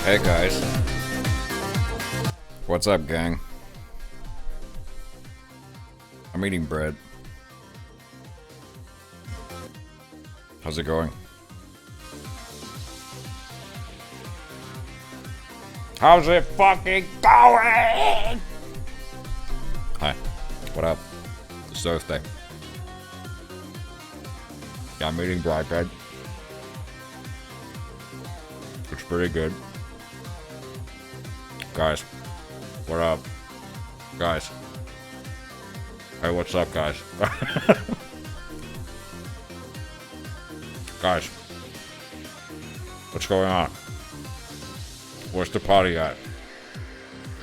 Hey guys. What's up, gang? I'm eating bread. How's it going? How's it fucking going? Hi. What up? It's Thursday. Yeah, I'm eating dry bread. It's pretty good. Guys, what up? Guys. Hey, what's up, guys? Guys. What's going on? Where's the party at?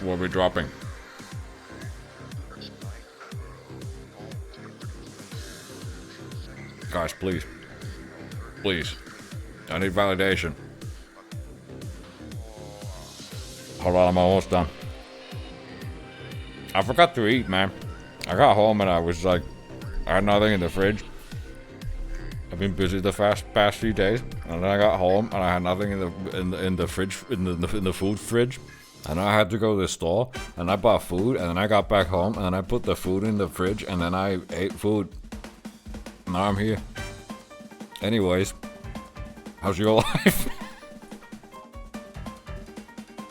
What are we dropping? Guys, please. Please. I need validation. Hold on, I'm almost done. I forgot to eat, man. I got home and I was like, I had nothing in the fridge. I've been busy the past few days, and then I got home and I had nothing in the fridge, in the food fridge, and I had to go to the store and I bought food, and then I got back home and I put the food in the fridge, and then I ate food. Now I'm here. Anyways, how's your life?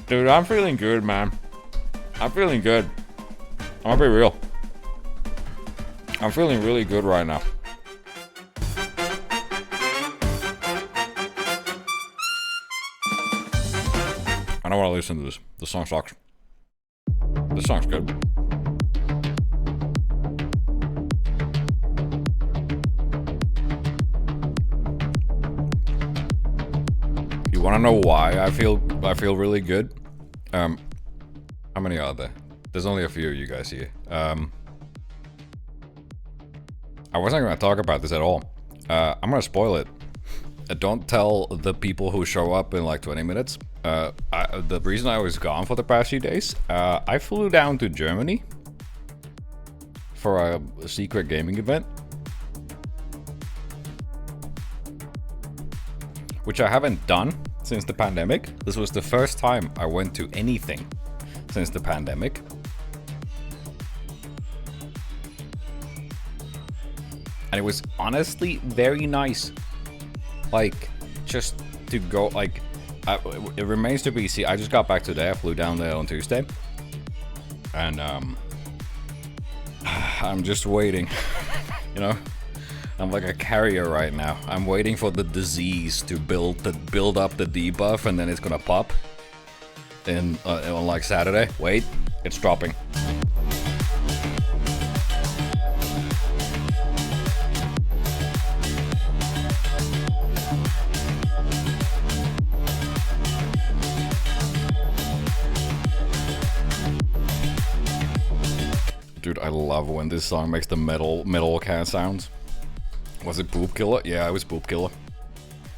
Dude, I'm feeling good, man. I'm feeling good. I'm gonna be real. I'm feeling really good right now. I don't want to listen to this. The song sucks. This song's good. You want to know why I feel really good? How many are there? There's only a few of you guys here. I wasn't gonna talk about this at all. I'm gonna spoil it. Don't tell the people who show up in like 20 minutes. The reason I was gone for the past few days, I flew down to Germany for a secret gaming event, which I haven't done since the pandemic. This was the first time I went to anything since the pandemic. And it was honestly very nice. Like, just to go, like, it remains to be seen. I just got back today. I flew down there on Tuesday. And, I'm just waiting. You know? I'm like a carrier right now. I'm waiting for the disease to build up the debuff, and then it's gonna pop. On like Saturday. Wait, it's dropping. Dude, I love when this song makes the metal can sounds. Was it Poop Killer? Yeah, it was Poop Killer.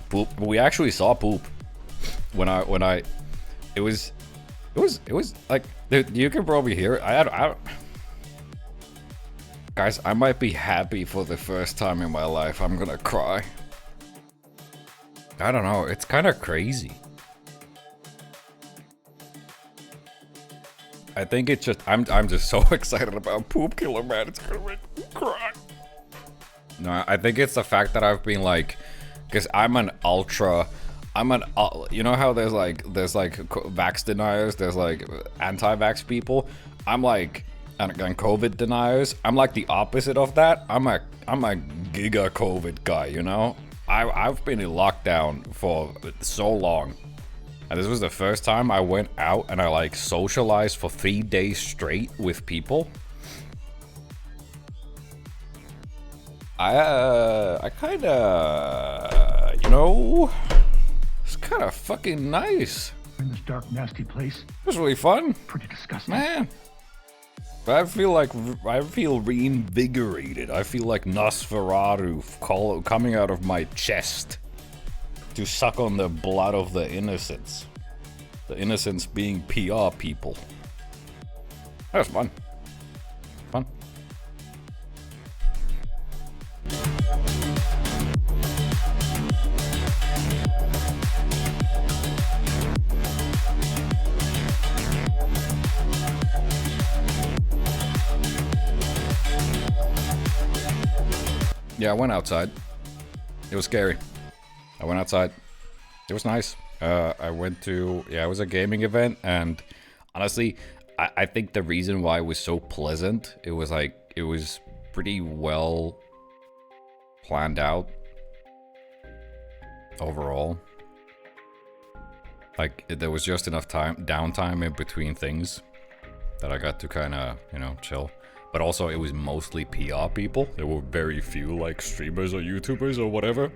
Poop. We actually saw Poop when I. It was like, dude, you can probably hear it. I guys, I might be happy for the first time in my life. I'm gonna cry. I don't know. It's kind of crazy. I think it's just I'm just so excited about Poop Killer, man. It's gonna make me cry. No, I think it's the fact that I've been like, because I'm an you know how there's like vax deniers, there's like anti-vax people. I'm like, and COVID deniers. I'm like the opposite of that. I'm a giga COVID guy, you know. I've been in lockdown for so long, and this was the first time I went out and I like socialized for 3 days straight with people. I kinda, you know, it's kinda fucking nice. In this dark, nasty place. It was really fun. Pretty disgusting. Man. I feel reinvigorated. I feel like Nosferatu coming out of my chest to suck on the blood of the innocents. The innocents being PR people. That was fun. Fun. Yeah, I went outside. It was scary. I went outside. It was nice. I went to, yeah, it was a gaming event, and honestly, I think the reason why it was so pleasant, it was like, it was pretty well planned out overall. Like, there was just enough downtime in between things that I got to kind of, you know, chill. But also, it was mostly PR people. There were very few, like, streamers or YouTubers or whatever.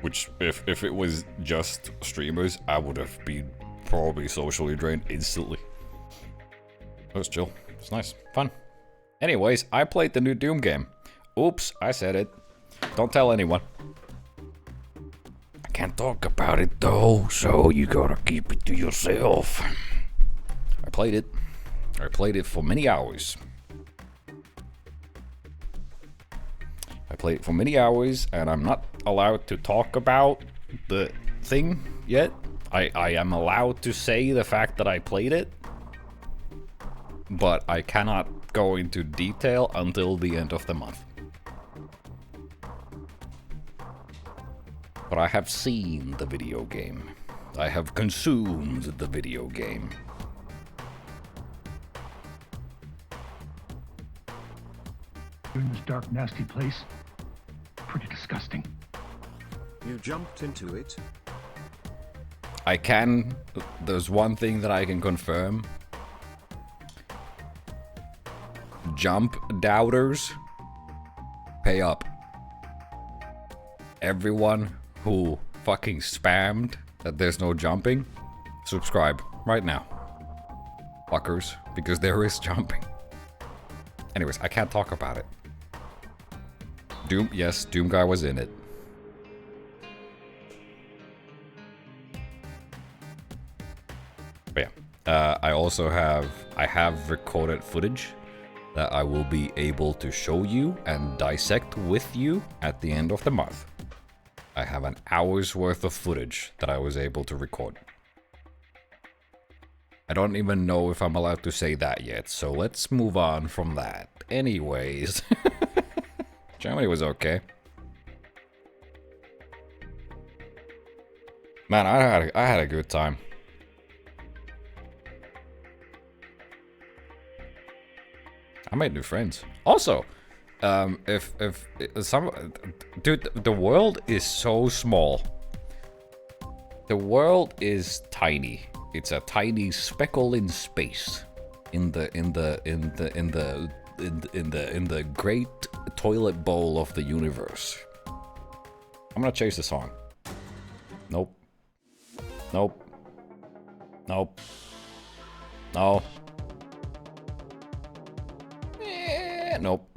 Which, if it was just streamers, I would have been probably socially drained instantly. It was chill. It's nice. Fun. Anyways, I played the new Doom game. Oops, I said it. Don't tell anyone. I can't talk about it, though, so you gotta keep it to yourself. I played it. I played it for many hours. I played it for many hours, and I'm not allowed to talk about the thing yet. I am allowed to say the fact that I played it, but I cannot go into detail until the end of the month. But I have seen the video game. I have consumed the video game. You're in this dark, nasty place. Pretty disgusting. You jumped into it? I can. There's one thing that I can confirm. Jump doubters, pay up. Everyone who fucking spammed that there's no jumping, subscribe right now. Fuckers, because there is jumping. Anyways, I can't talk about it. Doom, yes, Doom Guy was in it. But yeah, I have recorded footage that I will be able to show you and dissect with you at the end of the month. I have an hour's worth of footage that I was able to record. I don't even know if I'm allowed to say that yet, so let's move on from that. Anyways, Germany was okay. Man, I had a good time. I made new friends. Also, if some dude, the world is so small. The world is tiny. It's a tiny speckle in space, in the great toilet bowl of the universe. I'm gonna chase the song. Nope. Nope. Nope. No. Nope.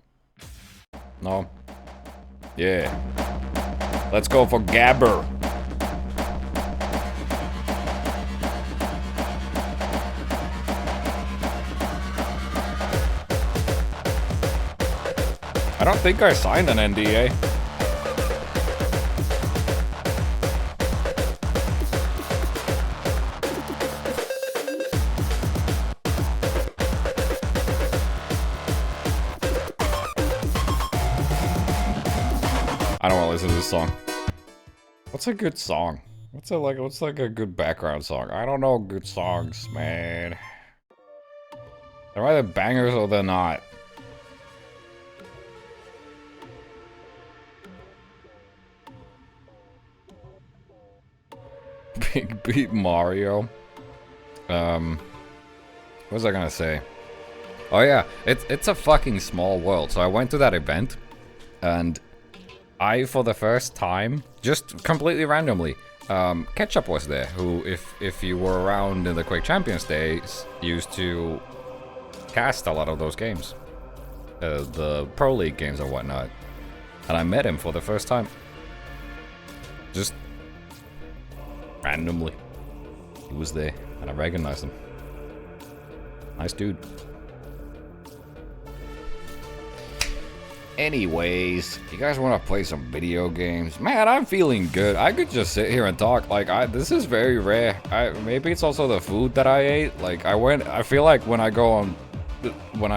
No. Yeah. Let's go for Gabber. I don't think I signed an NDA. I don't want to listen to this song. What's a good song? What's like a good background song? I don't know good songs, man. They're either bangers or they're not. Big Beat Mario. What was I gonna say? Oh yeah, it's a fucking small world. So I went to that event, and I, for the first time, just completely randomly, Ketchup was there, who, if you were around in the Quake Champions days, used to cast a lot of those games. The Pro League games and whatnot. And I met him for the first time. Just randomly. He was there, and I recognized him. Nice dude. Anyways, you guys want to play some video games? Man, I'm feeling good. I could just sit here and talk. Like, this is very rare. Maybe it's also the food that I ate. Like, I feel like when I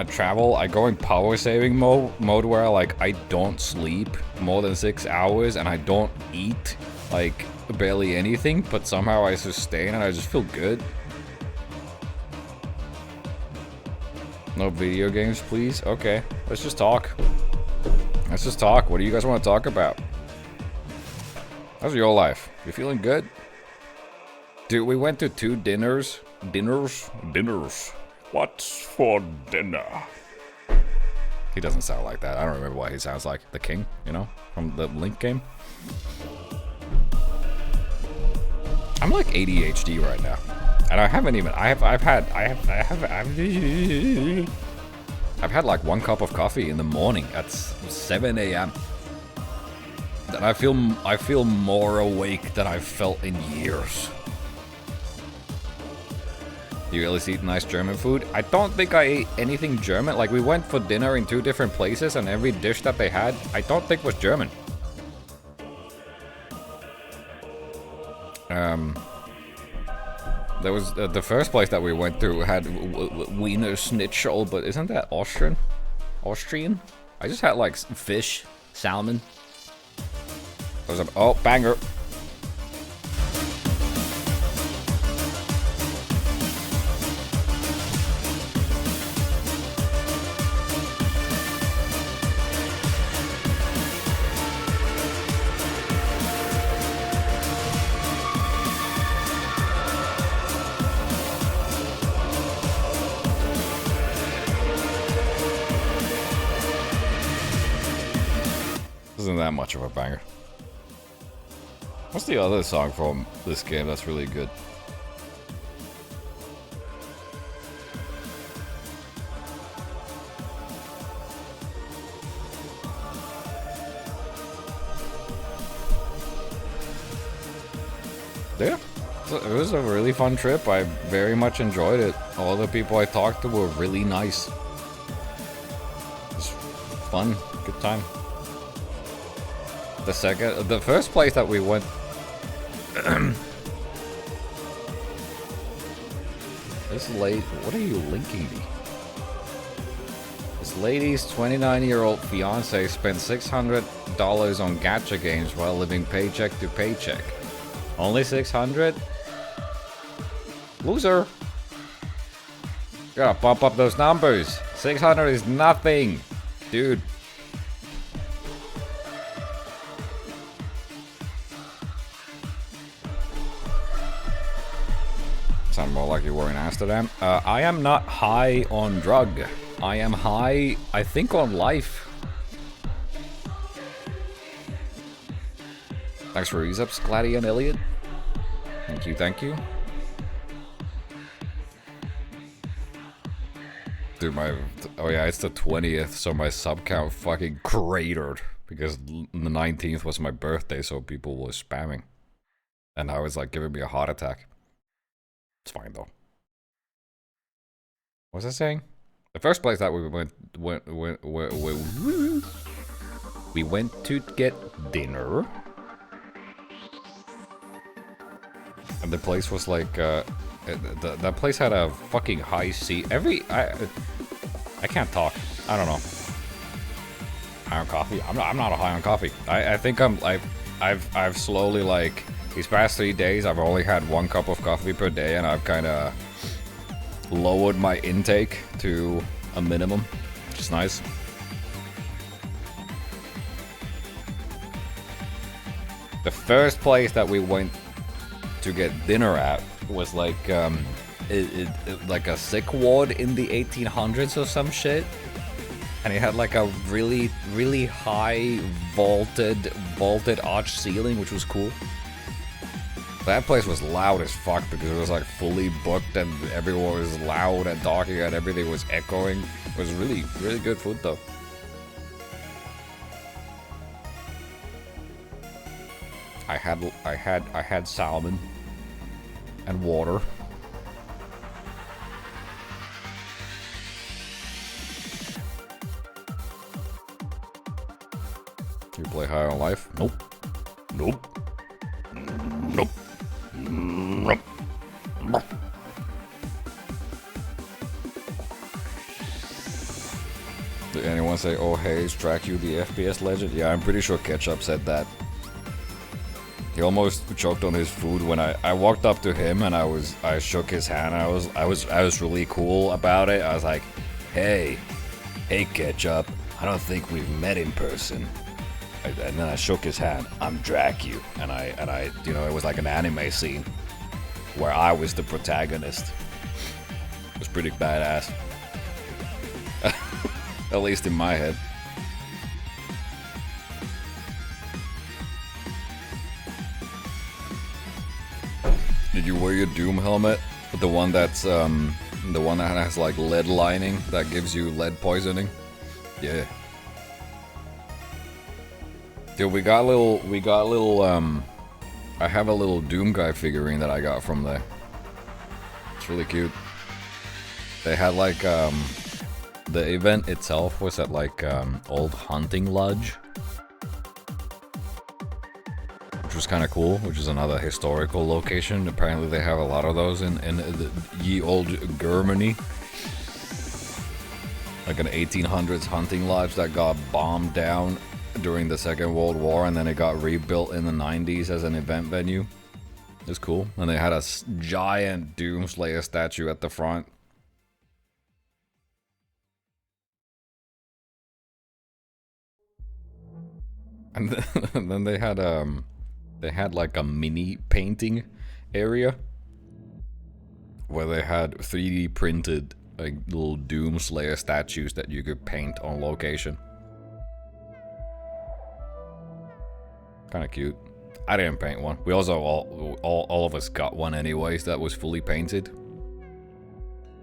travel, I go in power saving mode where I don't sleep more than 6 hours and I don't eat like barely anything, but somehow I sustain and I just feel good. No video games, please? Okay, let's just talk. Let's just talk. What do you guys want to talk about? How's your life? You feeling good? Dude, we went to 2 dinners. Dinners? What's for dinner? He doesn't sound like that. I don't remember what he sounds like. The king, you know, from the Link game. I'm like ADHD right now, and I haven't even. I've had like 1 cup of coffee in the morning at 7 a.m. And I feel more awake than I've felt in years. You at least eat nice German food? I don't think I ate anything German. Like, we went for dinner in 2 different places and every dish that they had, I don't think was German. There was the first place that we went to had Wiener Schnitzel, but isn't that Austrian? Austrian? I just had like fish, salmon. Oh, banger. Isn't that much of a banger. What's the other song from this game that's really good? Yeah, it was a really fun trip. I very much enjoyed it. All the people I talked to were really nice. It was fun, good time. The first place that we went. This lady, what are you linking me? This lady's 29-year-old fiance spent $600 on gacha games while living paycheck to paycheck. Only 600? Loser. Gotta bump up those numbers. 600 is nothing, dude. Sound more like you were in Amsterdam. I am not high on drug. I am high, I think, on life. Thanks for resubs, Gladdy and Elliot. Thank you, thank you. Dude, oh yeah, it's the 20th, so my sub count fucking cratered. Because the 19th was my birthday, so people were spamming. And now it's like giving me a heart attack. It's fine though. What was I saying? The first place that we went to get dinner, and the place was like that place had a fucking high seat. I can't talk. I don't know. High on coffee? I'm not a high on coffee. I think I've slowly, like, these past 3 days, I've only had 1 cup of coffee per day, and I've kind of lowered my intake to a minimum, which is nice. The first place that we went to get dinner at was like like a sick ward in the 1800s or some shit. And it had like a really, really high vaulted arch ceiling, which was cool. That place was loud as fuck because it was like fully booked and everyone was loud and talking and everything was echoing. It was really, really good food though. I had salmon and water. You play high on life? Nope. Nope. Nope. Nope. Nope. Did anyone say, oh hey, is DraQu the FPS legend? Yeah, I'm pretty sure Ketchup said that. He almost choked on his food when I walked up to him and I shook his hand. I was really cool about it. I was like, hey Ketchup, I don't think we've met in person. And then I shook his hand. I'm DraQu, and I you know, it was like an anime scene where I was the protagonist. It was pretty badass. At least in my head. Did you wear your Doom helmet? The one that's the one that has like lead lining that gives you lead poisoning? Yeah. Dude, we got little I have a little Doom guy figurine that I got from there. It's really cute. They had like the event itself was at like old hunting lodge, which was kind of cool, which is another historical location. Apparently they have a lot of those in the ye old Germany. Like an 1800s hunting lodge that got bombed down during the Second World War, and then it got rebuilt in the 90s as an event venue. It's cool. And they had a giant Doomslayer statue at the front. And then they had like a mini painting area where they had 3D printed like little Doomslayer statues that you could paint on location. Kind of cute. I didn't paint one. We also all of us got one anyways that was fully painted.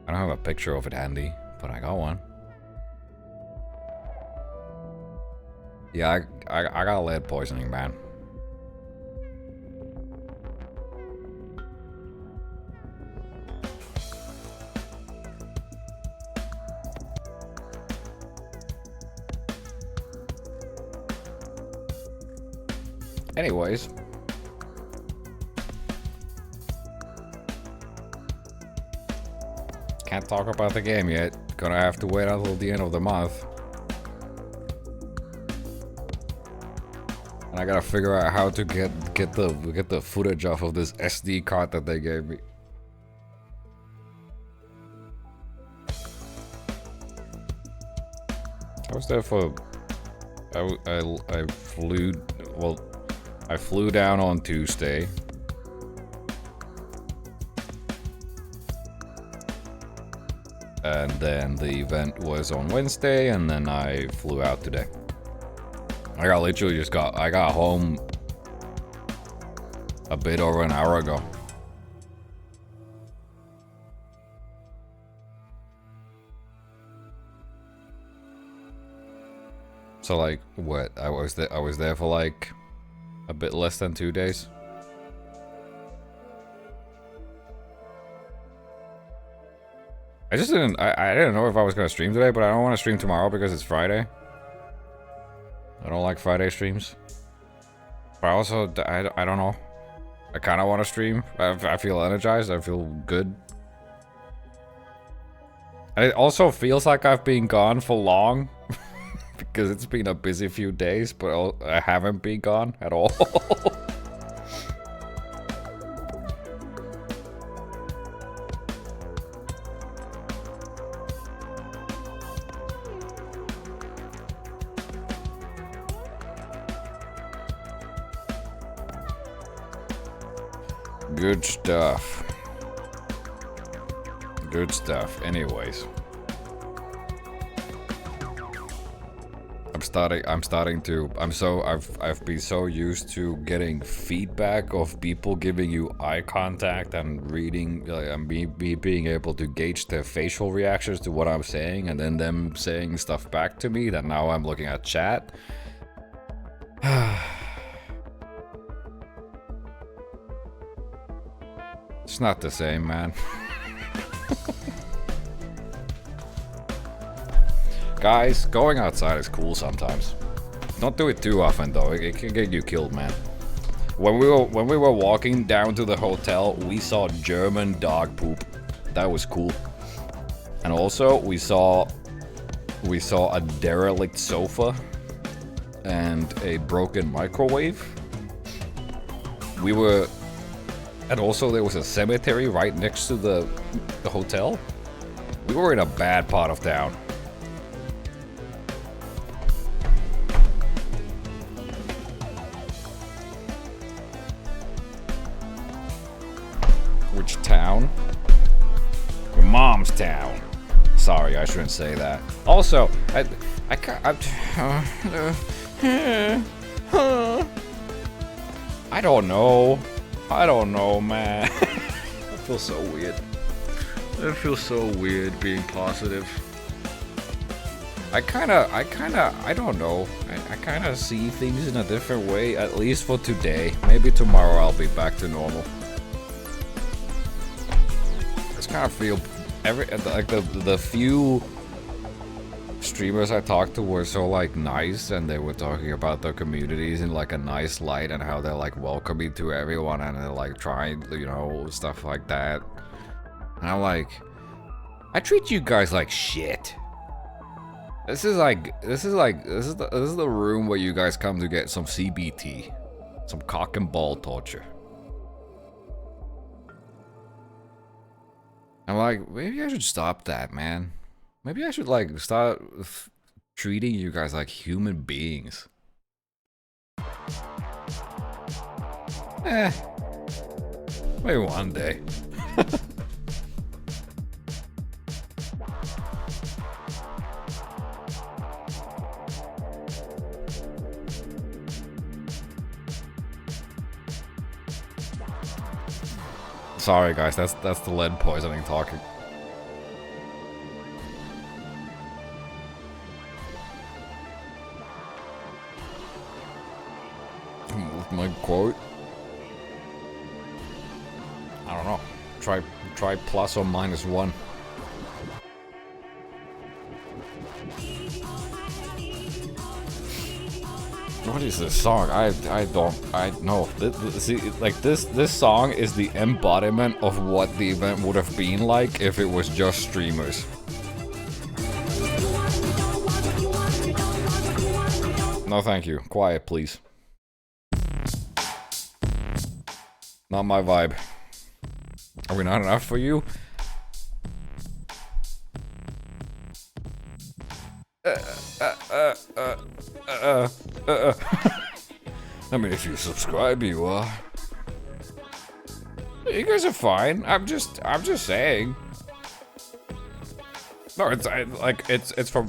I don't have a picture of it handy, but I got one. Yeah, I got lead poisoning, man. Anyways. Can't talk about the game yet. Gonna have to wait until the end of the month. And I gotta figure out how to get the footage off of this SD card that they gave me. I was there for I flew, well, I flew down on Tuesday. And then the event was on Wednesday, and then I flew out today. I got home a bit over an hour ago. So like, what? I was there for like a bit less than 2 days. I didn't know if I was gonna stream today, but I don't want to stream tomorrow because it's Friday. I don't like Friday streams. But also, I don't know. I kind of want to stream. I feel energized. I feel good. And it also feels like I've been gone for long. Because it's been a busy few days, but I haven't been gone at all. Good stuff. Good stuff. Anyways. I've been so used to getting feedback of people giving you eye contact and reading, and me being able to gauge their facial reactions to what I'm saying, and then them saying stuff back to me, that now I'm looking at chat. It's not the same, man. Guys, going outside is cool sometimes. Don't do it too often though. It can get you killed, man. When we were walking down to the hotel, we saw German dog poop. That was cool. And also we saw a derelict sofa and a broken microwave. And also there was a cemetery right next to the hotel. We were in a bad part of town. Which town? Your mom's town. Sorry, I shouldn't say that. Also, I don't know. I don't know, man. I feel so weird. It feels so weird being positive. I don't know. I kinda see things in a different way, at least for today. Maybe tomorrow I'll be back to normal. I just kind of feel like the few streamers I talked to were so like nice, and they were talking about their communities in like a nice light and how they're like welcoming to everyone and they're like trying, you know, stuff like that. And I'm like, I treat you guys like shit. This is the room where you guys come to get some CBT, some cock and ball torture. I'm like, maybe I should stop that, man. Maybe I should like start treating you guys like human beings. Maybe one day. Sorry guys, that's the lead poisoning talking. My quote? I don't know. Try plus or minus one. What is this song? I know. See, like this song is the embodiment of what the event would have been like if it was just streamers. No, thank you. Quiet, please. Not my vibe. Are we not enough for you? I mean, if you subscribe, you are. You guys are fine. I'm just saying. No, it's from.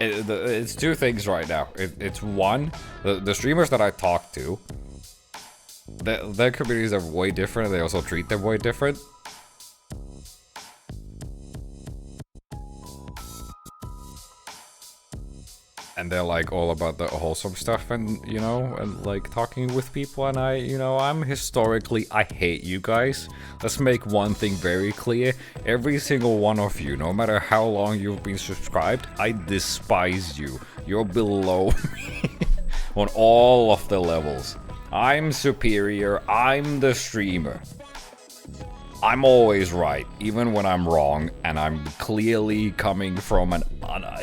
It's two things right now. It's one, the streamers that I talk to, their communities are way different. They also treat them way different. And they're like all about the wholesome stuff and, you know, and like talking with people, and I'm historically, I hate you guys. Let's make one thing very clear. Every single one of you, no matter how long you've been subscribed, I despise you. You're below me on all of the levels. I'm superior, I'm the streamer. I'm always right, even when I'm wrong, and I'm clearly coming from an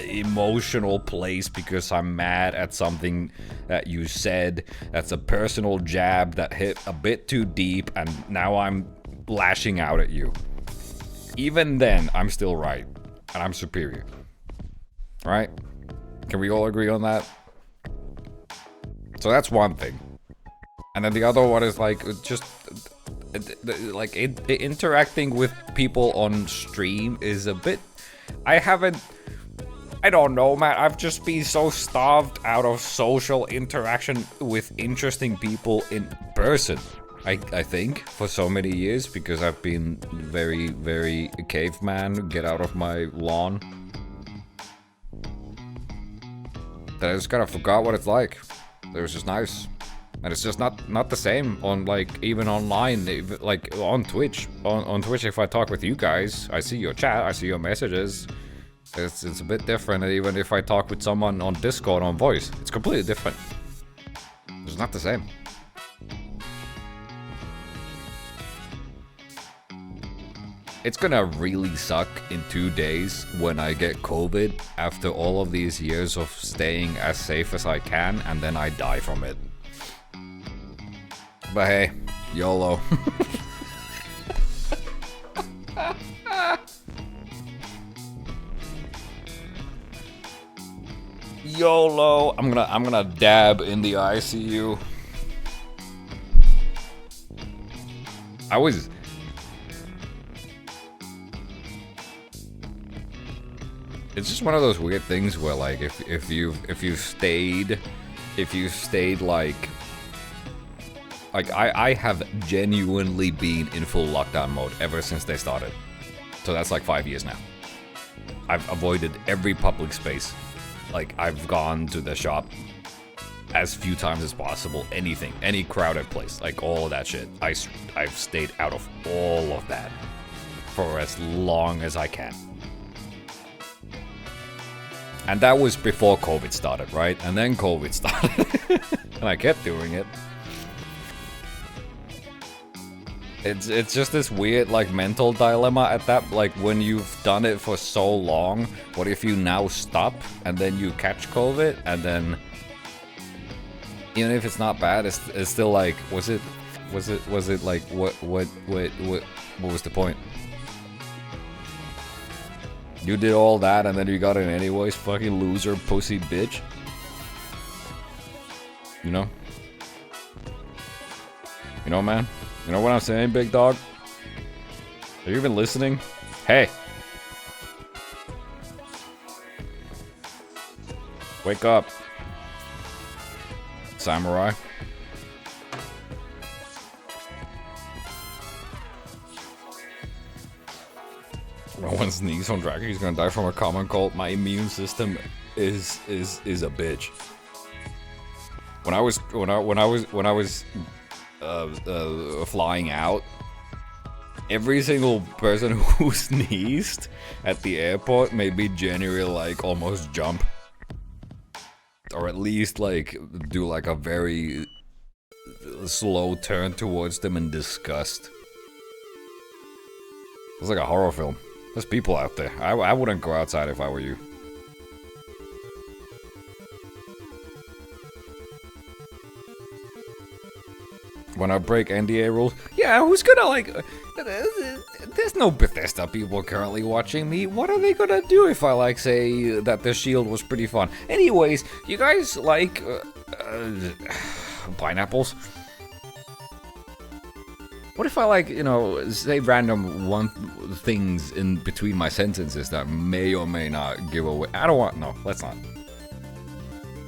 emotional place because I'm mad at something that you said. That's a personal jab that hit a bit too deep, and now I'm lashing out at you. Even then, I'm still right, and I'm superior. Right? Can we all agree on that? So that's one thing. And then the other one is like, just... like interacting with people on stream is a bit. I don't know, man. I've just been so starved out of social interaction with interesting people in person. I think for so many years, because I've been very, very caveman, get out of my lawn, that I just kind of forgot what it's like. It was just nice. And it's just not the same on, like, even online, like on Twitch. On Twitch, if I talk with you guys, I see your chat, I see your messages, It's a bit different, even if I talk with someone on Discord on voice. It's completely different. It's not the same. It's gonna really suck in 2 days when I get COVID after all of these years of staying as safe as I can, and then I die from it. But hey, YOLO. YOLO. I'm gonna dab in the ICU. It's just one of those weird things where, like, if you stayed like I have genuinely been in full lockdown mode ever since they started. So that's like 5 years now. I've avoided every public space. Like, I've gone to the shop as few times as possible. Anything, any crowded place, like all of that shit. I've stayed out of all of that for as long as I can. And that was before COVID started, right? And then COVID started. And I kept doing it. It's just this weird, like, mental dilemma at that, like, when you've done it for so long, what if you now stop and then you catch COVID, and then even if it's not bad, it's still like, was it like, what was the point? You did all that and then you got it anyways, fucking loser, pussy bitch. You know? You know, man? You know what I'm saying, big dog? Are you even listening? Hey! Wake up. Samurai. No one sneezes on DraQu, he's gonna die from a common cold. My immune system is a bitch. When I was flying out, every single person who sneezed at the airport made me genuinely, like, almost jump. Or at least, like, do, like, a very slow turn towards them in disgust. It's like a horror film. There's people out there. I wouldn't go outside if I were you. When I break NDA rules, yeah, who's gonna, like, there's no Bethesda people currently watching me. What are they gonna do if I, like, say that the Shield was pretty fun? Anyways, you guys like pineapples? What if I, like, you know, say random things in between my sentences that may or may not give away? I don't want, no, let's not.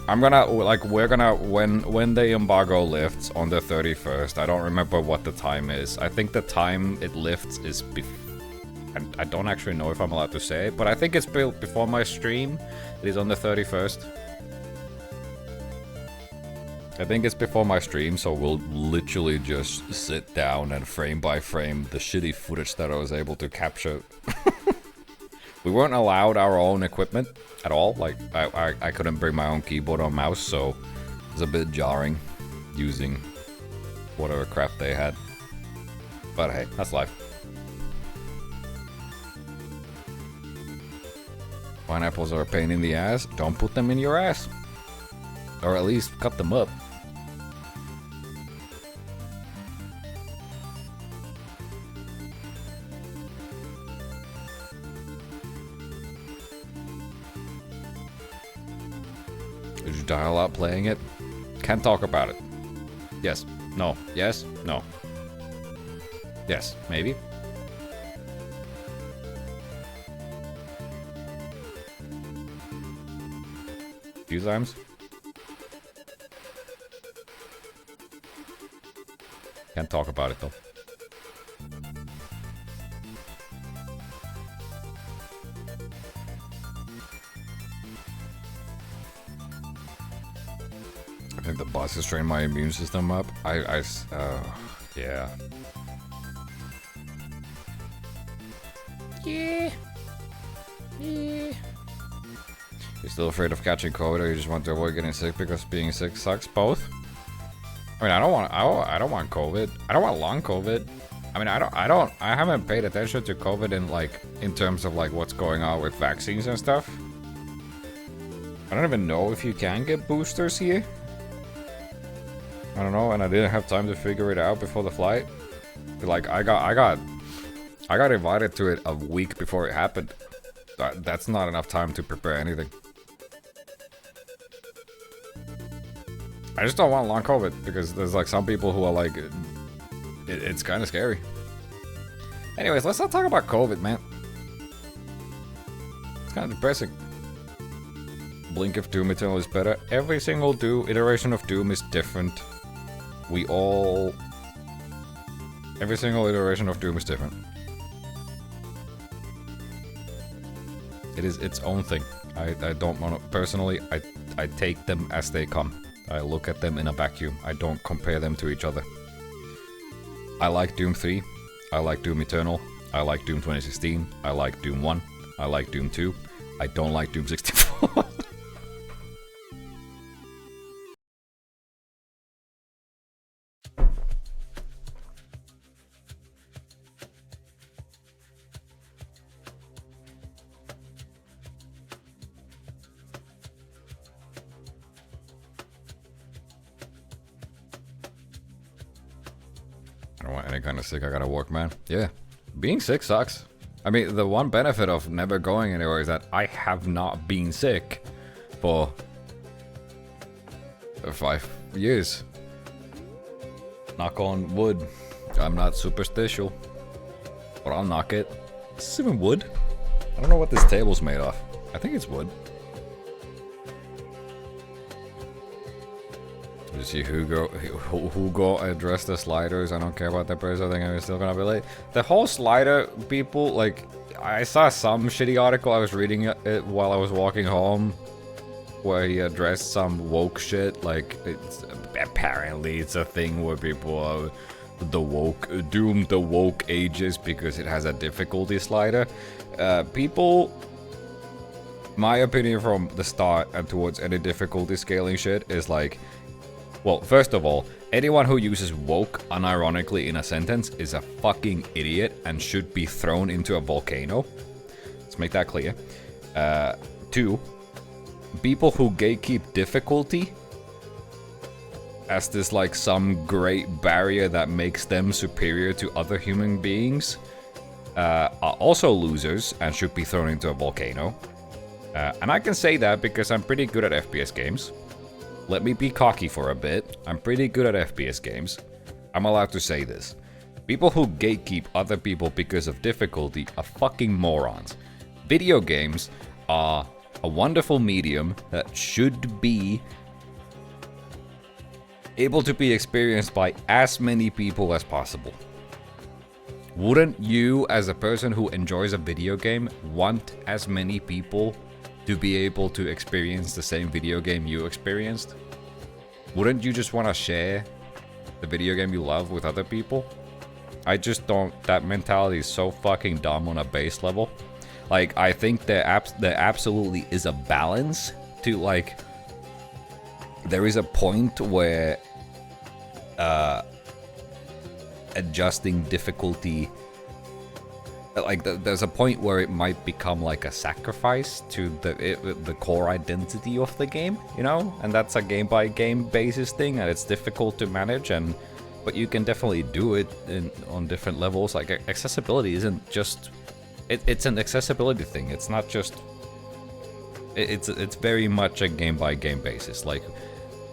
I'm gonna, like, we're gonna, when the embargo lifts on the 31st, I don't remember what the time is. I think the time it lifts is I don't actually know if I'm allowed to say it, but I think it's before my stream. It is on the 31st. I think it's before my stream, so we'll literally just sit down and frame by frame the shitty footage that I was able to capture. We weren't allowed our own equipment at all. Like, I couldn't bring my own keyboard or mouse, so it was a bit jarring using whatever crap they had. But hey, that's life. Pineapples are a pain in the ass. Don't put them in your ass. Or at least cut them up. Did you dial out playing it? Can't talk about it. Yes. No. Yes. No. Yes. Maybe. Few times. Can't talk about it though. I think the boss has trained my immune system up. Yeah. Yeah. You're still afraid of catching COVID, or you just want to avoid getting sick because being sick sucks? Both. I mean, I don't want COVID. I don't want long COVID. I mean, I haven't paid attention to COVID in terms of like what's going on with vaccines and stuff. I don't even know if you can get boosters here. I don't know, and I didn't have time to figure it out before the flight. Like, I got invited to it a week before it happened. That's not enough time to prepare anything. I just don't want long COVID because there's like some people who are like, it's kind of scary. Anyways, let's not talk about COVID, man. It's kind of depressing. Blink of Doom Eternal is better. Every single iteration of Doom is different. Every single iteration of Doom is different. It is its own thing. I don't want to, personally, I take them as they come. I look at them in a vacuum. I don't compare them to each other. I like Doom 3. I like Doom Eternal. I like Doom 2016. I like Doom 1. I like Doom 2. I don't like Doom 64. I don't want any kind of sick. I gotta work, man. Yeah. Being sick sucks. I mean, the one benefit of never going anywhere is that I have not been sick for 5 years. Knock on wood. I'm not superstitious, but I'll knock it. Is this even wood? I don't know what this table's made of. I think it's wood. You see who go address the sliders. I don't care about that person. I think I'm still gonna be late. The whole slider people, like, I saw some shitty article. I was reading it while I was walking home, where he addressed some woke shit. Like, apparently it's a thing where people are doomed the woke ages because it has a difficulty slider. People, my opinion from the start and towards any difficulty scaling shit is like, well, first of all, anyone who uses woke unironically in a sentence is a fucking idiot and should be thrown into a volcano. Let's make that clear. 2, people who gatekeep difficulty as this like some great barrier that makes them superior to other human beings are also losers and should be thrown into a volcano. And I can say that because I'm pretty good at FPS games. Let me be cocky for a bit. I'm pretty good at FPS games. I'm allowed to say this. People who gatekeep other people because of difficulty are fucking morons. Video games are a wonderful medium that should be able to be experienced by as many people as possible. Wouldn't you, as a person who enjoys a video game, want as many people to be able to experience the same video game you experienced? Wouldn't you just want to share the video game you love with other people? I just don't. That mentality is so fucking dumb on a base level. Like, I think there absolutely is a balance to, like, there is a point where adjusting difficulty, like, there's a point where it might become like a sacrifice to the core identity of the game, you know? And that's a game-by-game basis thing, and it's difficult to manage, but you can definitely do it on different levels. Like, accessibility isn't just... It's an accessibility thing. It's not just... It's very much a game-by-game basis. Like,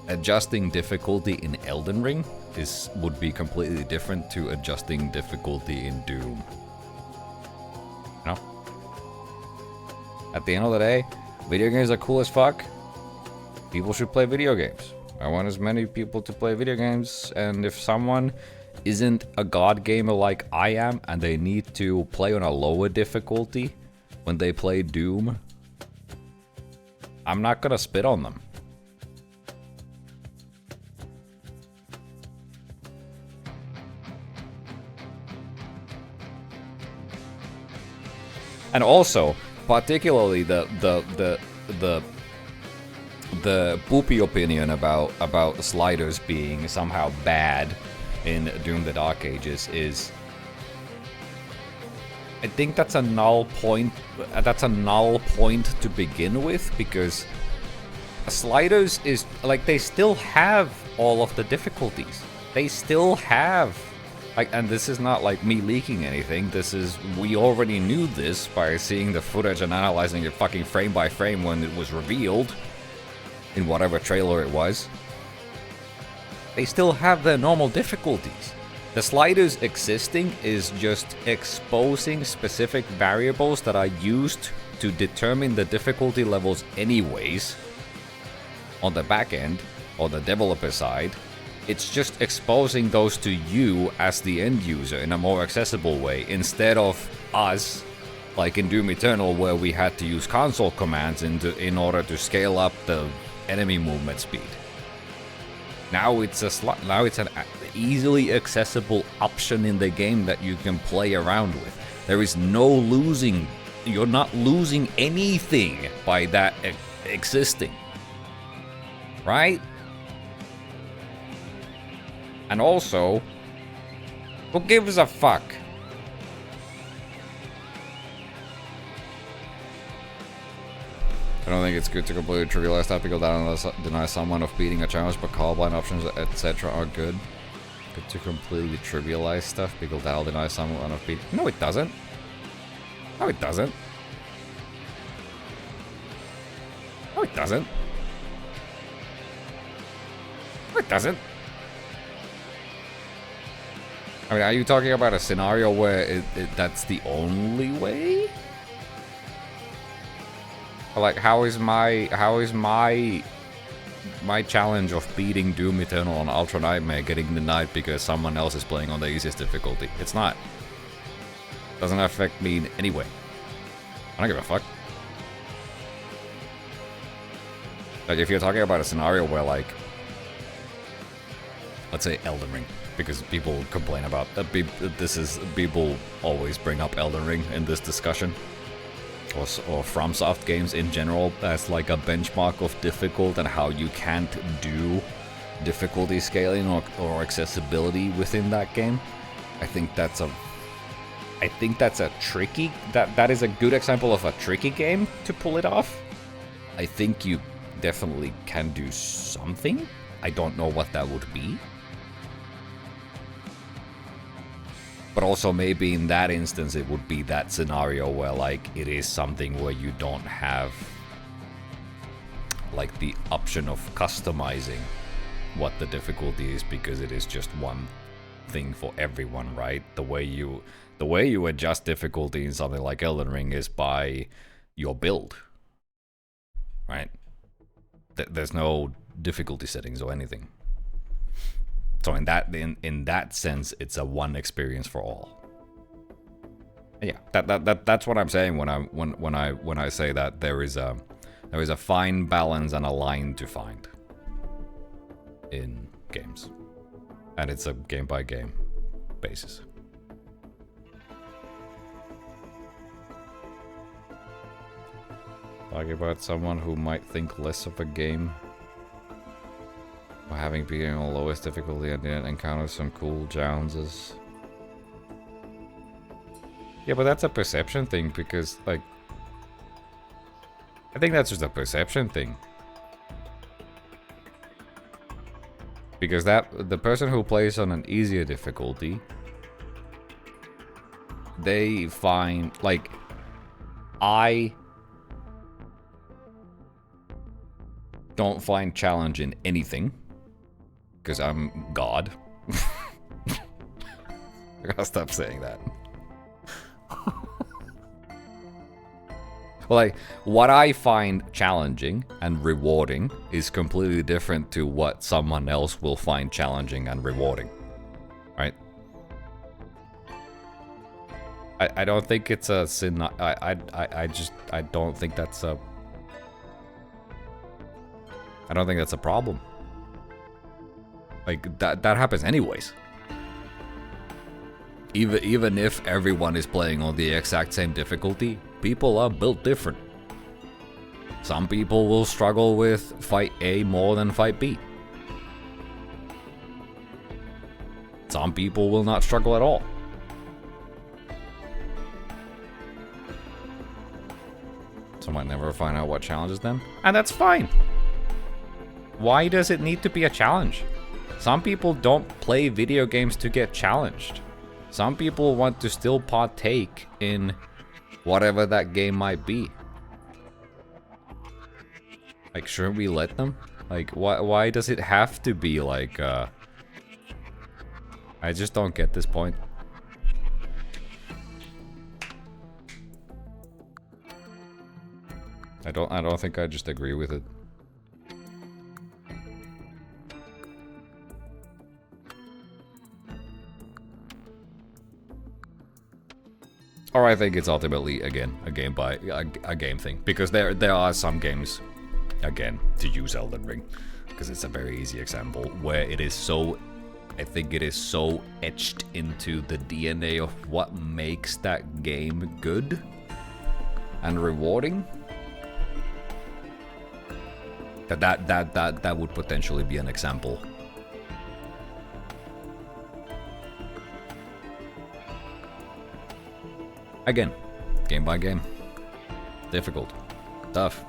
adjusting difficulty in Elden Ring would be completely different to adjusting difficulty in Doom. No. At the end of the day, video games are cool as fuck. People should play video games. I want as many people to play video games, and if someone isn't a god gamer like I am, and they need to play on a lower difficulty when they play Doom, I'm not gonna spit on them. And also, particularly the poopy opinion about sliders being somehow bad in Doom: The Dark Ages is, I think that's a null point. That's a null point to begin with, because sliders is like, they still have all of the difficulties. They still have, like, and this is not like me leaking anything. This is, we already knew this by seeing the footage and analyzing it fucking frame by frame when it was revealed in whatever trailer it was. They still have their normal difficulties. The sliders existing is just exposing specific variables that are used to determine the difficulty levels anyways on the back end, or the developer side. It's just exposing those to you as the end user in a more accessible way, instead of us, like in Doom Eternal, where we had to use console commands in order to scale up the enemy movement speed. Now it's an easily accessible option in the game that you can play around with. There is no losing. You're not losing anything by that existing. Right? And also, who gives a fuck? I don't think it's good to completely trivialize that, because that deny someone of beating a challenge, but call blind options, etc. are good. Good to completely trivialize stuff, because that'll deny someone of beating. No, it doesn't. No, it doesn't. No, it doesn't. No, it doesn't. I mean, are you talking about a scenario where that's the only way? Like, how is my challenge of beating Doom Eternal on Ultra Nightmare getting denied because someone else is playing on the easiest difficulty? It's not. Doesn't affect me in any way. I don't give a fuck. Like, if you're talking about a scenario where, like, let's say Elden Ring, because people complain about people always bring up Elden Ring in this discussion. Or FromSoft games in general as like a benchmark of difficult, and how you can't do difficulty scaling or accessibility within that game. I think that's a tricky, that is a good example of a tricky game to pull it off. I think you definitely can do something. I don't know what that would be. But also maybe in that instance it would be that scenario where, like, it is something where you don't have, like, the option of customizing what the difficulty is, because it is just one thing for everyone, right? The way you adjust difficulty in something like Elden Ring is by your build, right? There's no difficulty settings or anything. So in that sense, it's a one experience for all. Yeah, that's what I'm saying when I say that there is a fine balance and a line to find in games, and it's a game by game basis. Talking about someone who might think less of a game by having beaten on the lowest difficulty and didn't encounter some cool challenges. Yeah, but that's a perception thing, because, like, I think that's just a perception thing. Because the person who plays on an easier difficulty, they find, like, I don't find challenge in anything, because I'm God. I gotta stop saying that. Like, what I find challenging and rewarding is completely different to what someone else will find challenging and rewarding, right? I don't think it's a sin. I don't think that's a. I don't think that's a problem. Like, that happens anyways. Even if everyone is playing on the exact same difficulty, People are built different. Some people will struggle with fight A more than fight B. Some people will not struggle at all. So I might never find out what challenges them. And that's fine. Why does it need to be a challenge? Some people don't play video games to get challenged. Some people want to still partake in whatever that game might be. Like, shouldn't we let them? Like, why does it have to be like, I just don't get this point. I don't think I just agree with it. Or I think it's ultimately, again, a game thing. Because there are some games, again, to use Elden Ring, because it's a very easy example, where it is so, I think it is so etched into the DNA of what makes that game good and rewarding, that would potentially be an example. Again, game by game. Difficult. Tough.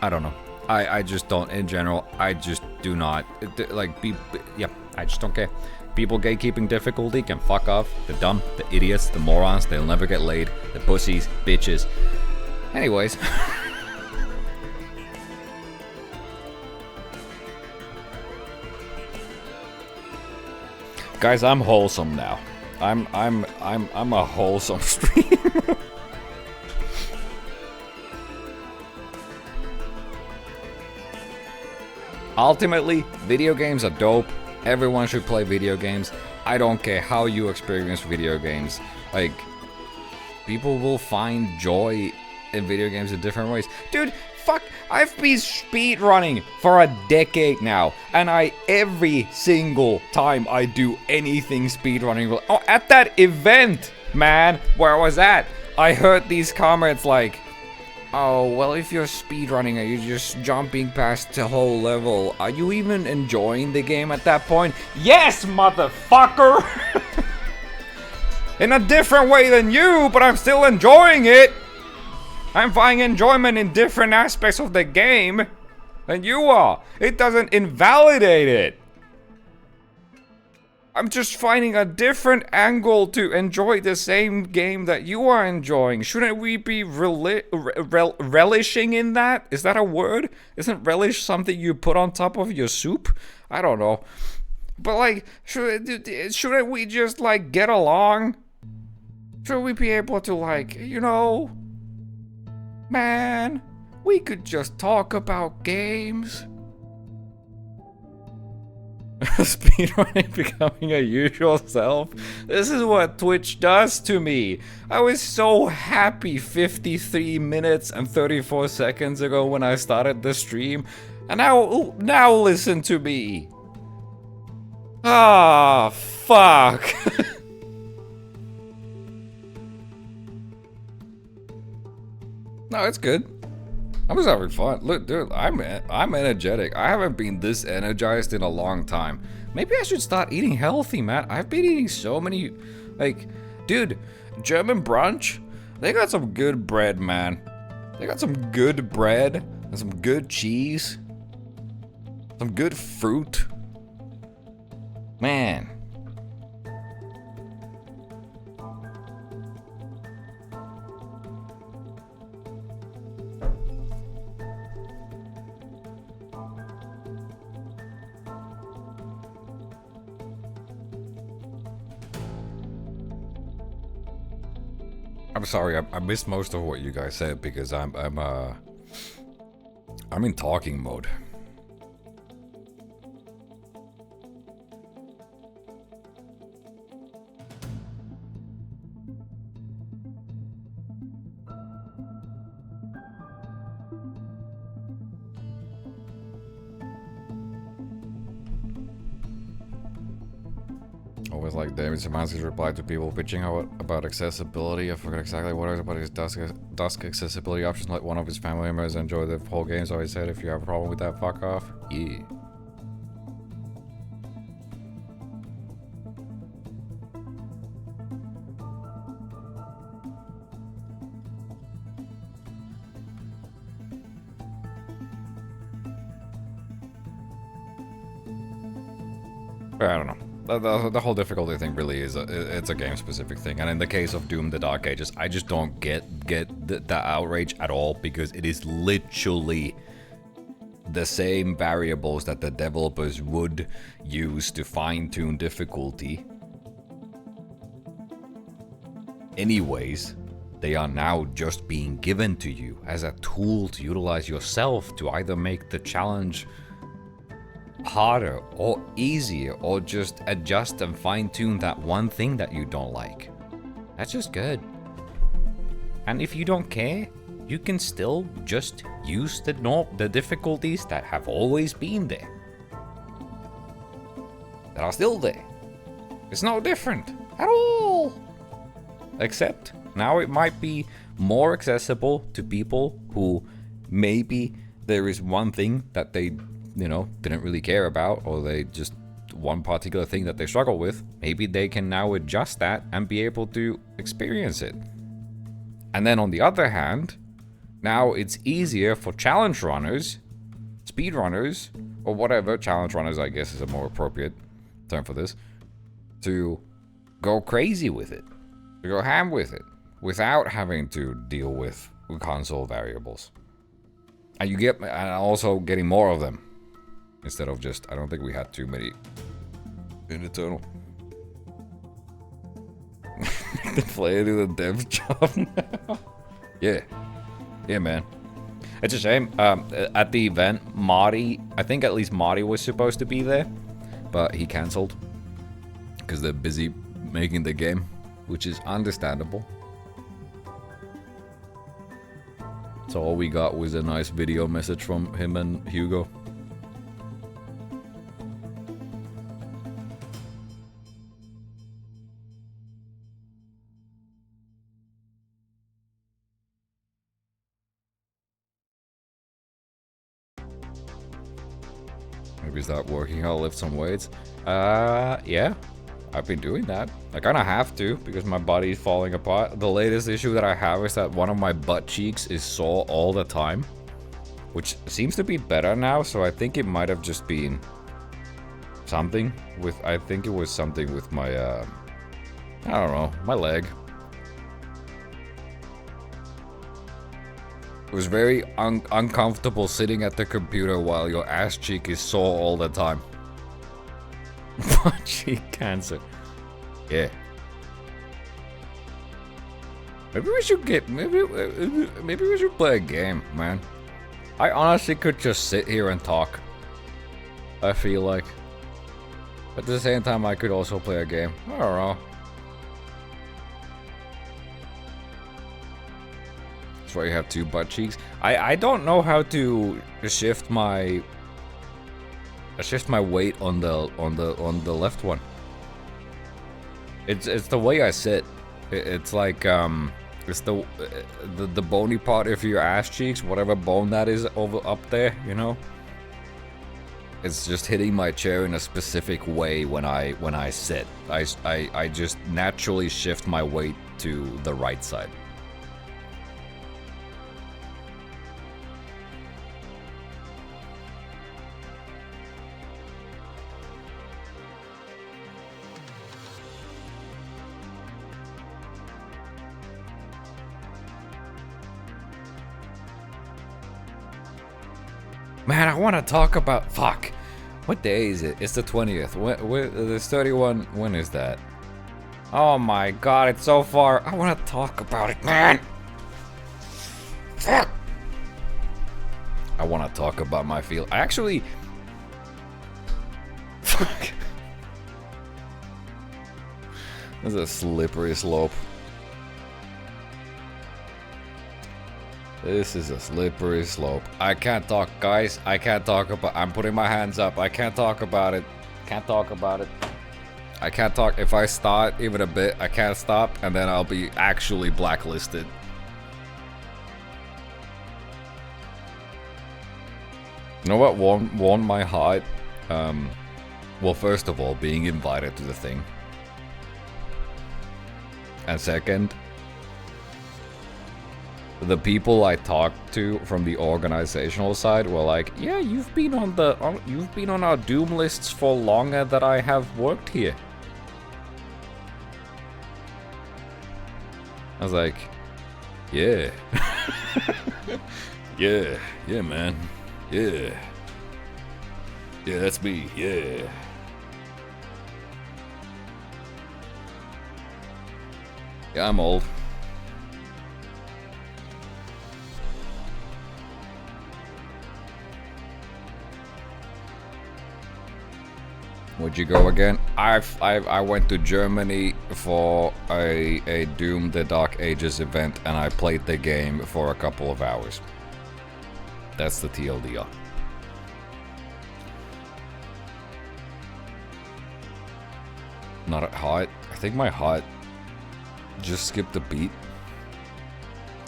I don't know. I just don't, in general, I just do not, like, yeah, I just don't care. People gatekeeping difficulty can fuck off. The dumb, the idiots, the morons, they'll never get laid. The pussies, bitches. Anyways. Guys, I'm wholesome now. I'm a wholesome streamer. Ultimately, video games are dope. Everyone should play video games. I don't care how you experience video games. Like, people will find joy in video games in different ways. Dude, fuck, I've been speedrunning for a decade now, and every single time I do anything speedrunning, oh, at that event, man, where I was at, I heard these comments like, oh, well, if you're speedrunning, are you just jumping past the whole level? Are you even enjoying the game at that point? Yes, motherfucker! In a different way than you, but I'm still enjoying it! I'm finding enjoyment in different aspects of the game than you are. It doesn't invalidate it. I'm just finding a different angle to enjoy the same game that you are enjoying. Shouldn't we be relishing in that? Is that a word? Isn't relish something you put on top of your soup? I don't know. But like, shouldn't we just like get along? Should we be able to like, you know... Man, we could just talk about games. Speedrunning becoming a usual self. This is what Twitch does to me. I was so happy 53 minutes and 34 seconds ago when I started the stream. And now listen to me. Ah, fuck. No, it's good. I was having fun. Look, dude, I'm energetic. I haven't been this energized in a long time. Maybe I should start eating healthy, man. I've been eating so many, like, dude, German brunch, they got some good bread, man. They got some good bread and some good cheese. Some good fruit. Man. I'm sorry, I missed most of what you guys said because I'm in talking mode. was like David Szymanski's reply to people bitching about accessibility. I forgot exactly what it was about his dusk accessibility options. Like one of his family members enjoyed the whole game, so he said, if you have a problem with that, fuck off. Yeah. I don't know. The whole difficulty thing really is it's a game-specific thing, and in the case of Doom: The Dark Ages, I just don't get the outrage at all, because it is literally the same variables that the developers would use to fine-tune difficulty. Anyways, they are now just being given to you as a tool to utilize yourself to either make the challenge harder or easier, or just adjust and fine-tune that one thing that you don't like. That's just good. And if you don't care, you can still just use the difficulties that have always been there, that are still there. It's no different at all, except now it might be more accessible to people who maybe there is one thing that they, you know, didn't really care about, or they just one particular thing that they struggle with. Maybe they can now adjust that and be able to experience it. And then on the other hand, now it's easier for challenge runners, speed runners, or whatever, challenge runners I guess is a more appropriate term for this, to go crazy with it, to go ham with it, without having to deal with console variables. And you get, and also getting more of them. Instead of just, I don't think we had too many in Eternal. The player do the dev job now. Yeah. Yeah, man. It's a shame. At the event, Marty, I think at least Marty was supposed to be there, but he cancelled because they're busy making the game, which is understandable. So all we got was a nice video message from him and Hugo. Maybe start working out, lift some weights. Yeah. I've been doing that. I kind of have to, because my body is falling apart. The latest issue that I have is that one of my butt cheeks is sore all the time, which seems to be better now, so I think it might have just been something with, I think it was something with my, I don't know, my leg. It was very uncomfortable sitting at the computer while your ass cheek is sore all the time. Butt cheek cancer. Yeah. Maybe we should get, maybe we should play a game, man. I honestly could just sit here and talk, I feel like. But at the same time, I could also play a game. I don't know. That's why you have two butt cheeks. I don't know how to shift my weight on the left one. It's the way I sit. It's like it's the bony part of your ass cheeks, whatever bone that is over up there, you know. It's just hitting my chair in a specific way when I sit. I just naturally shift my weight to the right side. Man, I want to talk about... Fuck. What day is it? It's the 20th. There's 31. When is that? Oh my god, it's so far. I want to talk about it, man. Fuck. I want to talk about my feel. I actually... Fuck. This is a slippery slope. This is a slippery slope. I can't talk, guys. I can't talk about... I'm putting my hands up. I can't talk about it. Can't talk about it. I can't talk. If I start even a bit, I can't stop, and then I'll be actually blacklisted. You know what warmed my heart? Well, first of all, being invited to the thing. And second, the people I talked to from the organizational side were like, "Yeah, you've been on our Doom lists for longer than I have worked here." I was like, "Yeah, yeah, man, yeah, that's me, yeah." Yeah, I'm old. Would you go again? I went to Germany for a Doom the Dark Ages event, and I played the game for a couple of hours. That's the TLDR. Not at heart. I think my heart just skipped a beat.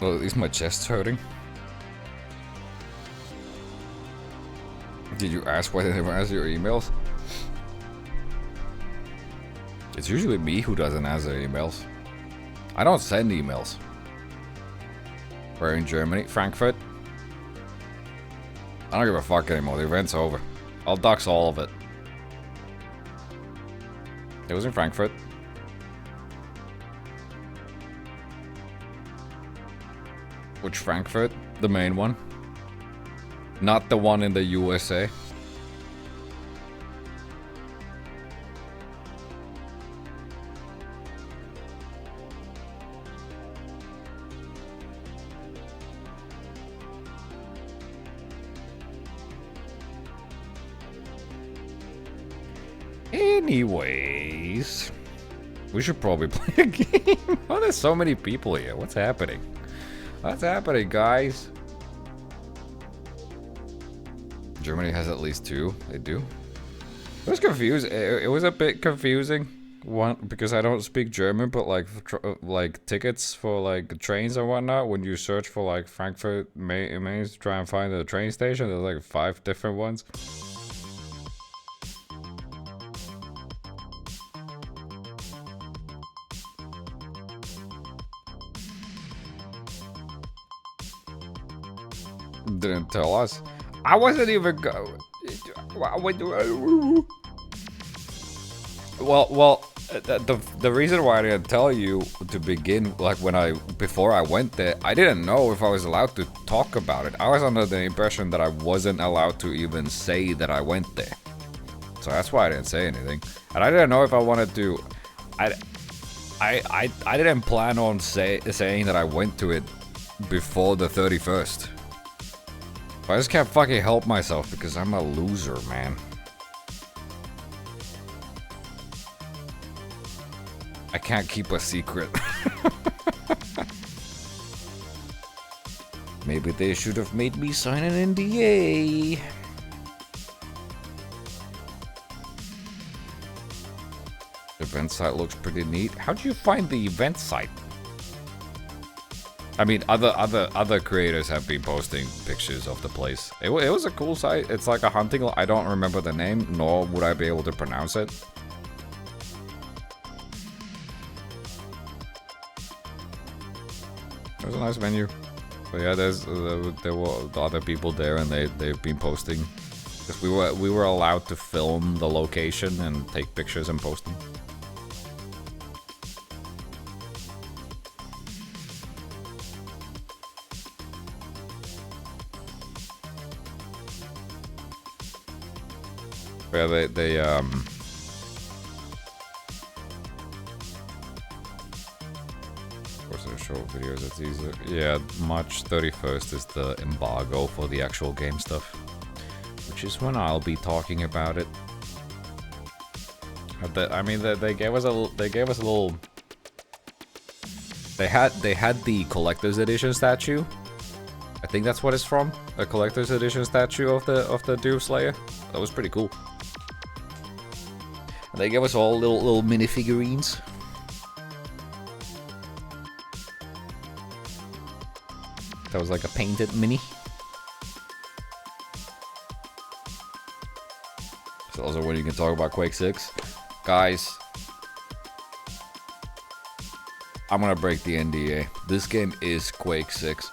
Well, at least my chest's hurting. Did you ask why they never answer your emails? It's usually me who doesn't answer emails. I don't send emails. We're in Germany, Frankfurt. I don't give a fuck anymore. The event's over. I'll dox all of it. It was in Frankfurt. Which Frankfurt? The main one. Not the one in the USA. Anyways, we should probably play a game. Oh, there's so many people here. What's happening? What's happening, guys? Germany has at least 2. They do. I was confused. It was a bit confusing. One, because I don't speak German, but like tickets for like trains and whatnot. When you search for like Frankfurt Main to try and find the train station, there's like 5 different ones. Didn't tell us. I wasn't even go. Well, the reason why I didn't tell you to begin, like before I went there, I didn't know if I was allowed to talk about it. I was under the impression that I wasn't allowed to even say that I went there. So that's why I didn't say anything. And I didn't know if I wanted to. I didn't plan on saying that I went to it before the 31st. I just can't fucking help myself because I'm a loser, man. I can't keep a secret. Maybe they should have made me sign an NDA. Event site looks pretty neat. How do you find the event site? I mean, other creators have been posting pictures of the place. It was a cool site. It's like a hunting. I don't remember the name, nor would I be able to pronounce it. It was a nice venue. But yeah, there were other people there, and they've been posting. Because we were allowed to film the location and take pictures and post them. Yeah, they of course they show videos, it's easier. Yeah, March 31st is the embargo for the actual game stuff, which is when I'll be talking about it. I mean, they gave us a little. They had the collector's edition statue. I think that's what it's from. A collector's edition statue of the Doom Slayer. That was pretty cool. They gave us all little mini figurines. That was like a painted mini. So also when you can talk about Quake 6. Guys, I'm gonna break the NDA. This game is Quake 6.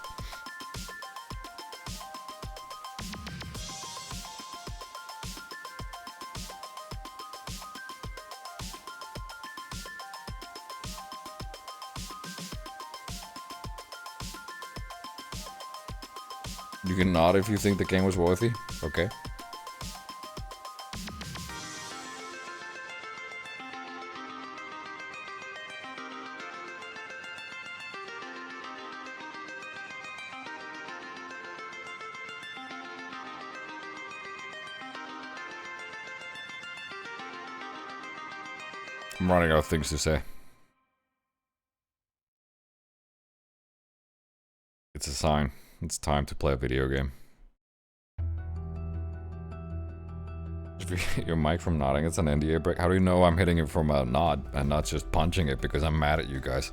You can nod if you think the game was worthy. Okay. I'm running out of things to say. It's a sign. It's time to play a video game. Your mic from nodding, it's an NDA break. How do you know I'm hitting it from a nod and not just punching it because I'm mad at you guys?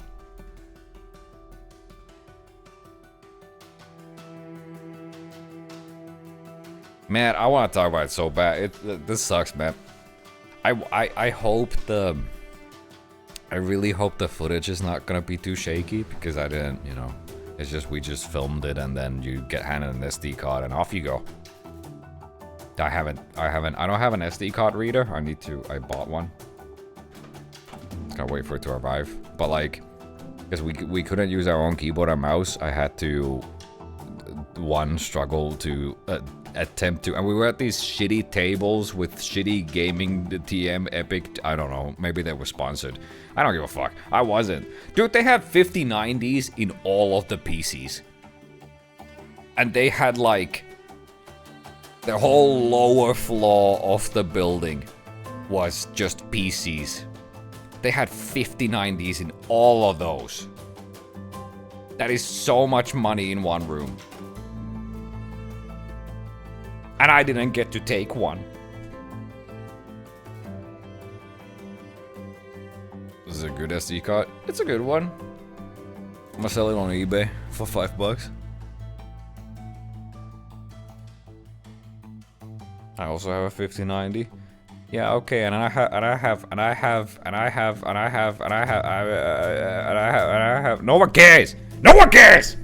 Man, I want to talk about it so bad. This sucks, man. I hope the... I really hope the footage is not gonna be too shaky because I didn't, you know... It's just, we just filmed it and then you get handed an SD card and off you go. I don't have an SD card reader. I bought one. Just gotta wait for it to arrive. But like, because we couldn't use our own keyboard and mouse, I had to, struggle to attempt to, and we were at these shitty tables with shitty gaming TM Epic, I don't know, maybe they were sponsored. I don't give a fuck. I wasn't. Dude, they had 5090s in all of the PCs. And they had like, the whole lower floor of the building was just PCs. They had 5090s in all of those. That is so much money in one room. And I didn't get to take one. This is a good SD card. It's a good one. I'm gonna sell it on eBay for $5. I also have a 5090. Yeah, okay, and I have. No one cares. No one cares.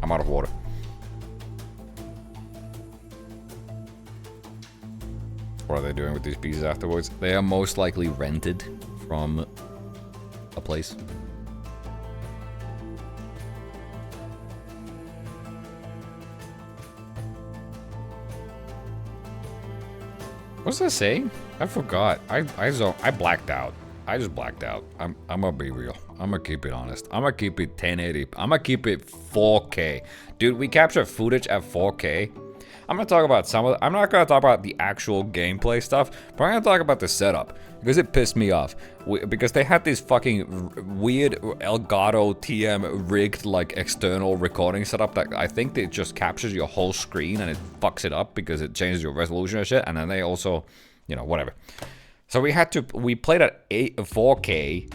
I'm out of water. What are they doing with these pieces afterwards? They are most likely rented from a place. What's that saying? I forgot. I blacked out. I just blacked out. I'm gonna be real. I'm gonna keep it honest. I'm gonna keep it 1080. I'm gonna keep it 4K. Dude, we captured footage at 4K. I'm gonna talk about some of I'm not gonna talk about the actual gameplay stuff, but I'm gonna talk about the setup because it pissed me off. Because they had this fucking weird Elgato TM rigged like external recording setup that I think it just captures your whole screen and it fucks it up because it changes your resolution and shit. And then they also, you know, whatever. So we played at 4K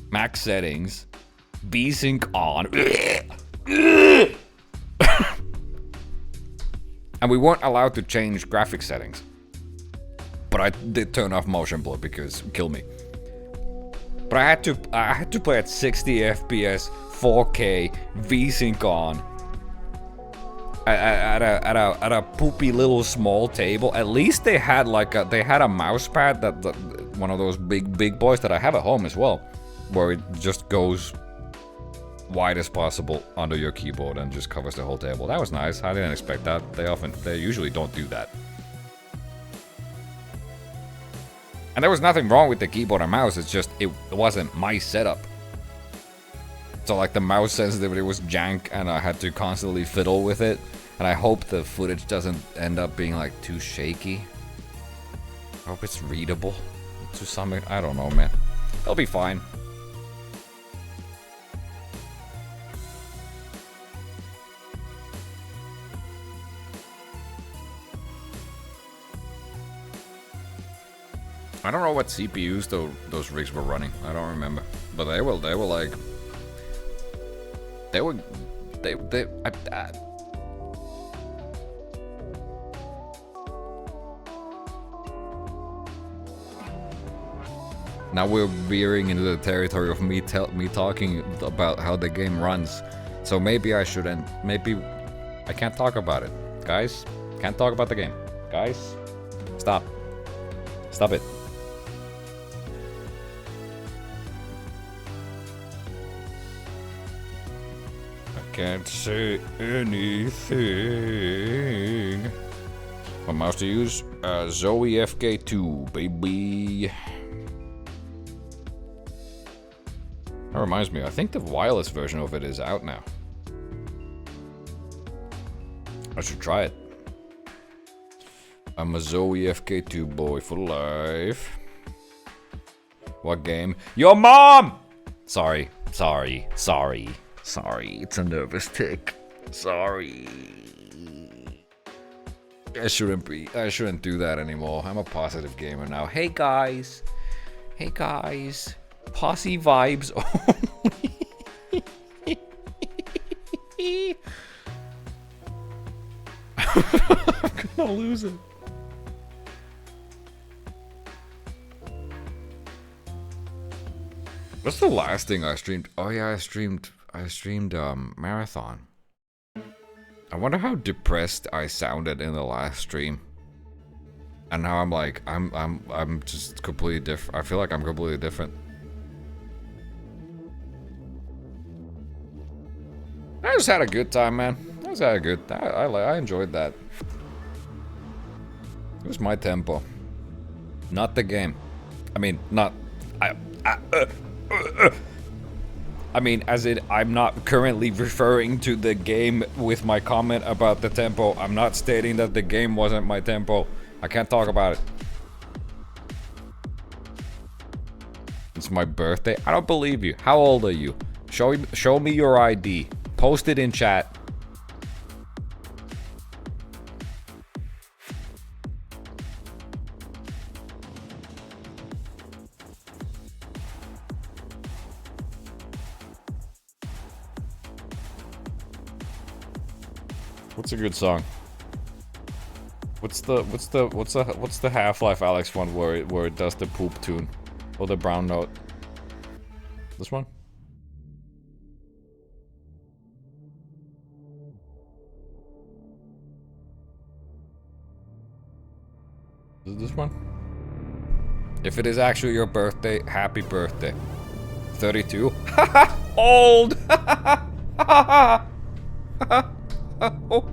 max settings, V-Sync on. And we weren't allowed to change graphic settings. But I did turn off motion blur because kill me. But I had to play at 60 FPS, 4K, V-Sync on. At a poopy little small table. At least they had like a mouse pad that one of those big boys that I have at home as well, where it just goes wide as possible under your keyboard and just covers the whole table. That was nice. I didn't expect that. They usually don't do that. And there was nothing wrong with the keyboard and mouse. It's just it wasn't my setup. So like the mouse sensitivity was jank and I had to constantly fiddle with it. And I hope the footage doesn't end up being like too shaky. I hope it's readable to some, I don't know, man. It'll be fine. I don't know what CPUs those rigs were running. I don't remember, but they were like they. Now we're veering into the territory of me talking about how the game runs. So maybe I shouldn't. Maybe I can't talk about it, guys. Can't talk about the game, guys. Stop. Stop it. I can't say anything. My mouse to use Zoe FK2, baby. That reminds me, I think the wireless version of it is out now. I should try it. I'm a Zoe FK2 boy for life. What game? Your mom! Sorry. It's a nervous tick. Sorry. I shouldn't do that anymore. I'm a positive gamer now. Hey guys. Posse vibes only. I'm gonna lose it. What's the last thing I streamed? Oh yeah, I streamed Marathon. I wonder how depressed I sounded in the last stream. And now I'm like, I'm just completely different. I feel like I'm completely different. I just had a good time, man. I enjoyed that. It was my tempo, not the game. I mean, not. I mean, as in, I'm not currently referring to the game with my comment about the tempo. I'm not stating that the game wasn't my tempo. I can't talk about it. It's my birthday. I don't believe you. How old are you? Show me your ID. Post it in chat. What's a good song? What's the Half-Life Alex one where it does the poop tune or the brown note? This one? Is it this one? If it is actually your birthday, happy birthday. 32? Old! Oh.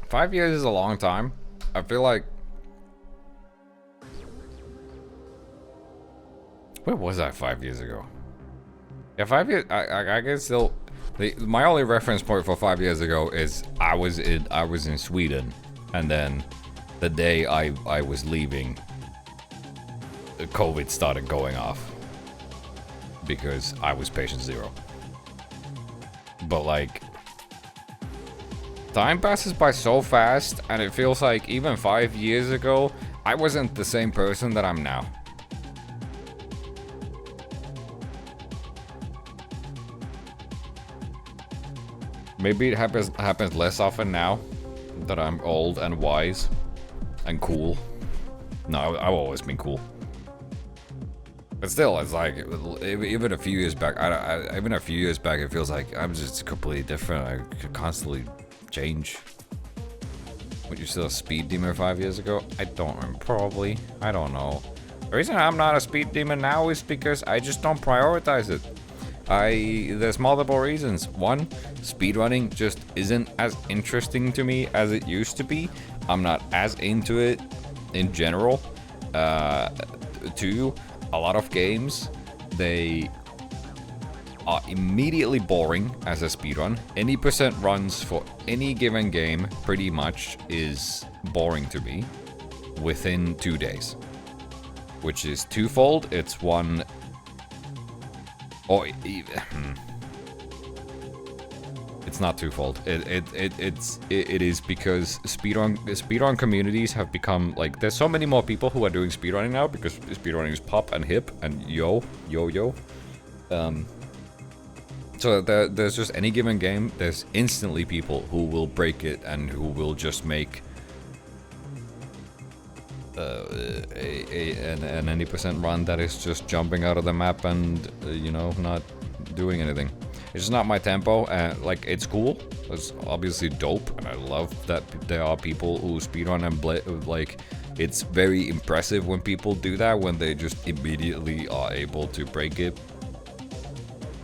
5 years is a long time. I feel like... Where was I 5 years ago? Yeah, 5 years... I can still... my only reference point for 5 years ago is I was in Sweden, and then the day I was leaving, the COVID started going off because I was patient zero. But like, time passes by so fast, and it feels like even 5 years ago I wasn't the same person that I'm now. Maybe it happens less often now that I'm old and wise and cool. No, I've always been cool. But still, it's like even a few years back. Even a few years back, it feels like I'm just completely different. I could constantly change. What, you still a speed demon 5 years ago? I don't remember. Probably. I don't know. The reason I'm not a speed demon now is because I just don't prioritize it. There's multiple reasons. One, speedrunning just isn't as interesting to me as it used to be. I'm not as into it in general. Two, a lot of games, they are immediately boring as a speedrun. Any percent runs for any given game pretty much is boring to me within 2 days. Which is twofold. It's one... It's not twofold. It is because speedrun communities have become like, there's so many more people who are doing speedrunning now because speedrunning is pop and hip and yo. So there's just any given game, there's instantly people who will break it and who will just make an any percent run that is just jumping out of the map and you know, not doing anything. It's just not my tempo, and like, it's cool, it's obviously dope, and I love that there are people who speedrun and like, it's very impressive when people do that, when they just immediately are able to break it.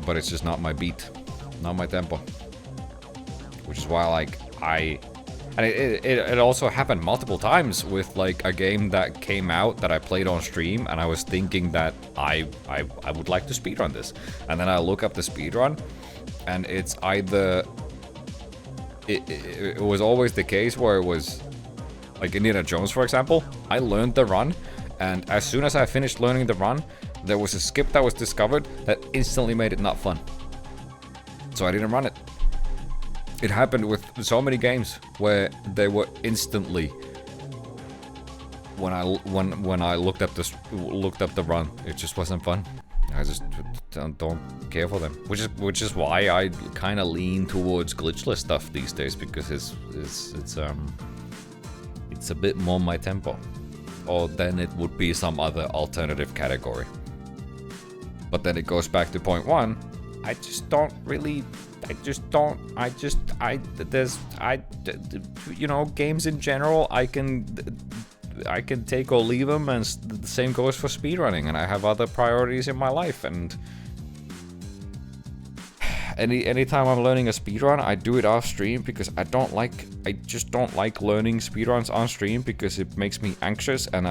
But it's just not my beat, not my tempo, which is why like and it also happened multiple times with like a game that came out that I played on stream, and I was thinking that I would like to speedrun this, and then I look up the speedrun, and it's either it was always the case where it was like Indiana Jones, for example. I learned the run, and as soon as I finished learning the run, there was a skip that was discovered that instantly made it not fun, so I didn't run it. It happened with so many games where they were instantly, when I looked up the run, it just wasn't fun. I just don't care for them, which is why I kind of lean towards glitchless stuff these days, because it's a bit more my tempo, or then it would be some other alternative category. But then it goes back to point one. You know, games in general, I can take or leave them, and the same goes for speedrunning, and I have other priorities in my life, and anytime I'm learning a speedrun, I do it off stream, because I just don't like learning speedruns on stream, because it makes me anxious, and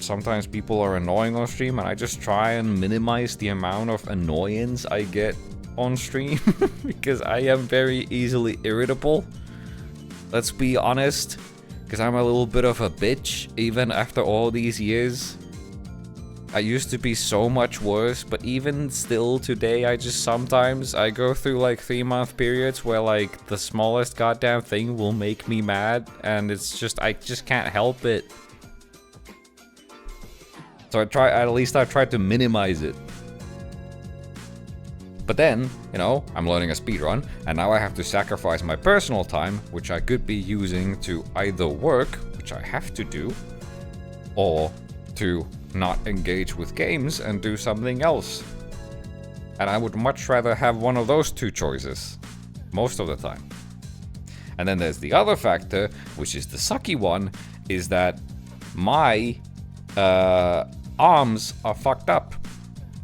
sometimes people are annoying on stream, and I just try and minimize the amount of annoyance I get on stream because I am very easily irritable. Let's be honest, because I'm a little bit of a bitch even after all these years. I used to be so much worse, but even still today, I go through like 3-month periods where like the smallest goddamn thing will make me mad, and I just can't help it. So I try to minimize it. But then, you know, I'm learning a speedrun, and now I have to sacrifice my personal time, which I could be using to either work, which I have to do, or to not engage with games and do something else. And I would much rather have one of those two choices, most of the time. And then there's the other factor, which is the sucky one, is that my arms are fucked up.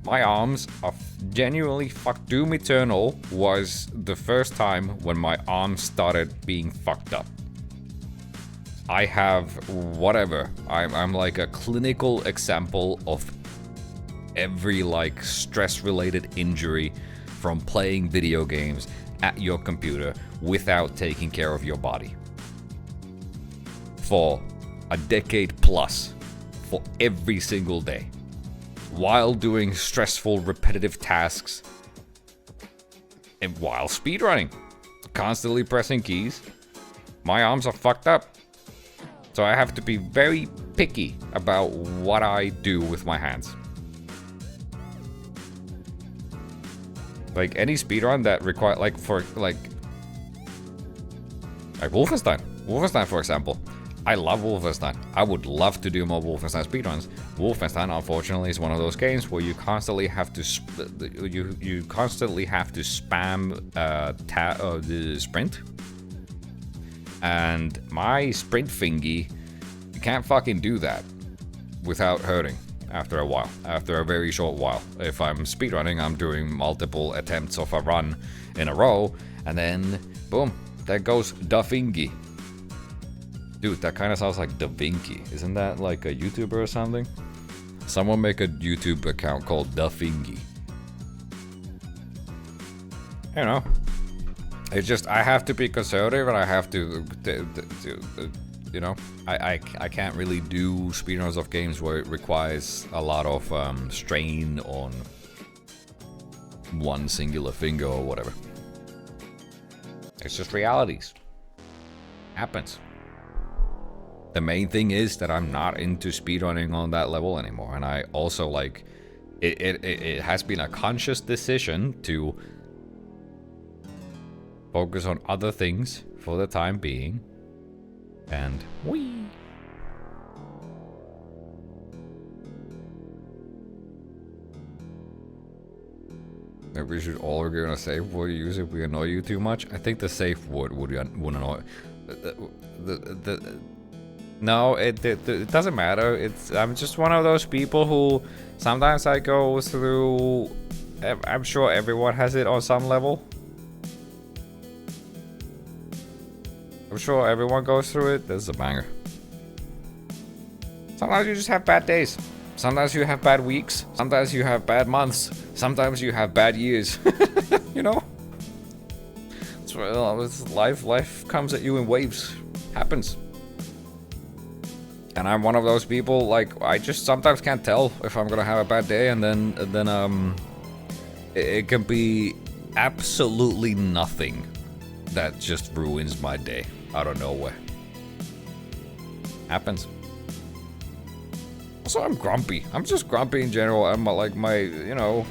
My arms are genuinely fucked. Doom Eternal was the first time when my arms started being fucked up. I have whatever. I'm like a clinical example of every like stress-related injury from playing video games at your computer without taking care of your body. For a decade plus, for every single day. While doing stressful, repetitive tasks. And while speedrunning. Constantly pressing keys. My arms are fucked up. So I have to be very picky about what I do with my hands. Like any speedrun that require like Wolfenstein. Wolfenstein, for example. I love Wolfenstein. I would love to do more Wolfenstein speedruns. Wolfenstein, unfortunately, is one of those games where you constantly have to you constantly have to spam the sprint. And my sprint thingy, you can't fucking do that without hurting after a while, after a very short while. If I'm speedrunning, I'm doing multiple attempts of a run in a row, and then boom, there goes the thingy. Dude, that kind of sounds like Da Vinci. Isn't that like a YouTuber or something? Someone make a YouTube account called Da Vinci. You know. It's just, I have to be conservative and I have to you know, I can't really do speedruns of games where it requires a lot of strain on one singular finger or whatever. It's just realities. Happens. The main thing is that I'm not into speedrunning on that level anymore, and I also like it has been a conscious decision to focus on other things for the time being. And whee! Maybe we should all agree on a safe word to use if we annoy you too much. I think the safe word would annoy. No, it doesn't matter. I'm just one of those people who sometimes I go through. I'm sure everyone has it on some level. I'm sure everyone goes through it. This is a banger. Sometimes you just have bad days. Sometimes you have bad weeks. Sometimes you have bad months. Sometimes you have bad years. You know? It's life. Life comes at you in waves. Happens. And I'm one of those people, like, I just sometimes can't tell if I'm gonna have a bad day, and then it can be absolutely nothing that just ruins my day out of nowhere. Happens. Also, I'm grumpy. I'm just grumpy in general. I'm like you know.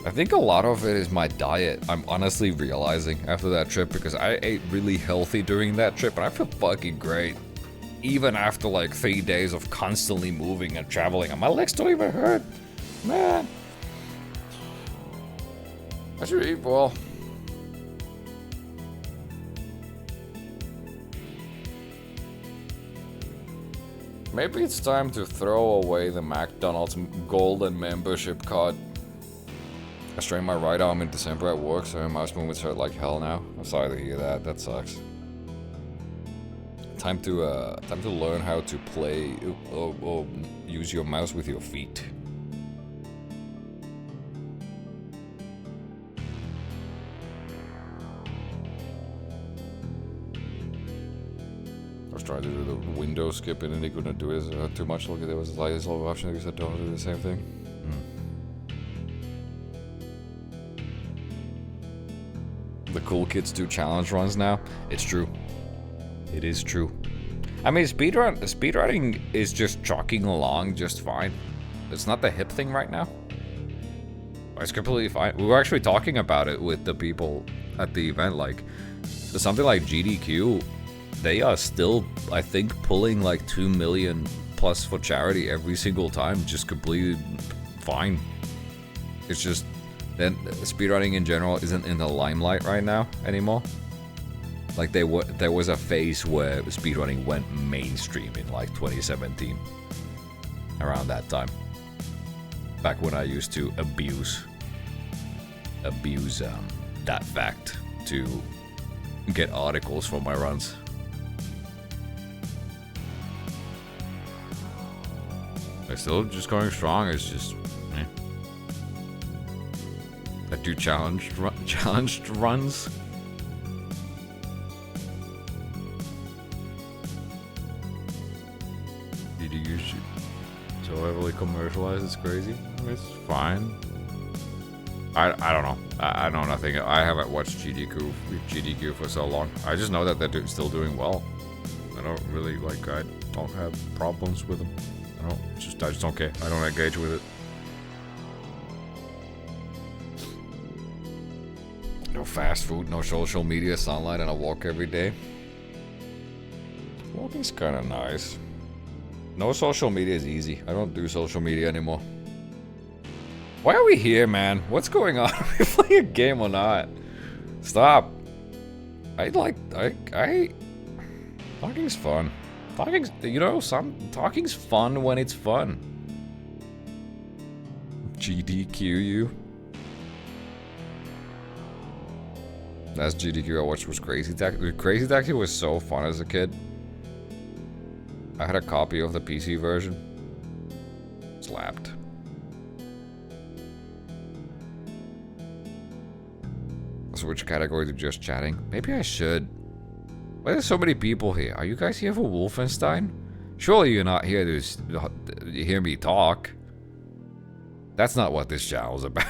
I think a lot of it is my diet. I'm honestly realizing after that trip, because I ate really healthy during that trip and I feel fucking great. Even after like 3 days of constantly moving and traveling, and my legs don't even hurt. Man. I should eat well. Maybe it's time to throw away the McDonald's golden membership card. I strained my right arm in December at work, so my mouse movements hurt like hell now. I'm sorry to hear that. That sucks. Time to learn how to play or use your mouse with your feet. I was trying to do the window skip and then they couldn't do it too much. Look, there was a light slow option because I don't do the same thing. The cool kids do challenge runs now. It's true. It is true. I mean, speedrunning is just jogging along just fine. It's not the hip thing right now. It's completely fine. We were actually talking about it with the people at the event. Like, something like GDQ, they are still, I think, pulling like 2 million plus for charity every single time. Just completely fine. It's just then speedrunning in general isn't in the limelight right now anymore. Like there was a phase where speedrunning went mainstream in like 2017. Around that time. Back when I used to abuse that fact to get articles for my runs. They're still just going strong. It's just, eh. I do challenged runs. Did you use so heavily commercialized? It's crazy. It's fine. I don't know. I know nothing. I haven't watched GDQ for so long. I just know that they're still doing well. I don't really like. I don't have problems with them. I just don't care. I don't engage with it. No fast food, no social media, sunlight, and a walk every day. Walking's kind of nice. No social media is easy. I don't do social media anymore. Why are we here, man? What's going on? Are we playing a game or not? Stop. Talking's fun. Talking's, you know, talking's fun when it's fun. GDQU. Last GDQ I watched was Crazy Taxi. Crazy Taxi was so fun as a kid. I had a copy of the PC version. Slapped. Switch category to just chatting. Maybe I should. Why are there so many people here? Are you guys here for Wolfenstein? Surely you're not here to hear me talk. That's not what this channel's about.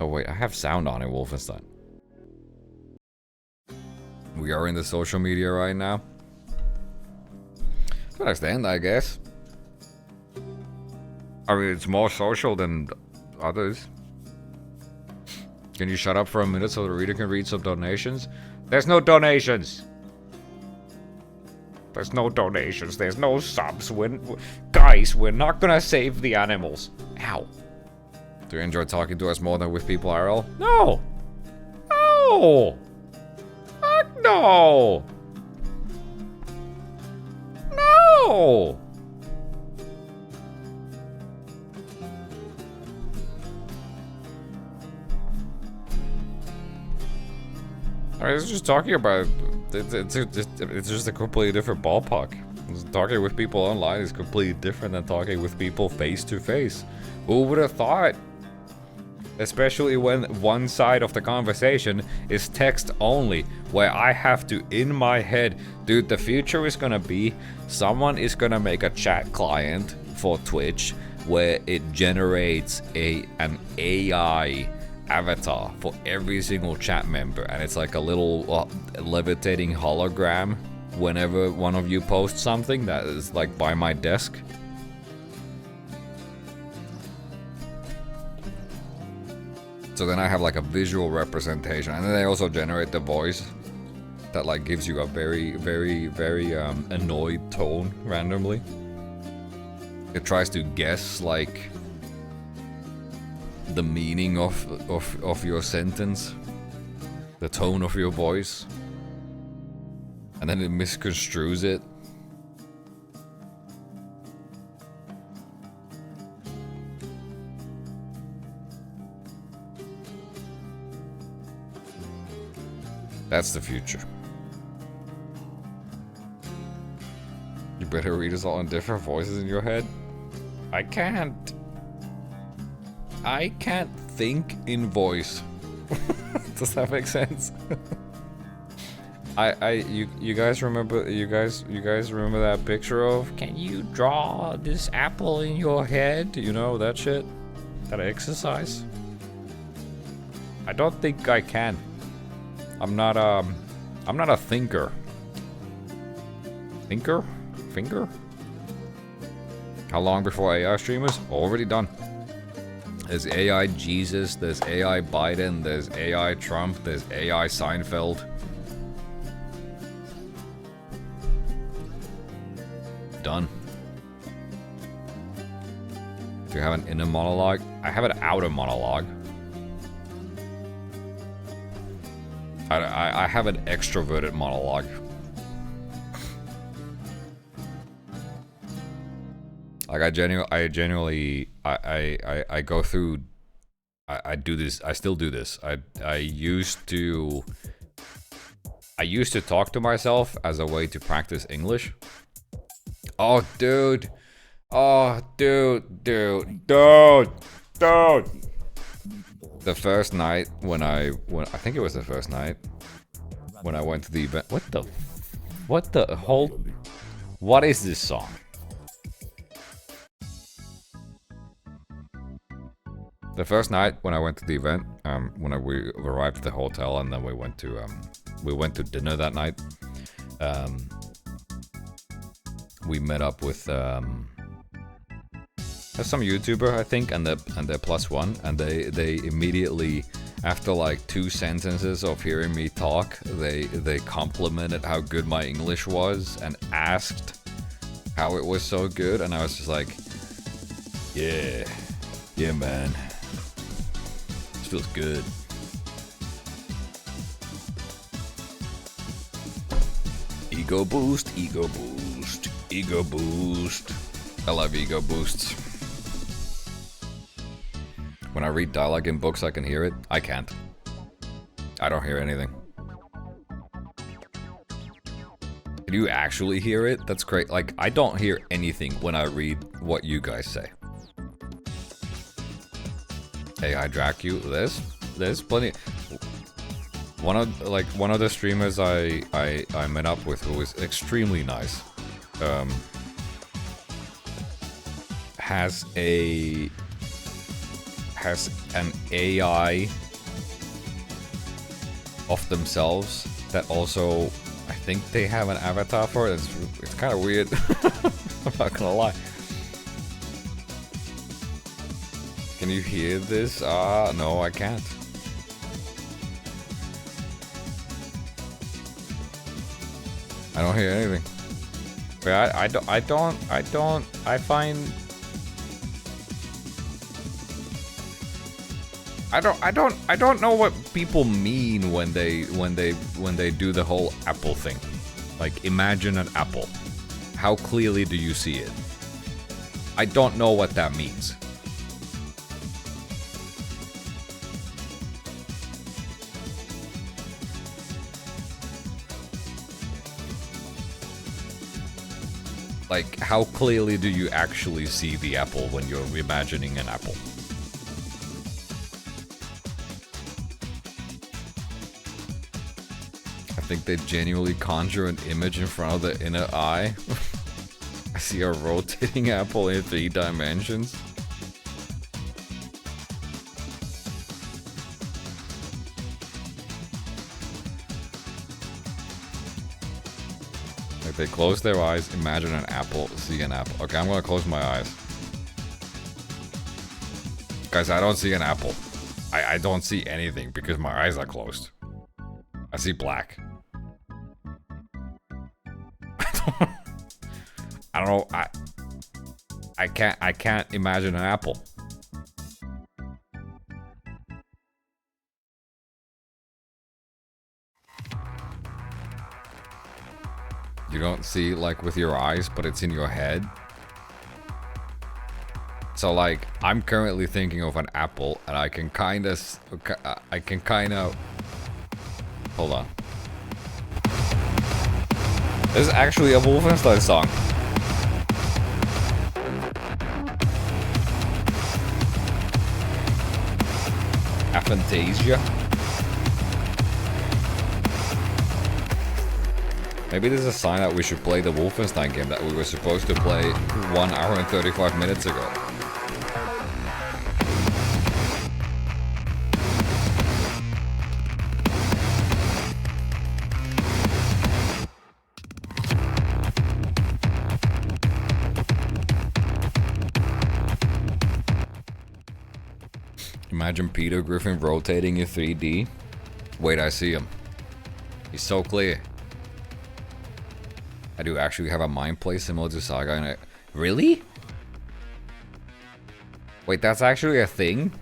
Oh wait, I have sound on in Wolfenstein. We are in the social media right now. To an extent, I guess. I mean, it's more social than others. Can you shut up for a minute so the reader can read some donations? There's no donations! There's no donations, there's no subs. Guys, we're not gonna save the animals. Ow. Do you enjoy talking to us more than with people IRL? No! No! Fuck no! No! I was just talking about it's just a completely different ballpark. Talking with people online is completely different than talking with people face to face. Who would have thought? Especially when one side of the conversation is text only, where I have to, in my head, dude, the future is gonna be someone is gonna make a chat client for Twitch where it generates an AI avatar for every single chat member, and it's like a little levitating hologram whenever one of you posts something that is like by my desk. So then I have like a visual representation, and then they also generate the voice that like gives you a very annoyed tone randomly. It tries to guess like the meaning of your sentence, the tone of your voice, and then it misconstrues it. That's the future. You better read us all in different voices in your head. I can't think in voice. Does that make sense? You guys remember that picture of, can you draw this apple in your head? You know that shit? That exercise? I don't think I can. I'm not a thinker. Thinker? Finger? How long before AI streamers? Already done. There's AI Jesus, there's AI Biden, there's AI Trump, there's AI Seinfeld. Done. Do you have an inner monologue? I have an outer monologue. I have an extroverted monologue. Like I genuinely go through. I do this. I still do this. I used to I used to talk to myself as a way to practice English. Oh, dude. Oh, dude. The first night when I think it was the first night when I went to the event. What is this song? The first night when I went to the event, we arrived at the hotel and then we went to dinner that night. We met up with some YouTuber, I think, and the plus one, and they immediately, after like 2 sentences of hearing me talk, they complimented how good my English was and asked how it was so good, and I was just like, yeah man, this feels good. Ego boost. I love ego boosts. When I read dialogue in books, I can hear it. I can't. I don't hear anything. Can you actually hear it? That's great. Like, I don't hear anything when I read what you guys say. Hey, I DraQu. There's plenty. One of the streamers I met up with, who is extremely nice, has an AI of themselves that also, I think they have an avatar for it. It's kind of weird. I'm not gonna lie. Can you hear this? No, I can't. I don't hear anything. But I don't know what people mean when they do the whole apple thing. Like, imagine an apple. How clearly do you see it? I don't know what that means. Like, how clearly do you actually see the apple when you're imagining an apple? I think they genuinely conjure an image in front of the inner eye. I see a rotating apple in 3 dimensions. Like, they close their eyes, imagine an apple, see an apple. Okay, I'm gonna close my eyes. Guys, I don't see an apple. I don't see anything because my eyes are closed. I see black. I don't know. I can't imagine an apple. You don't see, like, with your eyes, but it's in your head. So, like, I'm currently thinking of an apple, and I can kind of, hold on. This is actually a Wolfenstein song. Aphantasia. Maybe this is a sign that we should play the Wolfenstein game that we were supposed to play 1 hour and 35 minutes ago. Imagine Peter Griffin rotating in 3D. Wait, I see him. He's so clear. I do actually have a mind play similar to Saga in it. Really? Wait, that's actually a thing?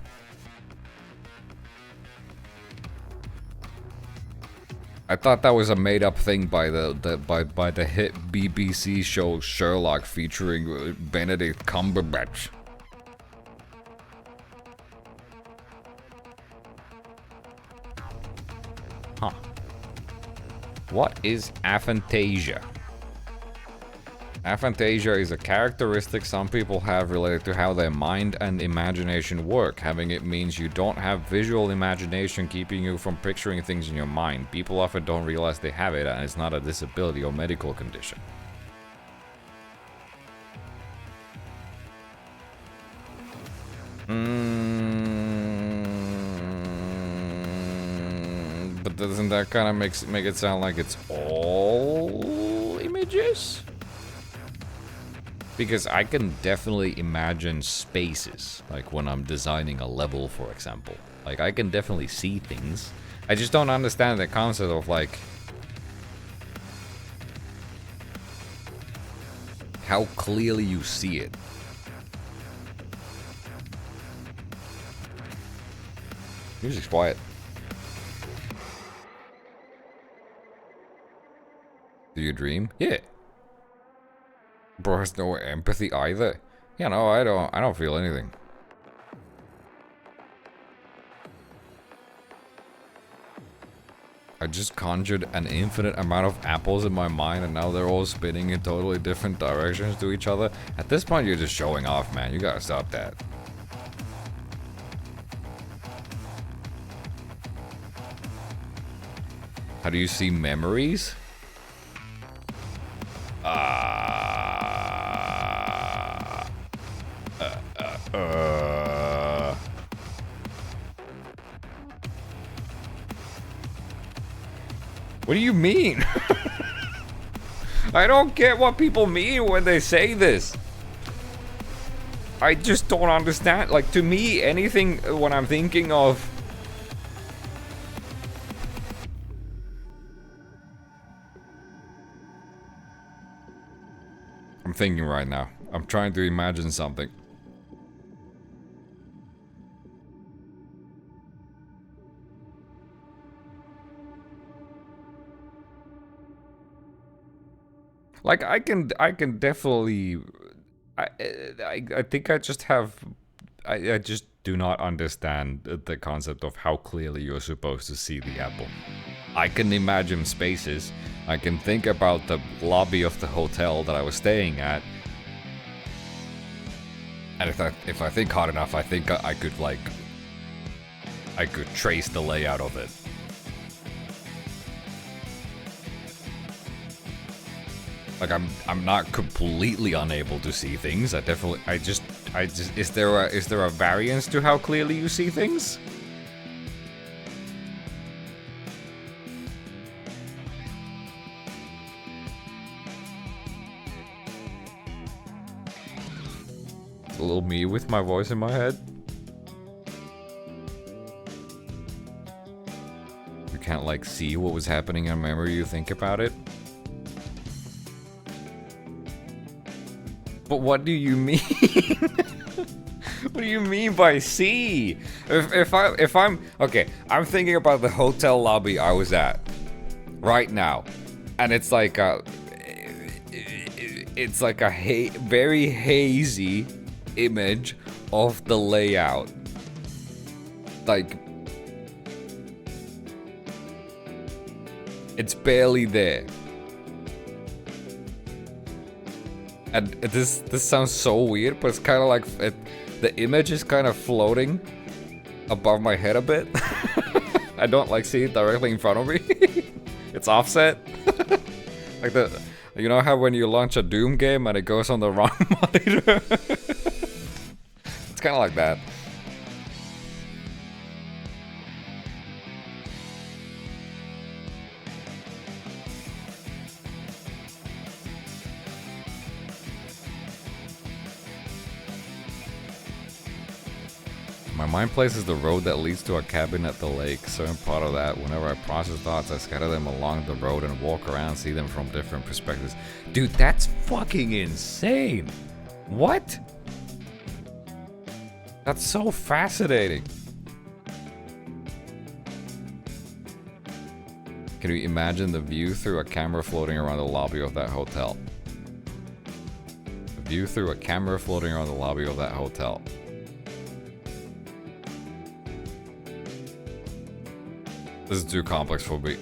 I thought that was a made-up thing by the hit BBC show Sherlock featuring Benedict Cumberbatch. Huh. What is aphantasia? Aphantasia is a characteristic some people have related to how their mind and imagination work. Having it means you don't have visual imagination keeping you from picturing things in your mind. People often don't realize they have it, and it's not a disability or medical condition. But doesn't that kind of make it sound like it's all images? Because I can definitely imagine spaces, like when I'm designing a level, for example. Like, I can definitely see things. I just don't understand the concept of, like, how clearly you see it. Music's quiet. Do you dream? Yeah. Bro has no empathy either. Yeah, no, I don't feel anything. I just conjured an infinite amount of apples in my mind and now they're all spinning in totally different directions to each other. At this point, you're just showing off, man. You gotta stop that. How do you see memories? What do you mean? I don't get what people mean when they say this. I just don't understand. Like, to me, anything when I'm thinking of... I'm thinking right now. I'm trying to imagine something. Like, I can definitely... I think I just have... I just do not understand the concept of how clearly you're supposed to see the apple. I can imagine spaces. I can think about the lobby of the hotel that I was staying at. And if I think hard enough, I think I could, like... I could trace the layout of it. Like, I'm not completely unable to see things. I just is there a variance to how clearly you see things? It's a little me with my voice in my head. You can't, like, see what was happening in memory, you think about it. But what do you mean? What do you mean by see? If I'm okay, I'm thinking about the hotel lobby I was at right now, and it's like a very hazy image of the layout. Like, it's barely there. And this sounds so weird, but it's kind of like the image is kind of floating above my head a bit. I don't like see it directly in front of me. It's offset. Like you know how when you launch a Doom game and it goes on the wrong monitor? It's kind of like that. My mind places the road that leads to a cabin at the lake, so I'm part of that. Whenever I process thoughts, I scatter them along the road and walk around, see them from different perspectives. Dude, that's fucking insane. What? That's so fascinating. Can you imagine the view through a camera floating around the lobby of that hotel? The view through a camera floating around the lobby of that hotel. This is too complex for me.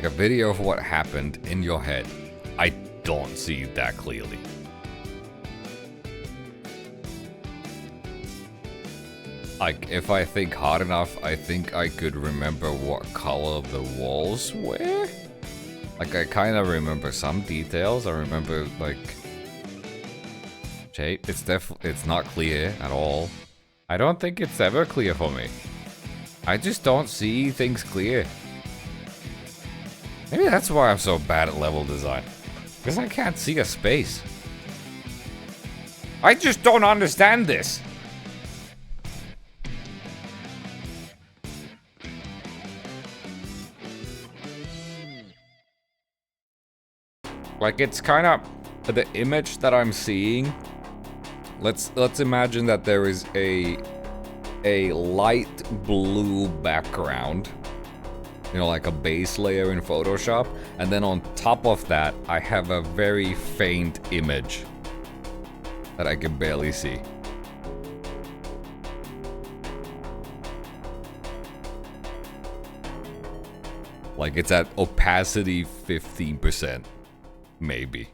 Like a video of what happened in your head. I don't see that clearly. Like, if I think hard enough, I think I could remember what color the walls were. Like, I kind of remember some details. I remember, like... shape. It's not clear at all. I don't think it's ever clear for me. I just don't see things clear. Maybe that's why I'm so bad at level design. Because I can't see a space. I just don't understand this. Like, it's kind of the image that I'm seeing. Let's imagine that there is a light blue background, you know, like a base layer in Photoshop, and then on top of that I have a very faint image that I can barely see. Like, it's at opacity 15%. Maybe.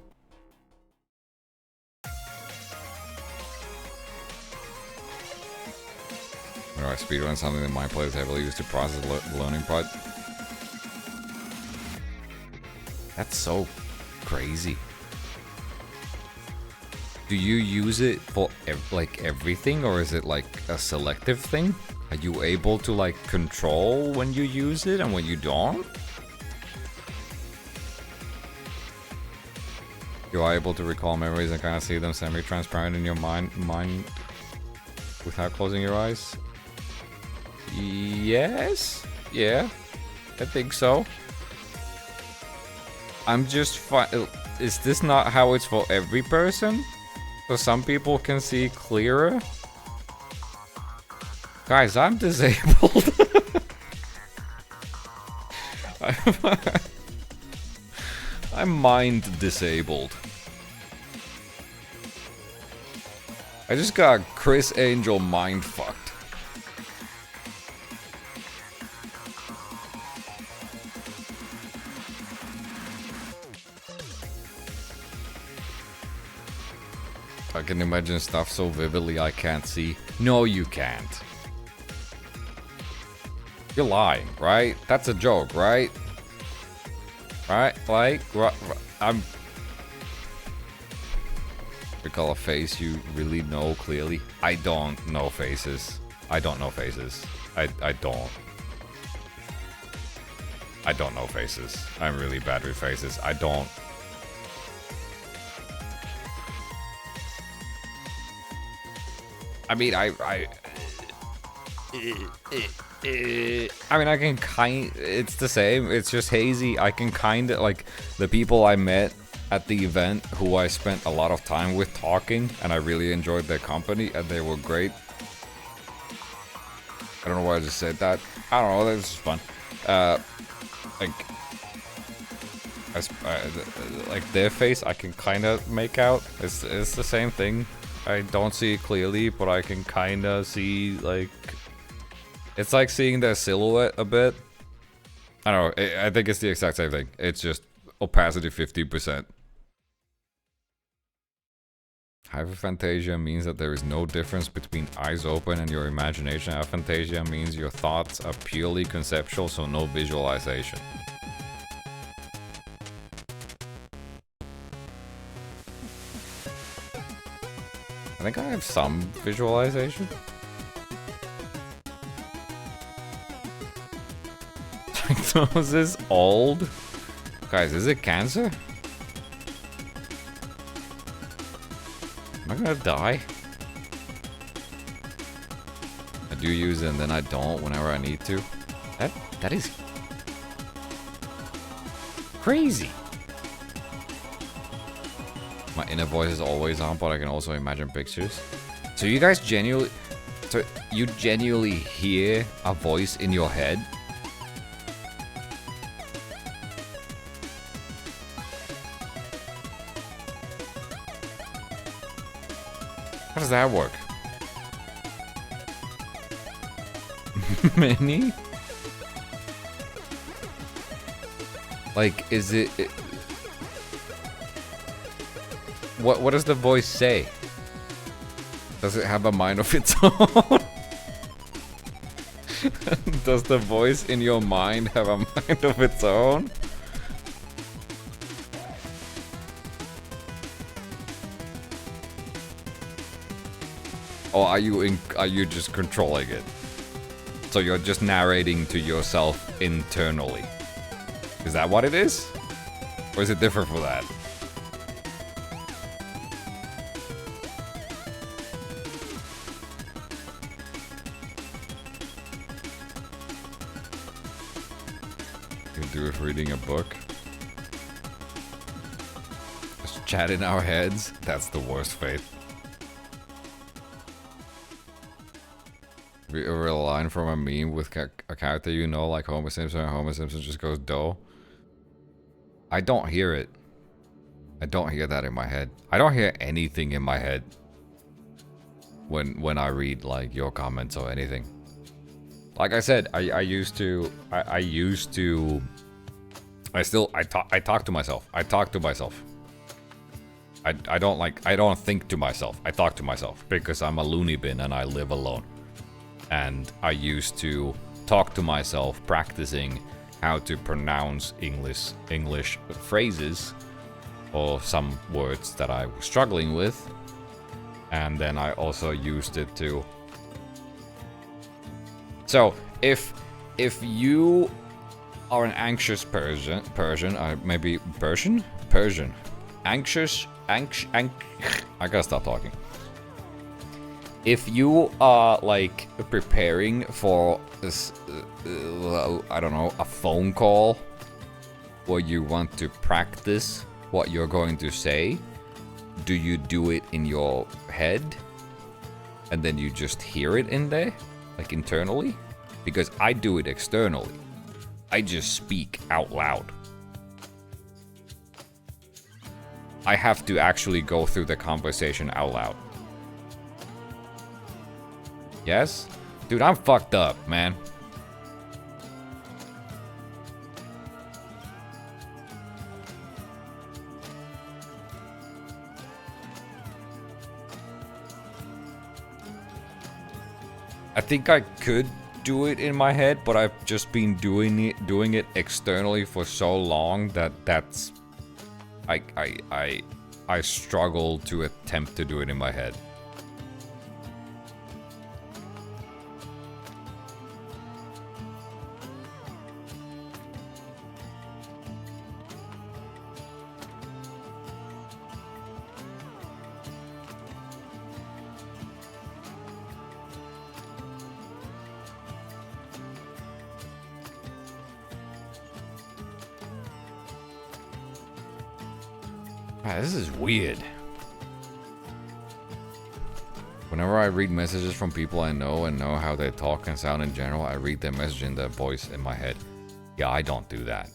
Whenever I speedrun something that my players heavily used to process the learning part. That's so crazy. Do you use it for like everything, or is it like a selective thing? Are you able to like control when you use it and when you don't? You are able to recall memories and kind of see them semi-transparent in your mind without closing your eyes? Yes? Yeah, I think so. I'm just is this not how it's for every person? So some people can see clearer? Guys, I'm disabled. I'm mind disabled. I just got Chris Angel mind fucked. I can imagine stuff so vividly I can't see. No, you can't. You're lying, right? That's a joke, right? Right? Like, I'm... recall a face you really know clearly. I don't know faces. I don't know faces. I don't. I don't know faces. I'm really bad with faces. I don't. I mean, I mean, I can it's the same. It's just hazy. I can kind of, like, the people I met at the event who I spent a lot of time with talking, and I really enjoyed their company, and they were great. I don't know why I just said that. I don't know, that was just fun. Like their face I can kind of make out. It's the same thing. I don't see it clearly, but I can kind of see, like... It's like seeing their silhouette a bit. I don't know, I think it's the exact same thing. It's just opacity 50%. Hyperphantasia means that there is no difference between eyes open and your imagination. Aphantasia means your thoughts are purely conceptual, so no visualization. I think I have some visualization. Is this old? Guys, is it cancer? Am I gonna die? I do use it and then I don't whenever I need to. That is crazy. My inner voice is always on, but I can also imagine pictures. So you guys genuinely... So you genuinely hear a voice in your head? How does that work? Many? Like, is it... What does the voice say? Does it have a mind of its own? Does the voice in your mind have a mind of its own? Or are you just controlling it? So you're just narrating to yourself internally. Is that what it is? Or is it different for that? You do with reading a book? Just chat in our heads? That's the worst fate. Have you ever read a line from a meme with a character you know, like Homer Simpson, and Homer Simpson just goes dough? I don't hear it. I don't hear that in my head. I don't hear anything in my head when I read like your comments or anything. Like I said, I talk to myself. I talk to myself. I don't think to myself. I talk to myself because I'm a loony bin and I live alone. And I used to talk to myself practicing how to pronounce English phrases or some words that I was struggling with. And then I also used it to... So, if you are an anxious Persian, maybe Persian? Anxious, I gotta stop talking. If you are like preparing for this, I don't know, a phone call, or you want to practice what you're going to say, do you do it in your head and then you just hear it in there, like internally? Because I do it externally. I just speak out loud. I have to actually go through the conversation out loud. Yes? Dude, I'm fucked up, man. I think I could do it in my head, but I've just been doing it externally for so long that that's... I struggle to attempt to do it in my head. This is weird. Whenever I read messages from people I know and know how they talk and sound in general, I read their message in their voice in my head. Yeah, I don't do that.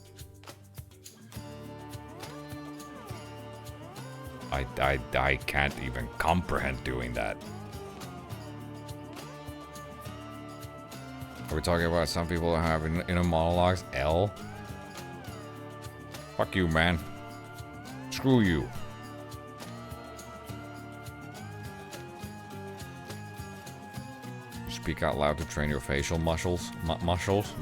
I can't even comprehend doing that. Are we talking about some people that have inner monologues? L? Fuck you, man. Screw you. Speak out loud to train your facial muscles. Muscles.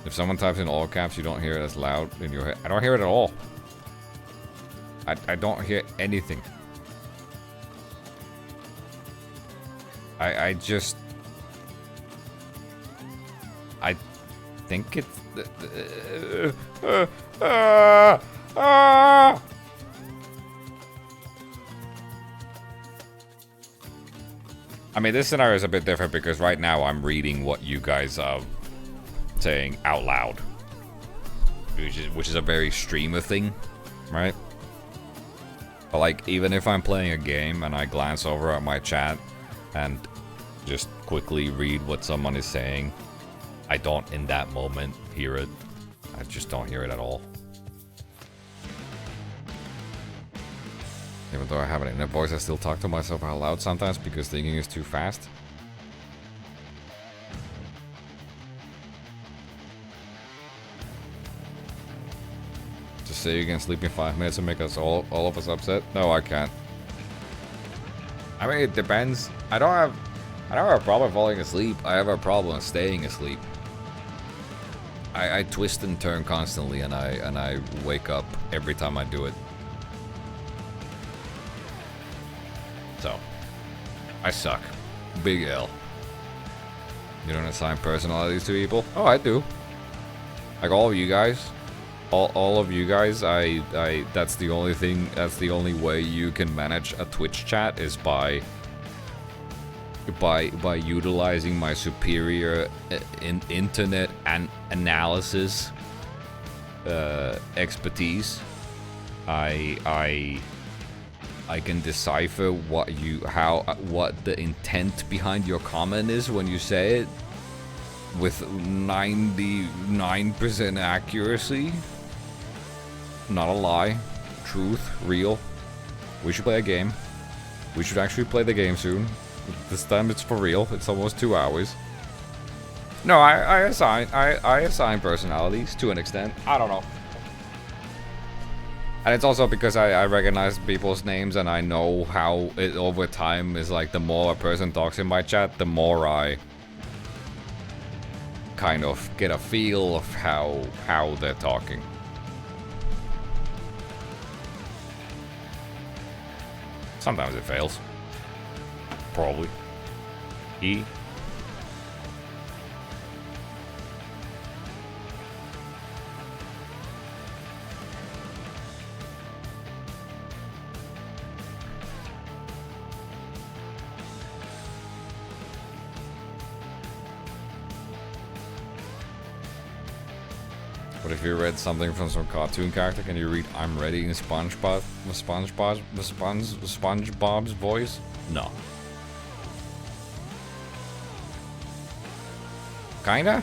If someone types in all caps, you don't hear it as loud in your head. I don't hear it at all. I don't hear anything. I just... I think it's... I mean, this scenario is a bit different because right now I'm reading what you guys are saying out loud, which is a very streamer thing, right? But like, even if I'm playing a game and I glance over at my chat and just quickly read what someone is saying, I don't in that moment hear it. I just don't hear it at all. Even though I have it in a voice, I still talk to myself out loud sometimes because thinking is too fast. Just say you can sleep in 5 minutes and make us all of us upset? No, I can't. I mean, it depends. I don't have a problem falling asleep. I have a problem staying asleep. I twist and turn constantly, and I wake up every time I do it. So, I suck. Big L. You don't assign personalities to people? Oh, I do. Like all of you guys. All of you guys, that's the only thing, that's the only way you can manage a Twitch chat is by utilizing my superior internet and analysis expertise. I can decipher what the intent behind your comment is when you say it with 99% accuracy. Not a lie. Truth. Real. We should play a game. We should actually play the game soon. This time it's for real. It's almost 2 hours. No, I assign personalities to an extent. I don't know. And it's also because I recognize people's names and I know how it over time is like the more a person talks in my chat, the more I kind of get a feel of how they're talking. Sometimes it fails. Probably. E. What if you read something from some cartoon character? Can you read "I'm ready" in SpongeBob's voice? No. Kinda?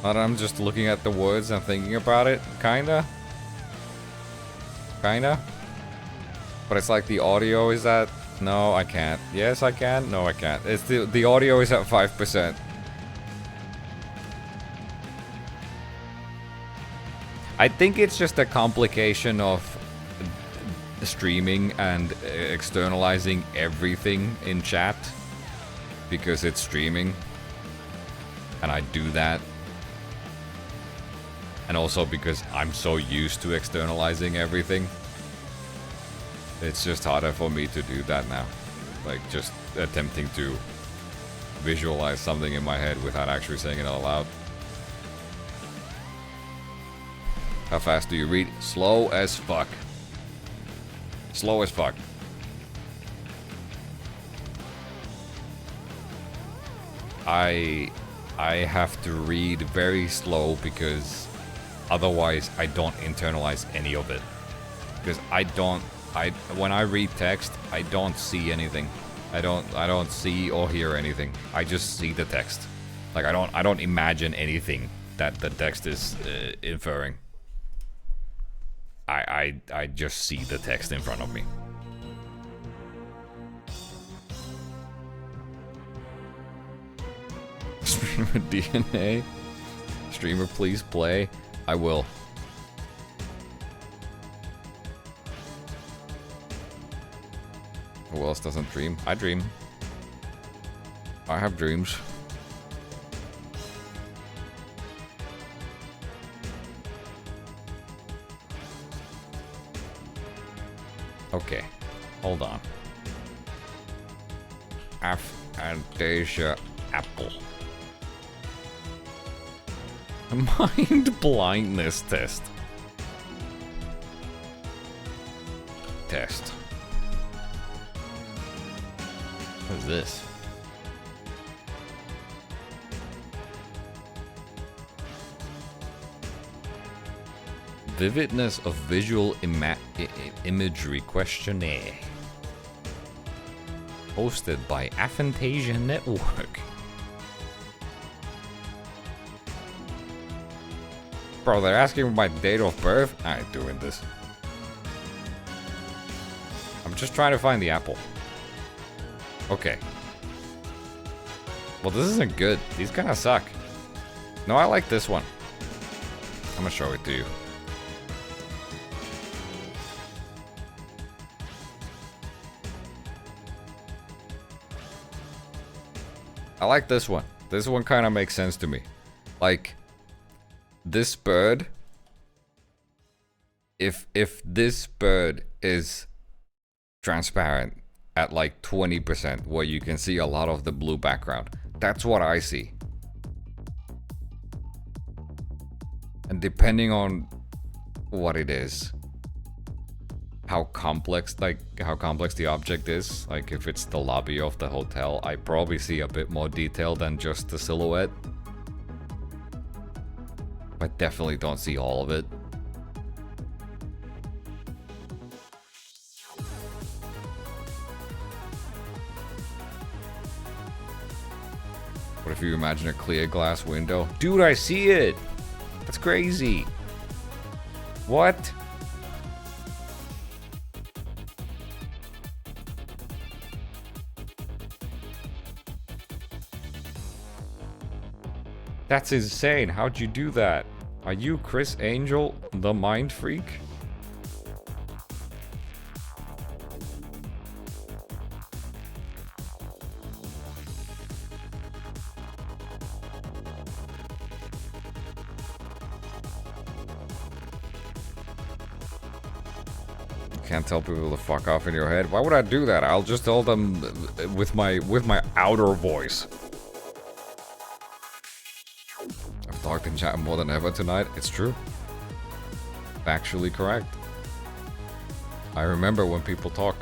But I'm just looking at the words and thinking about it. Kinda? Kinda? But it's like the audio is at... No, I can't. Yes, I can. No, I can't. It's the audio is at 5%. I think it's just a complication of streaming and externalizing everything in chat because it's streaming and I do that, and also because I'm so used to externalizing everything, it's just harder for me to do that now, like just attempting to visualize something in my head without actually saying it out loud. How fast do you read? Slow as fuck. Slow as fuck. I have to read very slow because otherwise I don't internalize any of it. Because when I read text, I don't see anything. I don't see or hear anything. I just see the text. Like I don't imagine anything that the text is inferring. I just see the text in front of me. Streamer DNA? Streamer, please play. I will. Who else doesn't dream? I dream. I have dreams. Okay, hold on. Aphantasia apple. Mind blindness test. Test. What is this? Vividness of visual imagery questionnaire. Hosted by Aphantasia Network. Bro, they're asking my date of birth? I ain't doing this. I'm just trying to find the apple. Okay. Well, this isn't good. These kind of suck. No, I like this one. I'm gonna show it to you. I like this one. This one kind of makes sense to me. Like, this bird, if this bird is transparent at like 20%, where you can see a lot of the blue background, that's what I see. And depending on what it is, how complex the object is, like if it's the lobby of the hotel, I probably see a bit more detail than just the silhouette. I definitely don't see all of it. What if you imagine a clear glass window? Dude, I see it! That's crazy. What? That's insane. How'd you do that? Are you Chris Angel, the mind freak? Can't tell people to fuck off in your head. Why would I do that? I'll just tell them with my outer voice. I've talked in chat more than ever tonight. It's true. Factually correct. I remember when people talk.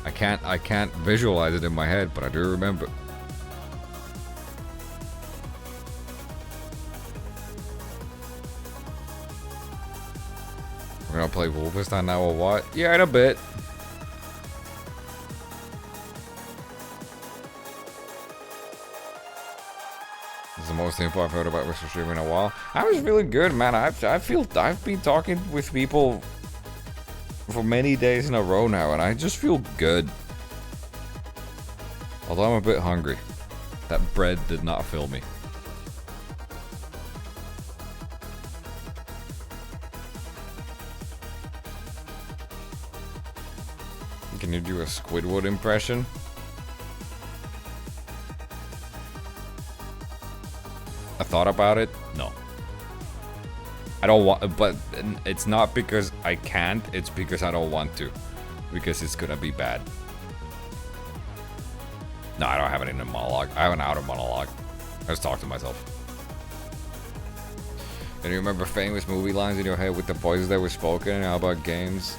I can't visualize it in my head, but I do remember. We're gonna play Wolfenstein now or what? Yeah, in a bit. This is the most info I've heard about Mr. Stream in a while. I was really good, man. I feel I've been talking with people for many days in a row now, and I just feel good. Although I'm a bit hungry. That bread did not fill me. Can you do a Squidward impression? I thought about it. No. I don't want, but it's not because I can't, it's because I don't want to. Because it's gonna be bad. No, I don't have it in a monologue. I have an outer monologue. I just talk to myself. Can you remember famous movie lines in your head with the voices that were spoken? How about games?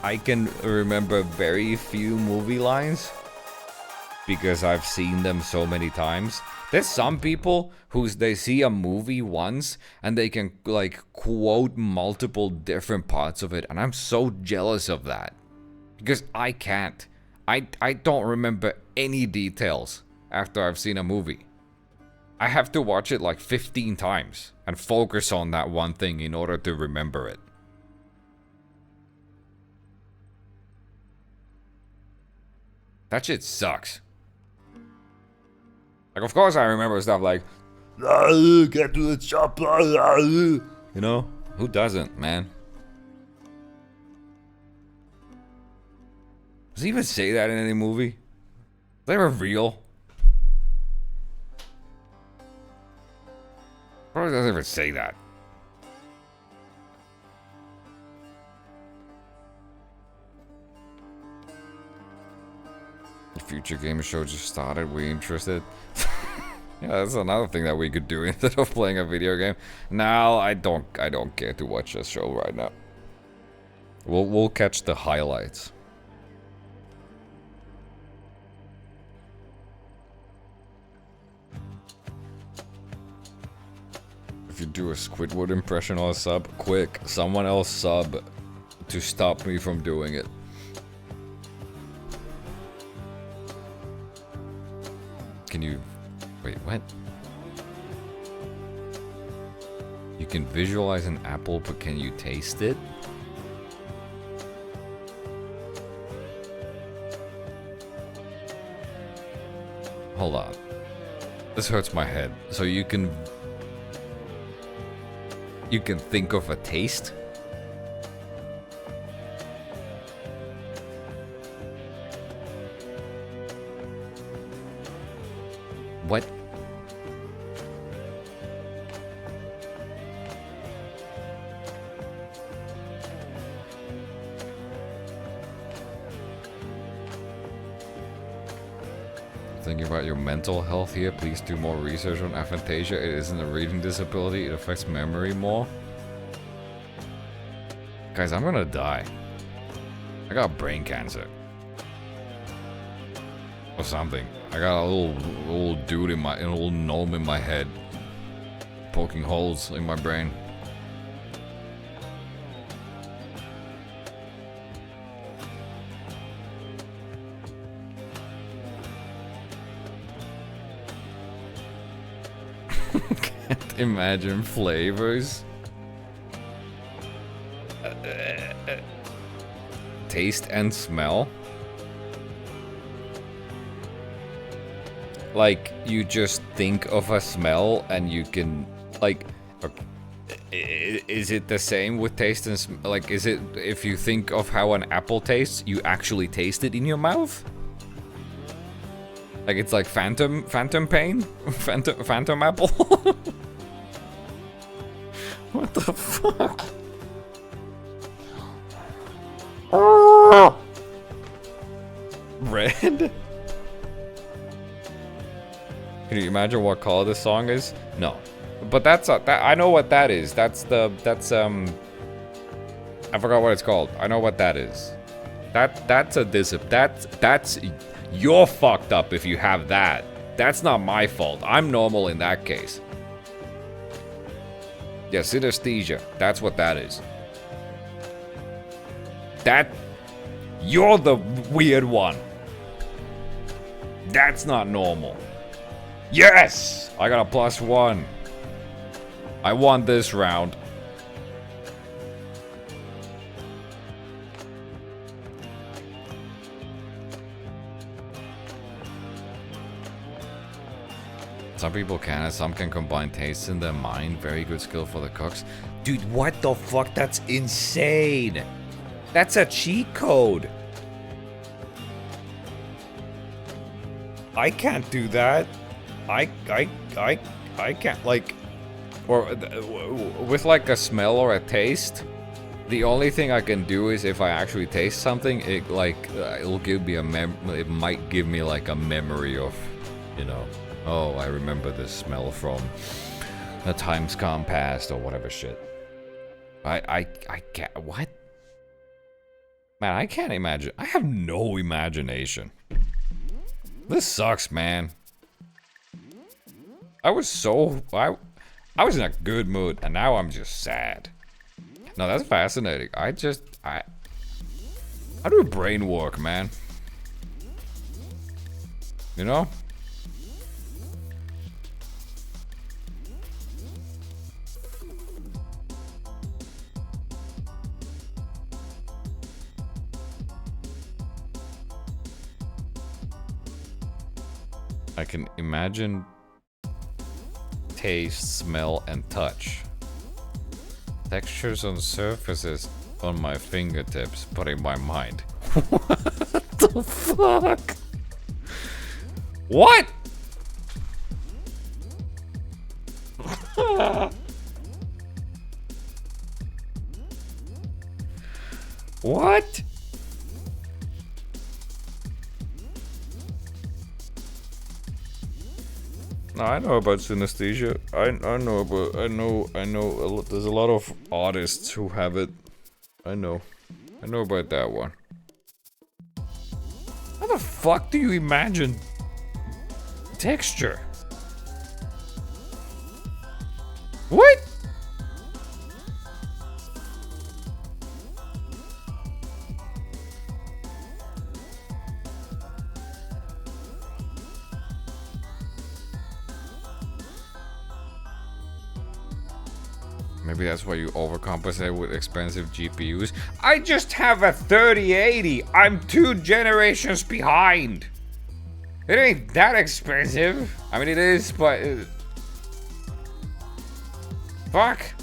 I can remember very few movie lines because I've seen them so many times. There's some people they see a movie once and they can like quote multiple different parts of it, and I'm so jealous of that because I can't. I don't remember any details after I've seen a movie. I have to watch it like 15 times and focus on that one thing in order to remember it. That shit sucks. Like, of course I remember stuff like, get to the chopper, you know? Who doesn't, man? Does he even say that in any movie? Is that ever real? Probably doesn't ever say that. The future game show just started. We interested? Yeah, that's another thing that we could do instead of playing a video game. No, I don't care to watch a show right now. We'll catch the highlights. If you do a Squidward impression or a sub, quick, someone else sub to stop me from doing it. Can you... Wait, what? You can visualize an apple, but can you taste it? Hold on. This hurts my head. So you can think of a taste? What? Thinking about your mental health here, please do more research on aphantasia. It isn't a reading disability, it affects memory more. Guys, I'm gonna die. I got brain cancer. Or something. I got a little dude in a little gnome in my head. Poking holes in my brain. Can't imagine flavors. Taste and smell. Like, you just think of a smell and you can, like, is it the same with taste and smell? Like, is it, if you think of how an apple tastes, you actually taste it in your mouth? Like, it's like phantom pain? Phantom apple? What the fuck? Red? Can you imagine what color this song is? No. But that's I know what that is. That's I forgot what it's called. I know what that is. That's you're fucked up if you have that. That's not my fault. I'm normal in that case. Yeah, synesthesia. That's what that is. You're the weird one. That's not normal. Yes! I got a +1. I won this round. Some people can, and some can combine tastes in their mind. Very good skill for the cooks. Dude, what the fuck? That's insane. That's a cheat code. I can't do that. I can't, like, or with like a smell or a taste. The only thing I can do is if I actually taste something, it like it'll give me it might give me like a memory of, you know, oh, I remember this smell from the times gone past or whatever shit. I can't, what? Man, I can't imagine. I have no imagination. This sucks, man. I was I was in a good mood, and now I'm just sad. No, that's fascinating. How do brain work, man? You know? I can imagine taste, smell, and touch. Textures on surfaces on my fingertips, but in my mind. What the fuck? What? What? No, I know about synesthesia. I know. There's a lot of artists who have it. I know about that one. How the fuck do you imagine texture? What? Maybe that's why you overcompensate with expensive GPUs. I just have a 3080. I'm 2 generations behind. It ain't that expensive. I mean, it is, but... Fuck.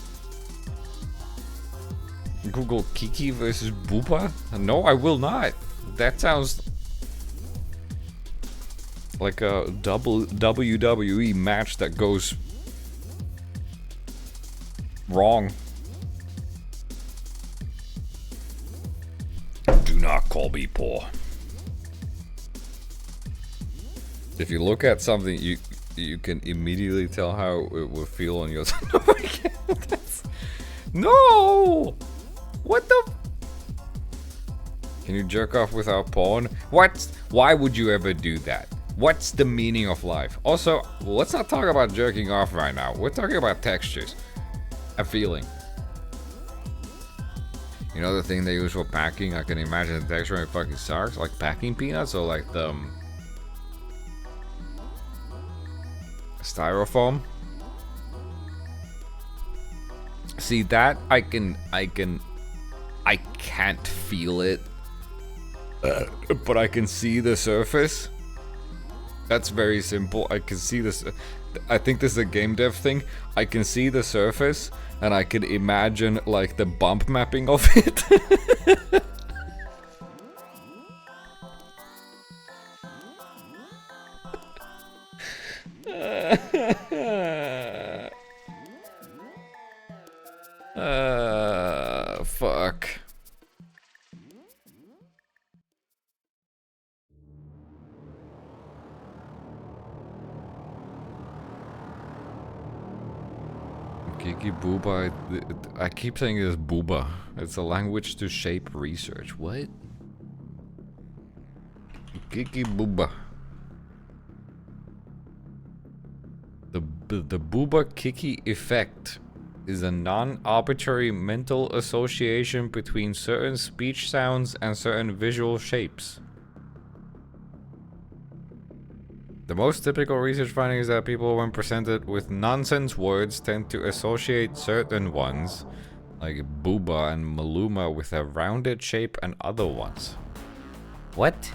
Google Kiki versus Boopa? No, I will not. That sounds... like a double WWE match that goes wrong. Do not call me poor. If you look at something, you can immediately tell how it will feel on your stomach. No! What the? Can you jerk off without porn? What? Why would you ever do that? What's the meaning of life? Also, let's not talk about jerking off right now. We're talking about textures. A feeling. You know the thing they use for packing? I can imagine the texture of fucking socks. Like packing peanuts or like the styrofoam. See that? I can't feel it. But I can see the surface. That's very simple. I can see this. I think this is a game dev thing. I can see the surface and I can imagine like the bump mapping of it. Fuck. Kiki Booba, I keep saying it's Booba. It's a language to shape research. What? Kiki Booba. The Booba Kiki effect is a non-arbitrary mental association between certain speech sounds and certain visual shapes. The most typical research finding is that people, when presented with nonsense words, tend to associate certain ones, like booba and maluma, with a rounded shape and other ones. What?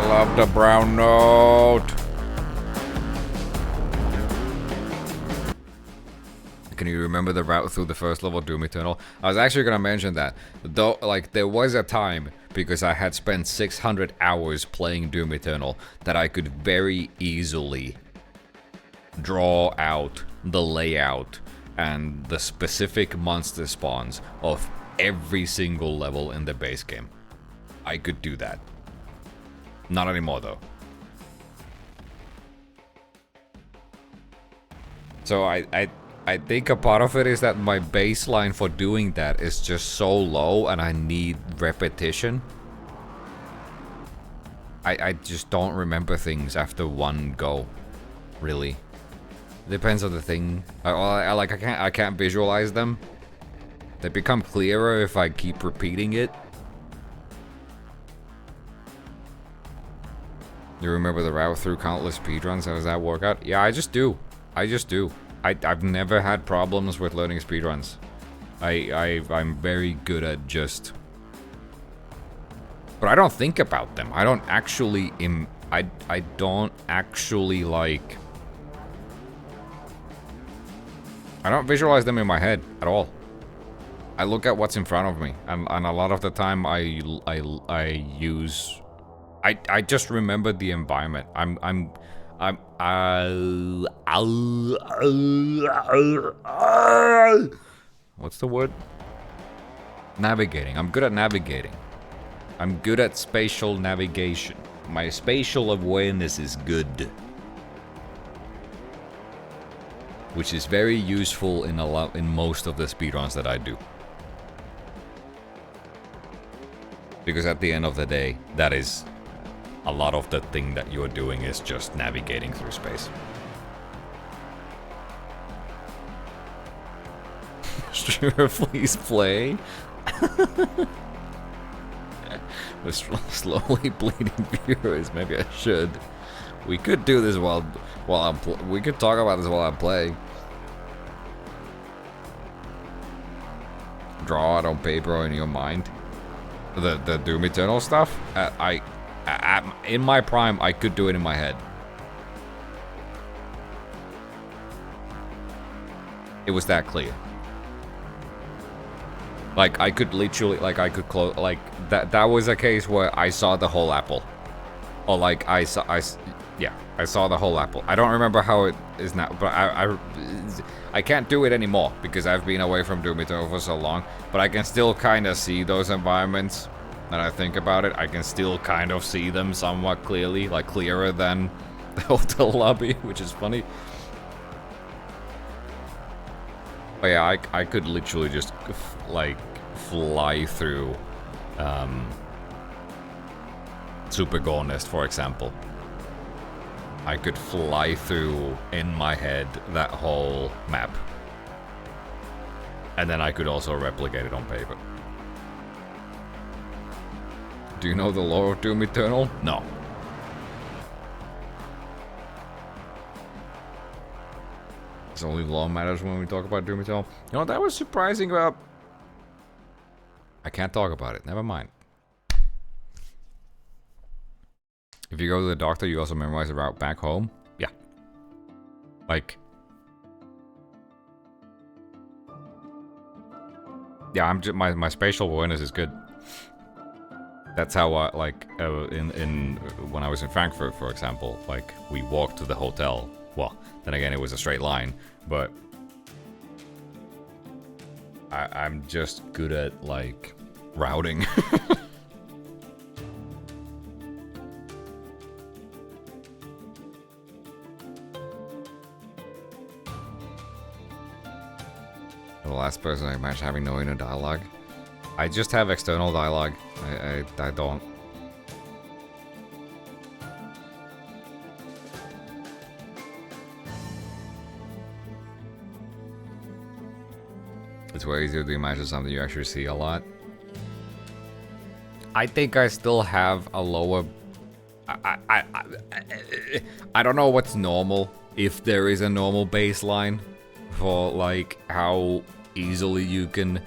Love the brown note. Can you remember the route through the first level of Doom Eternal? I was actually gonna mention that. Though, like, there was a time, because I had spent 600 hours playing Doom Eternal, that I could very easily draw out the layout and the specific monster spawns of every single level in the base game. I could do that. Not anymore, though. So I think a part of it is that my baseline for doing that is just so low and I need repetition. I just don't remember things after one go, really. Depends on the thing. I can't visualize them. They become clearer if I keep repeating it. You remember the route through countless speedruns? How does that work out? Yeah, I just do. I've never had problems with learning speedruns. I'm very good at just... But I don't think about them. I don't actually... I don't actually, like... I don't visualize them in my head at all. I look at what's in front of me. And a lot of the time I use... I just remember the environment. What's the word? Navigating. I'm good at navigating. I'm good at spatial navigation. My spatial awareness is good. Which is very useful in most of the speedruns that I do. Because at the end of the day, that is... A lot of the thing that you're doing is just navigating through space. Sure, please play. With slowly bleeding viewers, maybe I should. We could do this while we could talk about this while I'm playing. Draw it on paper or in your mind. The Doom Eternal stuff. In my prime, I could do it in my head. It was that clear. Like, I could literally, like, I could close, like, that was a case where I saw the whole apple. Or, like, I saw the whole apple. I don't remember how it is now, but I can't do it anymore because I've been away from Doom Eternal for so long. But I can still kind of see those environments. When I think about it, I can still kind of see them somewhat clearly, like clearer than the hotel lobby, which is funny. But yeah, I could literally just, like, fly through Super Gore Nest, for example. I could fly through, in my head, that whole map. And then I could also replicate it on paper. Do you know the lore of Doom Eternal? No. It's only law matters when we talk about Doom Eternal. You know, that was surprising about... I can't talk about it. Never mind. If you go to the doctor, you also memorize the route back home? Yeah. Like... Yeah, I'm just... My spatial awareness is good. That's how I, like, when I was in Frankfurt, for example, like, we walked to the hotel. Well, then again, it was a straight line, but I'm just good at, like, routing. The last person I imagine having no inner dialogue. I just have external dialogue. I don't. It's way easier to imagine something you actually see a lot. I think I still have a lower... I don't know what's normal. If there is a normal baseline for, like, how easily you can...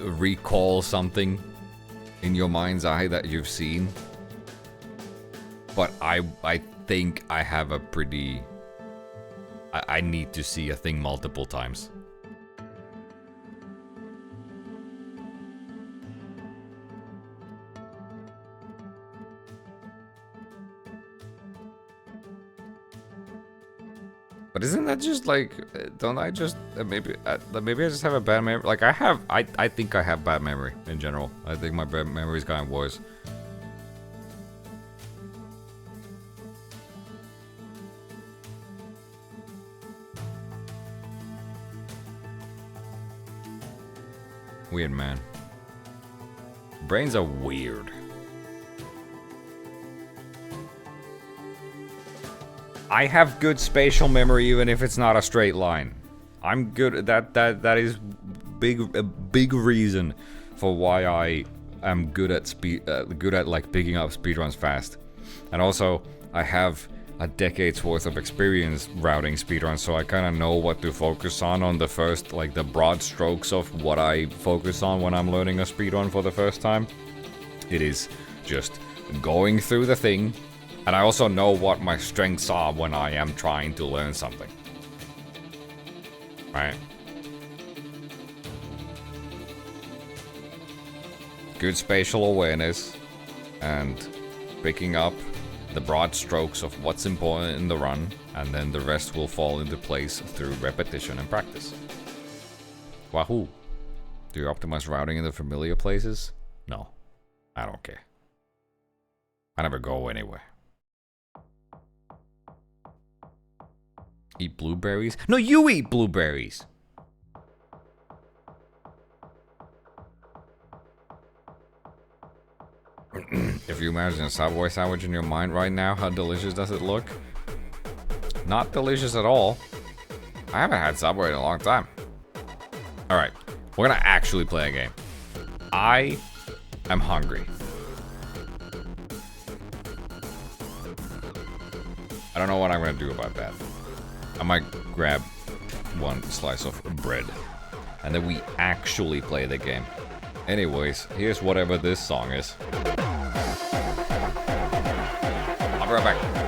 recall something in your mind's eye that you've seen. But I think I have a pretty... I need to see a thing multiple times. But isn't that just like, don't I just, maybe I just have a bad memory? Like I think I have bad memory in general. I think my bad memory's gotten worse. Weird, man. Brains are weird. I have good spatial memory even if it's not a straight line. I'm good at that is a big reason for why I am good at like picking up speedruns fast. And also I have a decade's worth of experience routing speedruns, so I kind of know what to focus on the first, like the broad strokes of what I focus on when I'm learning a speedrun for the first time. It is just going through the thing. And I also know what my strengths are when I am trying to learn something. Right? Good spatial awareness and picking up the broad strokes of what's important in the run, and then the rest will fall into place through repetition and practice. Wahoo! Do you optimize routing in the familiar places? No. I don't care. I never go anywhere. Eat blueberries? No, you eat blueberries! If you imagine a Subway sandwich in your mind right now, how delicious does it look? Not delicious at all. I haven't had Subway in a long time. Alright, we're gonna actually play a game. I am hungry. I don't know what I'm gonna do about that. I might grab one slice of bread and then we actually play the game. Anyways, here's whatever this song is. right back.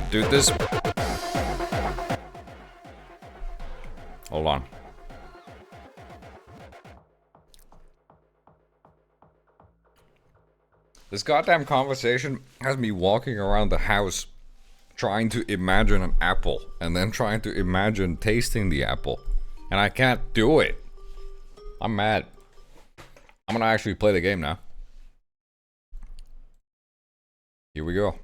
Dude, this... Hold on. This goddamn conversation has me walking around the house trying to imagine an apple and then trying to imagine tasting the apple. And I can't do it. I'm mad. I'm gonna actually play the game now. Here we go.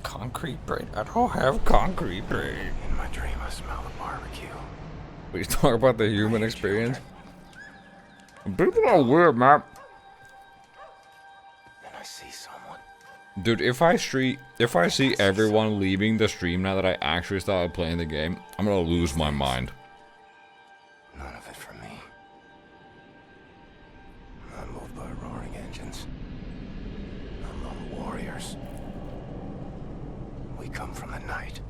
Concrete brain. I don't have concrete brain. In my dream, I smell the barbecue. Please talk about the human experience. People are weird, man. And I see someone. Dude, if I see everyone leaving the stream now that I actually started playing the game, I'm gonna lose my mind. None of it for me. I'm moved by roaring engines. I'm lone warriors. We come from the night.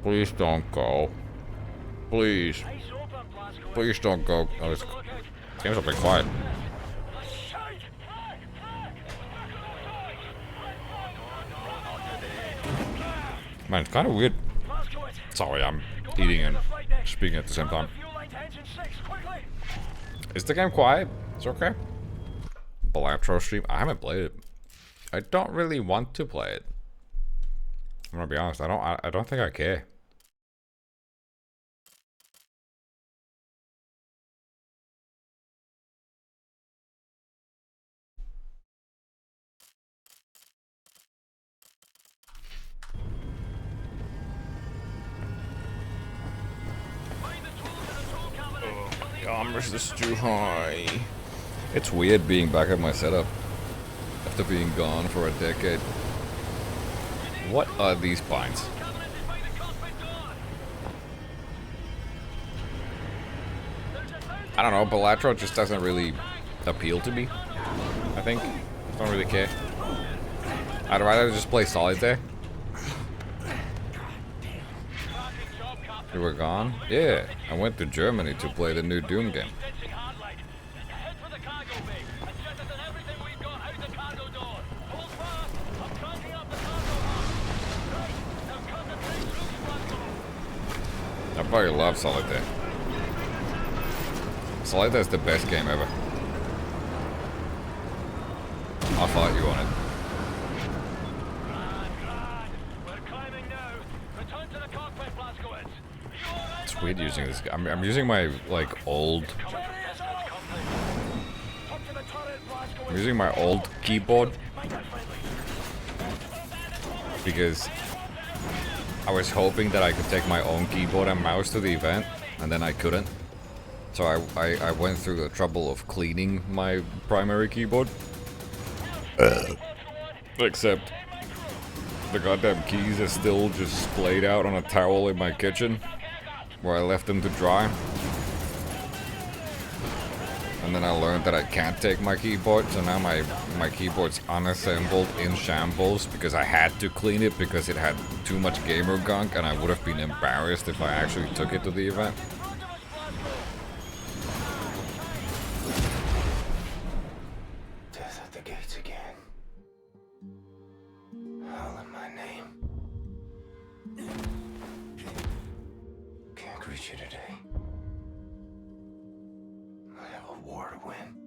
Please don't go. Please. Please don't go. Oh, this game's a bit quiet. Man, it's kind of weird. Sorry, I'm eating and speaking at the same time. Is the game quiet? It's okay. Belatro stream. I haven't played it. I don't really want to play it. I'm gonna be honest. I don't think I care. This is too high. It's weird being back at my setup after being gone for a decade. What are these pines? I don't know, Belatro just doesn't really appeal to me. I think. I don't really care. I'd rather just play solitaire. You were gone? Yeah, I went to Germany to play the new Doom game. I probably love Solitaire. Solitaire is the best game ever. I'll fight you on it. It's weird using this. I'm using my old. I'm using my old keyboard because I was hoping that I could take my own keyboard and mouse to the event, and then I couldn't. So I went through the trouble of cleaning my primary keyboard. Except the goddamn keys are still just splayed out on a towel in my kitchen where I left them to dry. And then I learned that I can't take my keyboard, so now my keyboard's unassembled in shambles because I had to clean it because it had too much gamer gunk, and I would have been embarrassed if I actually took it to the event. Death at the gates again. Holler my name. Can't reach you today. I have a war to win.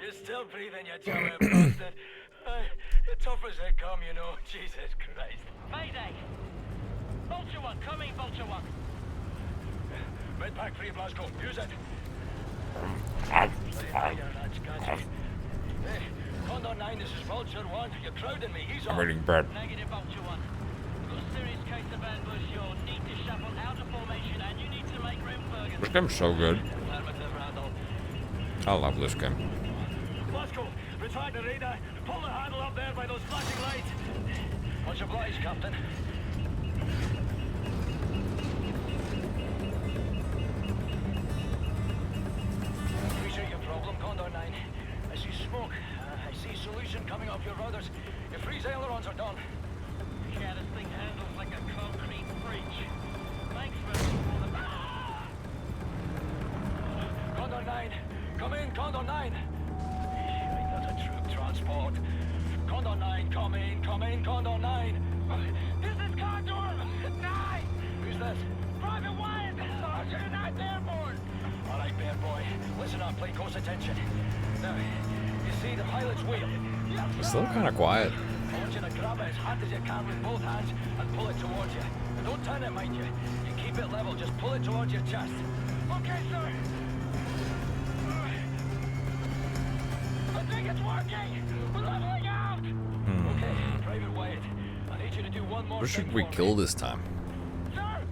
You're still breathing, you chummy bastard. Tough as they come, you know. Jesus Christ. Mayday! Vulture 1, come in, Vulture 1. Medpack 3, Glasgow. Use it. Hey, Condor 9, this is Vulture 1. You're crowding me. He's on. I'm eating bread. Negative, Vulture 1. We've got a serious case of ambush. You'll need to shuffle out of formation and you need to make room, Bergen. This game's so good. Affirmative, Randall. I love this game. Glasgow, retract the radar. Pull the handle up there by those flashing lights. What's your obliged, Captain? Appreciate your problem, Condor 9. I see smoke. I see solution coming off your rudders. Your freeze ailerons are done. Yeah, this thing handles like a concrete breach. Thanks for all the... Condor 9, come in, Condor 9. That's a troop transport. Condor 9, come in, Condor 9. This is Condor 9! Who's this? Private Wyatt, Sergeant United Airborne! All right, bear boy. Listen up, pay close attention. Now, you see the pilot's wheel? It's still kind of quiet. I want you to grab it as hard as you can with both hands and pull it towards you. And don't turn it, mind you. You keep it level, just pull it towards your chest. Okay, sir! I think it's working! We're leveling out! Okay, Private Wyatt. I need you to do one more Who thing should we for me. kill this time? Sir!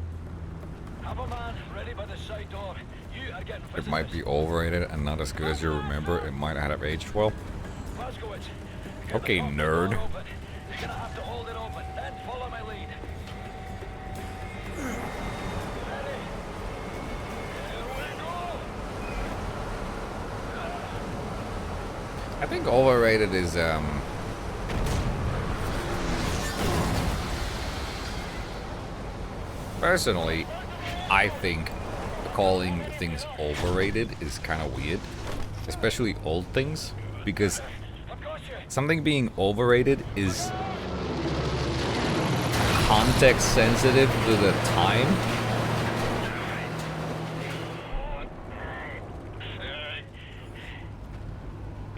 Have a man ready by the side door. You are getting It might be overrated and not as good as you remember. It might have aged well. Glasgow, Okay, nerd. You're gonna have to hold it open, then follow my lead. Ready? Here we go! I think overrated is personally, I think calling things overrated is kind of weird, especially old things, because something being overrated is context sensitive to the time.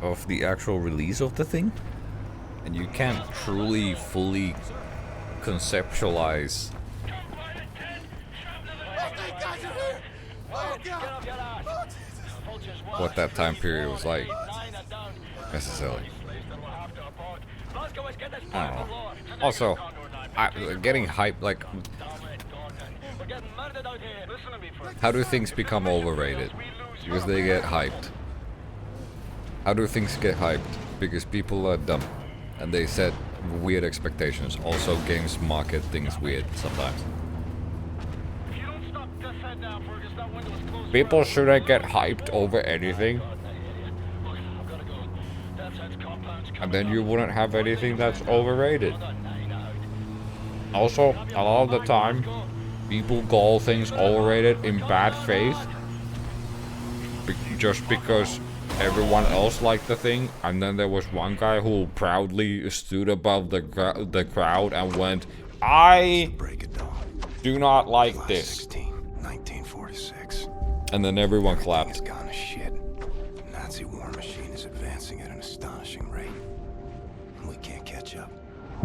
Of the actual release of the thing, and you can't truly fully conceptualize what that time period was like necessarily. I don't know. Also, getting hyped, like, how do things become overrated? Because they get hyped. How do things get hyped? Because people are dumb and they set weird expectations. Also, games market things weird sometimes. People shouldn't get hyped over anything. And then you wouldn't have anything that's overrated. Also, a lot of the time, people call things overrated in bad faith. Just because everyone else liked the thing, and then there was one guy who proudly stood above the crowd and went, I do not like this. 16, 1946. And then everyone clapped. It's gone to shit. Nazi war machine is advancing at an astonishing rate. We can't catch up.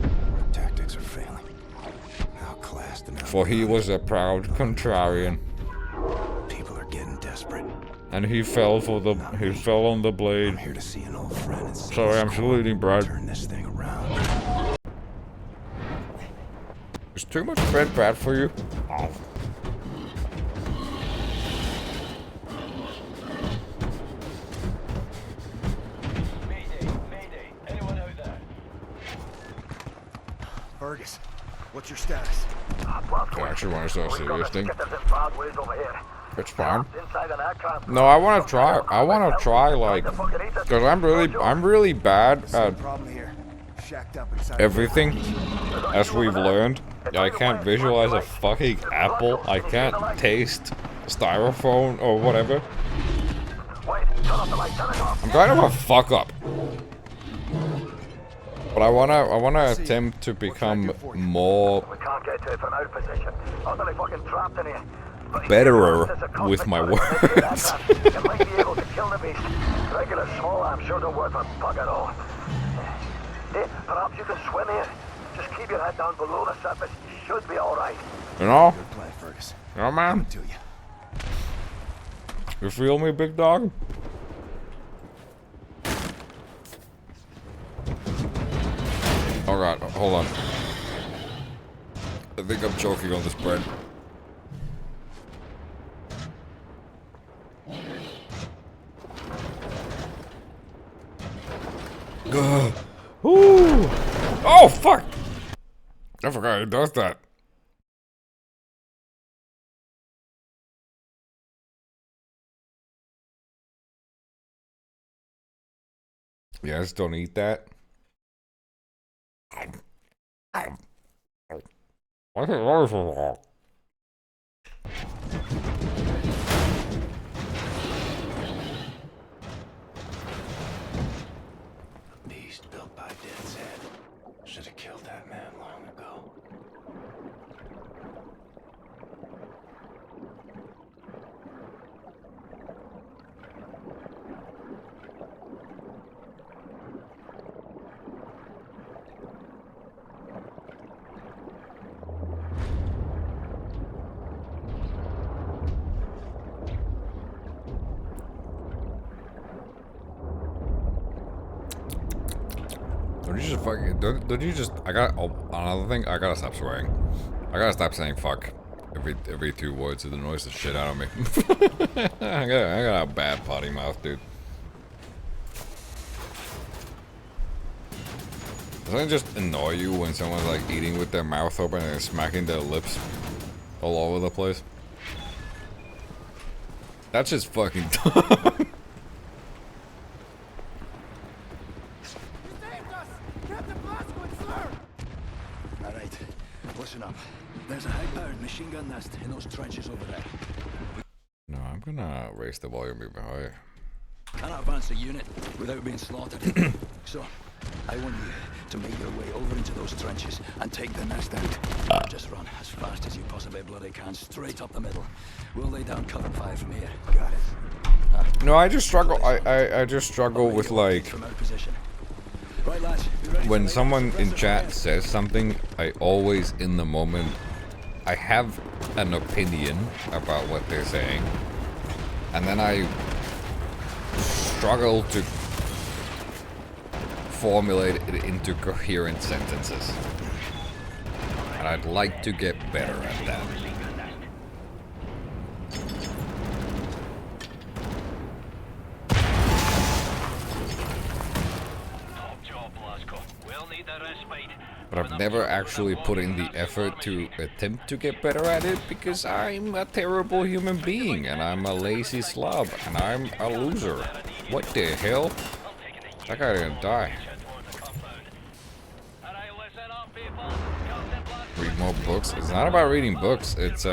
Our tactics are failing. Outclassed and For he was a proud contrarian, people are getting desperate. and he fell on the blade. I'm here to see an old friend and see Sorry, I'm saluting, Brad. turn this thing around. Is too much bread bad for you? Oh. Mayday, mayday. Anyone out there? Fergus, What's your status? I actually want to start a serious thing. Get us in bad ways over here. It's fine. Inside an aircraft. No, I want to try. I want to try like, cause I'm really bad at Problem here. Shacked up inside. everything. As we've learned, I can't visualize a fucking apple. I can't taste styrofoam or whatever. Wait, turn off the light, turn it off. I'm kind of a fuck up. But I wanna attempt to become more We can't get to it from our position. Utterly fucking trapped in here. betterer with my words. You might be able to kill the beast. Regular small arms sure don't work for bug at all. Hey, perhaps you can swim here. Just keep your head down below the surface. You should be alright. You know? Good plan, Fergus. Yeah, man. To you. You feel me, big dog? Oh god, hold on. I think I'm choking on this bread. Ugh. Ooh. Oh fuck! I forgot who does that. Yes, don't eat that. Why is it always so long? Beast built by Dead's Head. Should have killed that man long ago. Don't you just fucking don't you just I got another thing, I gotta stop swearing. I gotta stop saying fuck every 2 words. It annoys the shit out of me. I got a bad potty mouth, dude. Doesn't it just annoy you when someone's like eating with their mouth open and smacking their lips all over the place? That's just fucking dumb. Alright, listen up. There's a high-powered machine gun nest in those trenches over there. No, I'm gonna raise the volume even higher. Cannot advance a unit without being slaughtered. So, I want you to make your way over into those trenches and take the nest out. Just run as fast as you possibly bloody can, straight up the middle. We'll lay down cover fire from here. Got it. No, I just struggle. I just struggle with like From our position. Right, lads, you ready when for someone the in rest chat of the says something. I always in the moment I have an opinion about what they're saying, and then I struggle to formulate it into coherent sentences. And I'd like to get better at that. Top job, Lasco. We'll need the respite. But I've never actually put in the effort to attempt to get better at it because I'm a terrible human being and I'm a lazy slob and I'm a loser. What the hell? That guy didn't die. Read more books. It's not about reading books. It's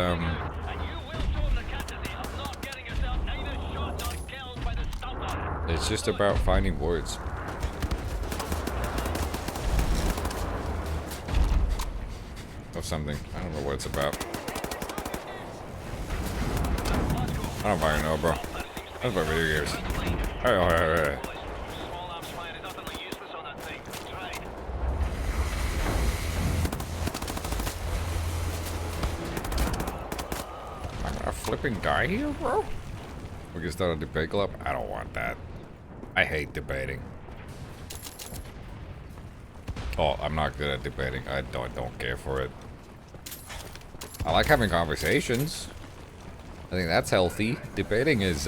it's just about finding words. Or something. I don't know what it's about. I don't fucking know, bro. That's about video games. Hey. Am I gonna flipping die here, bro? We can start a debate club? I don't want that. I hate debating. Oh, I'm not good at debating. I don't care for it. I like having conversations. I think that's healthy. Debating is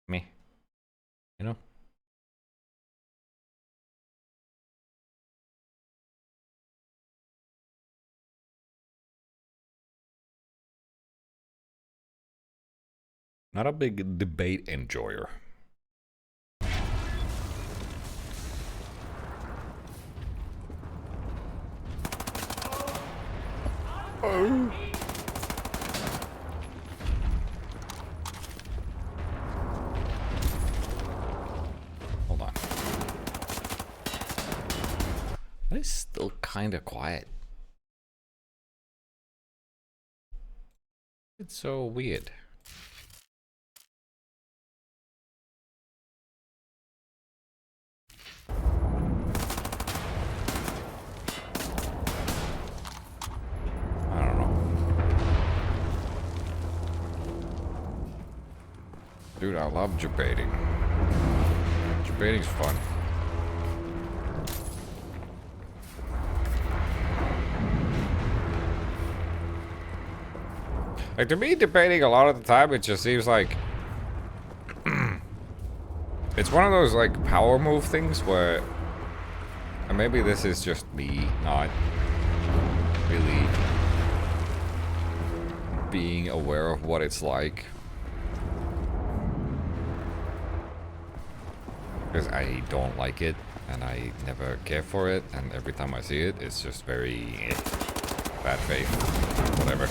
me. You know? Not a big debate enjoyer. Oh. Hold on. It's still kind of quiet. It's so weird. I don't know. Dude, I love debating. Debating's fun. Like, to me, debating a lot of the time, it just seems like it's one of those like power move things where, and maybe this is just me not really being aware of what it's like, because I don't like it and I never care for it, and every time I see it, it's just very bad faith, whatever.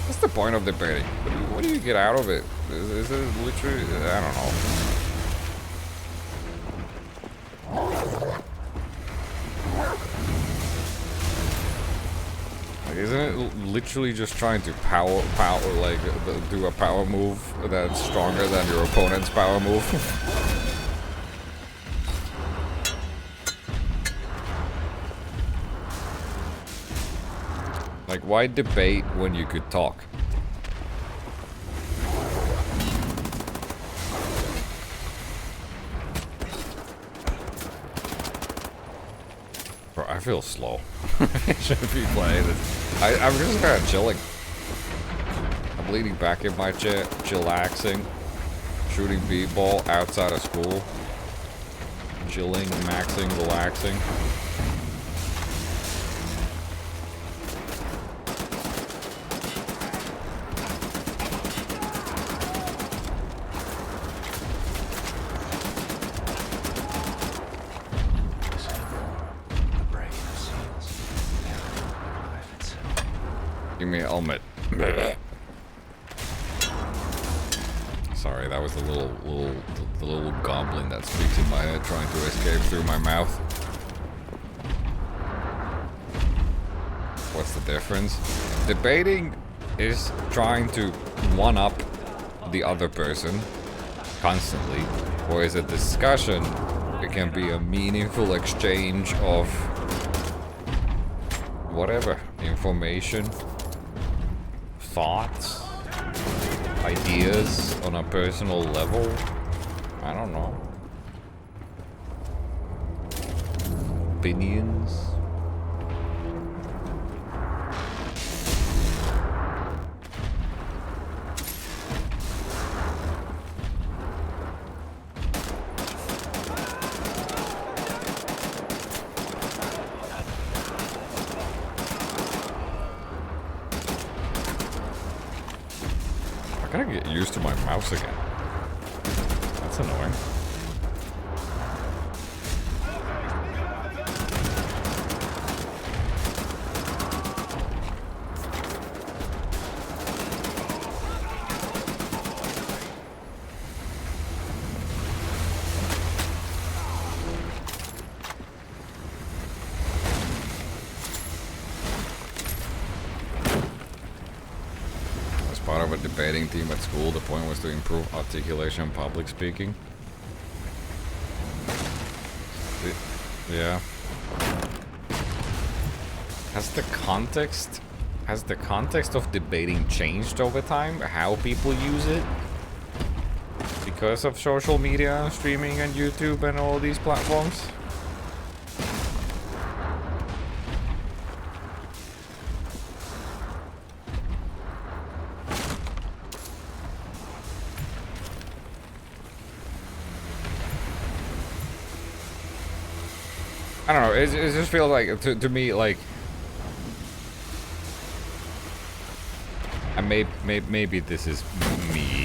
What's the point of debating? What do you get out of it? Is it literally, I don't know. Like, isn't it literally just trying to power, like, do a power move that's stronger than your opponent's power move? Like, why debate when you could talk? Bro, I feel slow. I shouldn't be playing this. I'm just kind of chilling. I'm leaning back in my chair, chillaxing, shooting b-ball outside of school, chilling, maxing, relaxing. Give me a helmet. Sorry, that was the little goblin that speaks in my head trying to escape through my mouth. What's the difference? Debating is trying to one-up the other person constantly, whereas a discussion, it can be a meaningful exchange of whatever, information, thoughts, ideas on a personal level. I don't know. Opinions. I gotta get used to my mouse again. That's annoying. Part of a debating team at school, the point was to improve articulation and public speaking. Yeah. Has the context of debating changed over time? How people use it? Because of social media, streaming and YouTube and all these platforms? I don't know, it just feels like, to me, like, and maybe this is me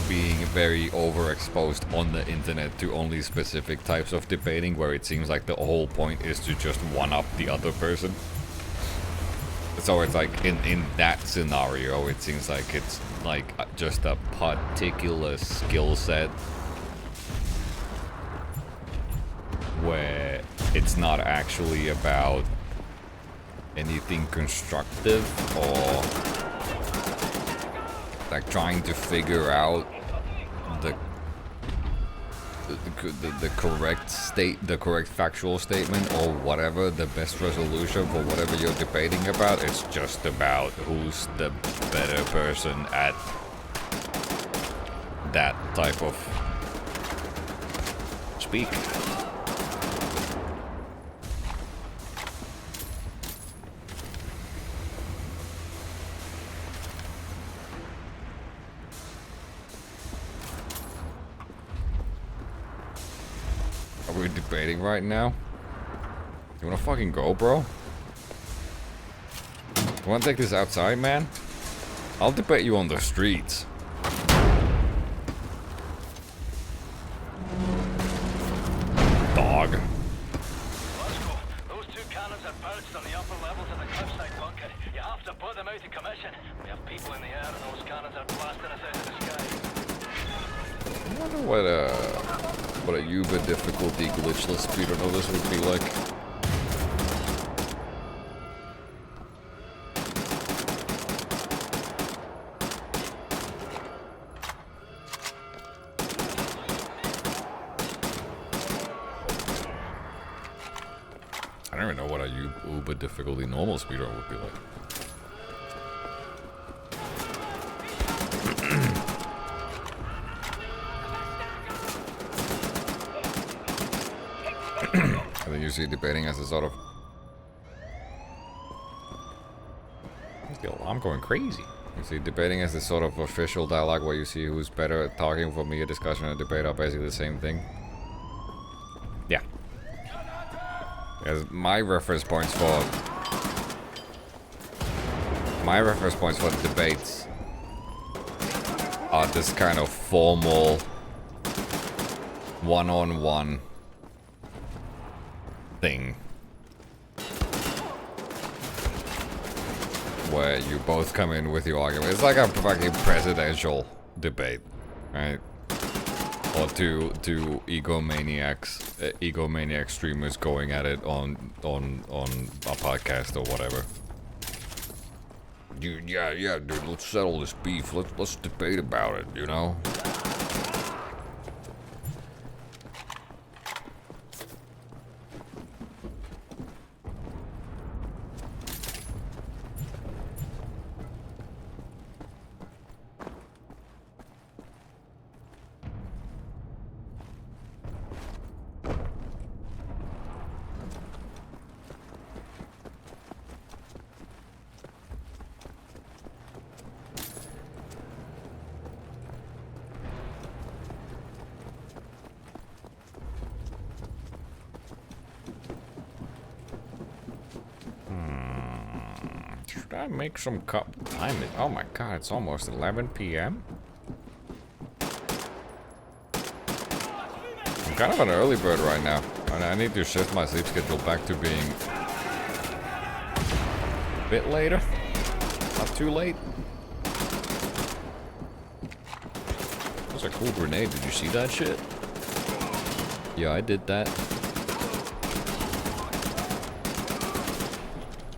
being very overexposed on the internet to only specific types of debating, where it seems like the whole point is to just one-up the other person. So it's like in that scenario, it seems like it's like just a particular skill set where it's not actually about anything constructive or like trying to figure out the correct factual statement or whatever, the best resolution for whatever you're debating about. It's just about who's the better person at that type of speak. Are we debating right now? You wanna fucking go, bro? You wanna take this outside, man? I'll debate you on the streets. Dog. Let's go. Those two cannons are perched on the upper levels of the cliffside bunker. You have to put them out of commission. We have people in the air and those cannons are blasting us out of the sky. I wonder what a Uber difficulty glitchless speedrun this would be like. I don't even know what a Uber difficulty normal speedrun would be like. I think you see debating as a sort of... The alarm going crazy. You see debating as a sort of official dialogue where you see who's better at talking. For me, a discussion and a debate are basically the same thing. Yeah. As my reference points for the debates are this kind of formal one-on-one thing where you both come in with your argument. It's like a fucking presidential debate, right? Or two egomaniac streamers going at it on a podcast or whatever. Dude, yeah, dude, let's settle this beef. Let's debate about it, you know? Should I make some time? Oh my god, it's almost 11 p.m. I'm kind of an early bird right now, and I need to shift my sleep schedule back to being a bit later. Not too late. That was a cool grenade. Did you see that shit? Yeah, I did that.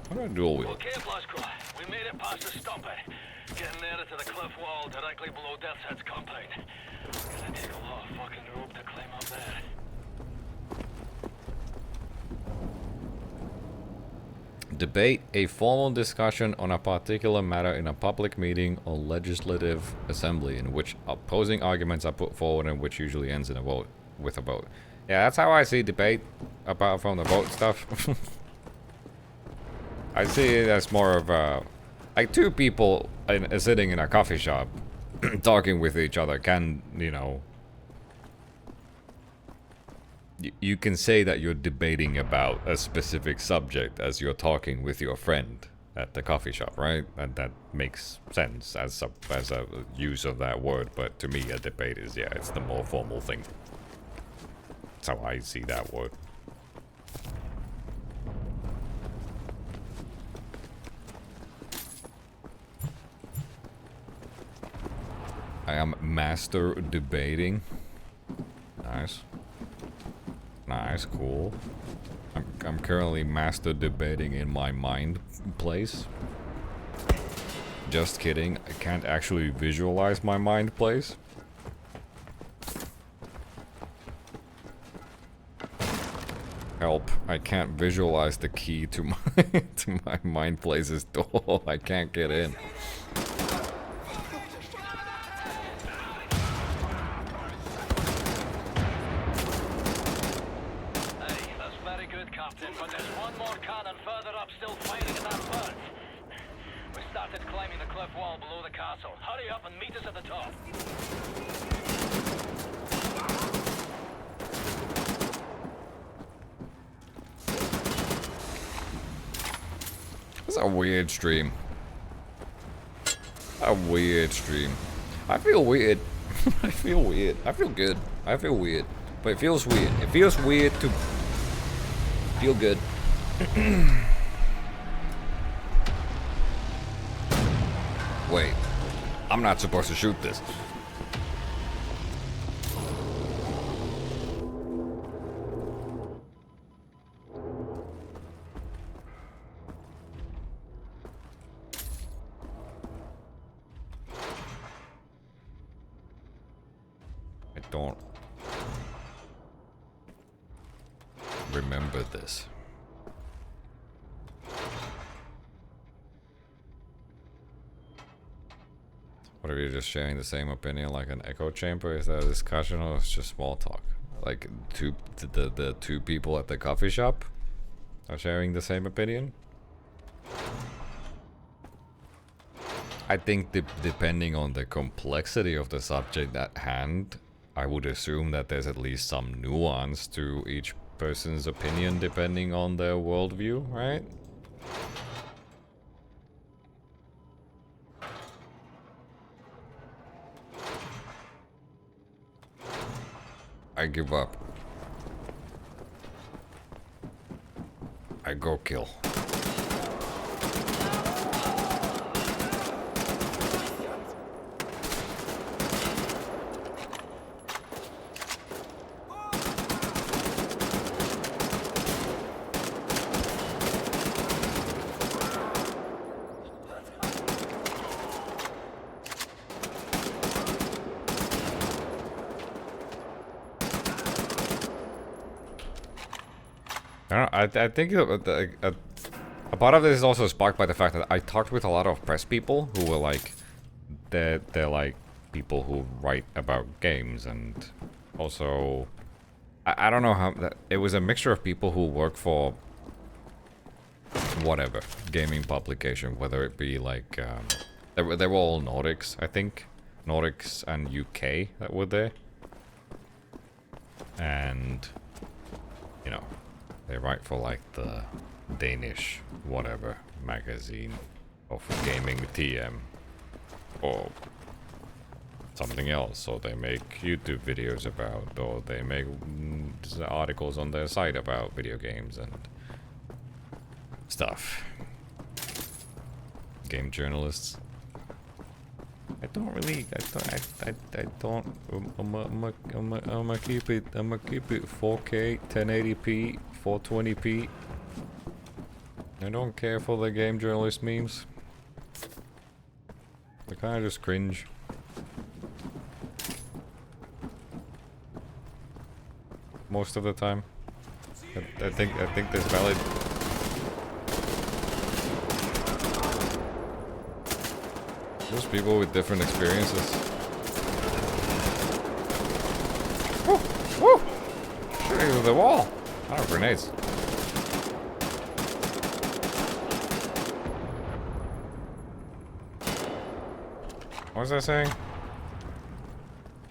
How do I dual wield? Okay, Blasco. We made it past the stopper. Getting nearer to the cliff wall directly below Death's compound. Gonna take a lot of fucking rope to climb up there. Debate a formal discussion on a particular matter in a public meeting or legislative assembly in which opposing arguments are put forward and which usually ends in a vote with a vote. Yeah, that's how I see debate, apart from the vote stuff. I see it as more of a, like, two people sitting in a coffee shop talking with each other can, you know, you can say that you're debating about a specific subject as you're talking with your friend, at the coffee shop, right? And that makes sense as a use of that word, but to me a debate is, yeah, it's the more formal thing. That's how I see that word. I am master debating. Nice. Nice, cool. I'm currently master debating in my mind place. Just kidding, I can't actually visualize my mind place. Help, I can't visualize the key to my mind place's door. I can't get in. It's a weird stream. A weird stream. I feel weird. I feel weird. I feel good. I feel weird. But it feels weird. It feels weird to feel good. Wait. I'm not supposed to shoot this. I don't remember this. What, are you just sharing the same opinion like an echo chamber? Is that a discussion or it's just small talk? Like the two people at the coffee shop are sharing the same opinion? I think depending on the complexity of the subject at hand, I would assume that there's at least some nuance to each person's opinion depending on their worldview, right? I give up. I go kill. I think a part of this is also sparked by the fact that I talked with a lot of press people who were like, they're like people who write about games, and also I don't know how that it was a mixture of people who work for whatever gaming publication, whether it be like they were all Nordics, I think, Nordics and UK that were there, and you know. They write for like the Danish whatever magazine of gaming TM or something else, or they make YouTube videos about, or they make articles on their site about video games and stuff. Game journalists. I don't really. I don't. I'ma keep it. I'ma keep it 4K, 1080p, 420p. I don't care for the game journalist memes. They kind of just cringe. Most of the time. I think there's valid. There's people with different experiences. Woo! Woo! Shooting through the wall! Oh, grenades. What was I saying?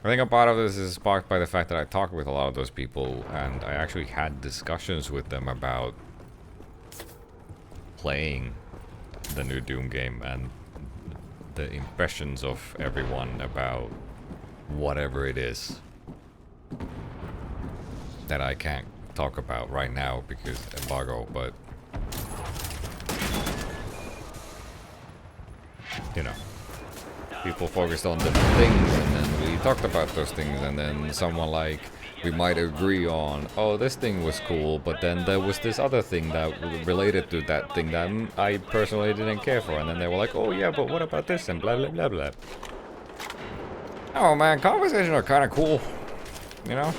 I think a part of this is sparked by the fact that I talked with a lot of those people, and I actually had discussions with them about playing the new Doom game and the impressions of everyone about whatever it is that I can't talk about right now because embargo, but you know, people focused on different things, and then we talked about those things, and then someone like, we might agree on, oh, this thing was cool, but then there was this other thing that related to that thing that I personally didn't care for, and then they were like, oh yeah, but what about this, and blah blah blah blah. Oh man, conversations are kind of cool, you know?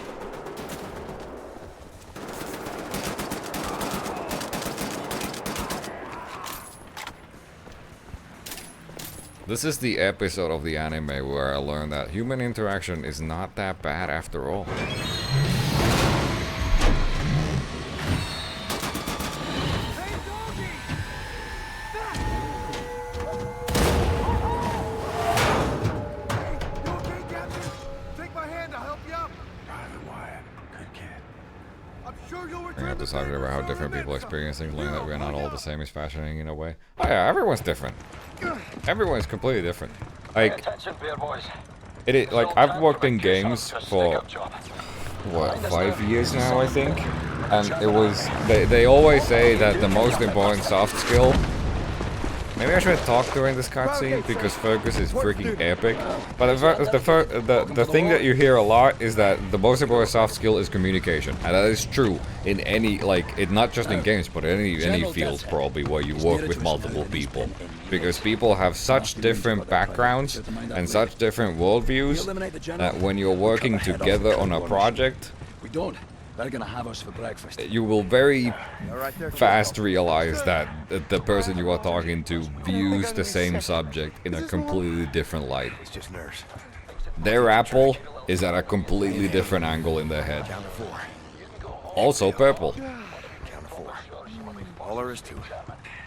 This is the episode of the anime where I learned that human interaction is not that bad after all. We have decided about how different people experience things, learning that we are not all the same is fascinating in a way. Oh yeah, everyone's different. Everyone's completely different. Like, it is, like, I've worked in games for, what, 5 years now, I think? And it was, they always say that the most important soft skill, maybe I should talk during this cutscene because focus is freaking epic. But the thing that you hear a lot is that the most important soft skill is communication, and that is true in any, like, it not just in games but in any field probably where you work with multiple people, because people have such different backgrounds and such different worldviews that when you're working together on a project, We don't. They're gonna have us for breakfast. you will very fast realize that the person you are talking to views the same subject in a completely different light. It's just nerves. Their apple is at a completely different angle in their head. Count to 4. Also purple. Count to 4. All there is to it.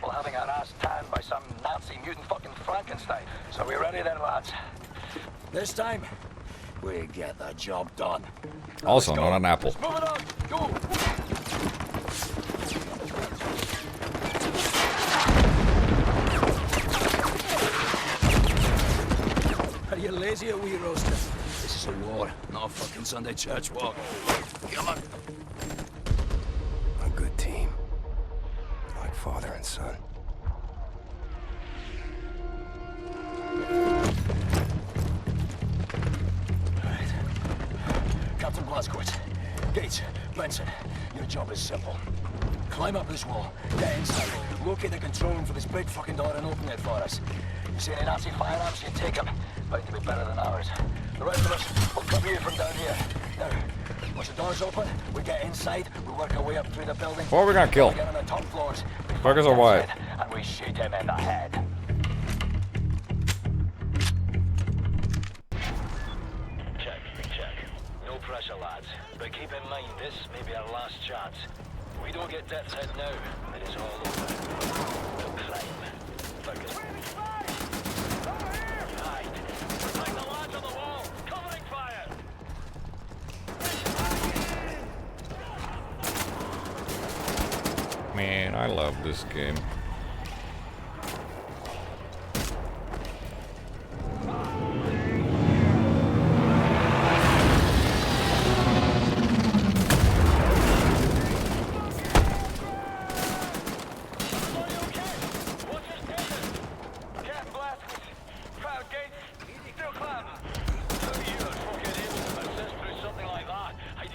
Well, having our ass tanned by some Nazi mutant fucking Frankenstein. So we ready then, lads? This time, we get the job done. Also not an apple. Move it on! Go! Are you lazy or wee roaster? This is a war, not a fucking Sunday church walk. Come on. A good team. Like father and son. Captain Blazkowicz, Gates, Benson, your job is simple. Climb up this wall, get inside, locate the control room for this big fucking door and open it for us. You see any Nazi firearms, you take them. Bound to be better than ours. The rest of us will cover you from down here. Now, once the door's open, we get inside, we work our way up through the building. Who are we gonna kill? We get on the top floors. Fuckers or what? And we shoot him in the head. Check. No pressure, lads. But keep in mind, this may be our last chance. If we don't get death's head now, it is all over. No crime. Focus. Hide. Protect the lads on the wall. Covering fire. Man, I love this game.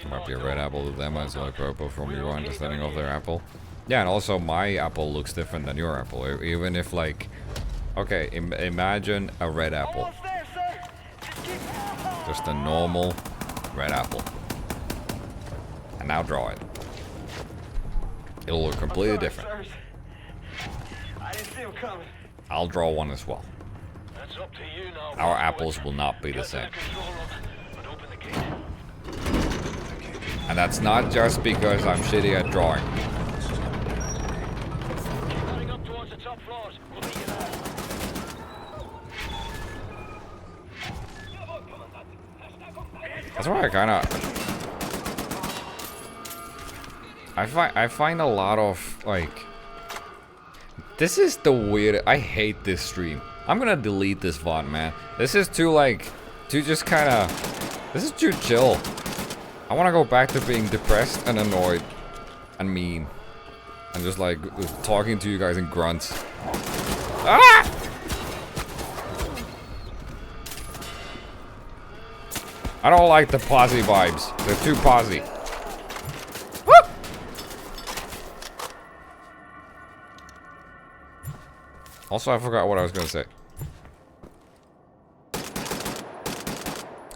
Might be a red apple to them as like purple from your understanding of their apple. Yeah, and also my apple looks different than your apple. Even if like, okay, imagine a red apple. Just a normal red apple. And now draw it. It'll look completely different. I didn't see him coming. I'll draw one as well. That's up to you now. Our apples will not be the same. But open the gate. And that's not just because I'm shitty at drawing. Keep heading up towards the top floors. We'll meet you there. That's why I kinda... I find a lot of, like... This is the weird. I hate this stream. I'm gonna delete this VOD, man. This is too like, too just kind of. This is too chill. I want to go back to being depressed and annoyed and mean and just like talking to you guys in grunts. Ah! I don't like the posse vibes. They're too posse. Woo! Also, I forgot what I was gonna say.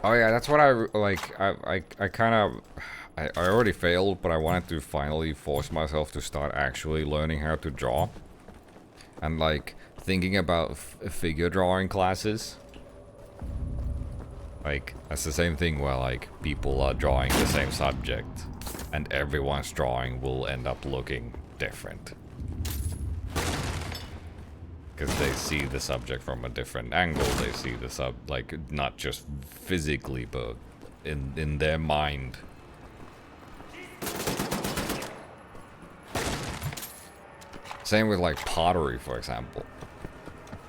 Oh yeah, that's what I like. I kind of, I already failed, but I wanted to finally force myself to start actually learning how to draw, and like thinking about figure drawing classes. Like that's the same thing where like people are drawing the same subject, and everyone's drawing will end up looking different. Because they see the subject from a different angle, they see the like, not just physically, but in their mind. Same with like pottery, for example.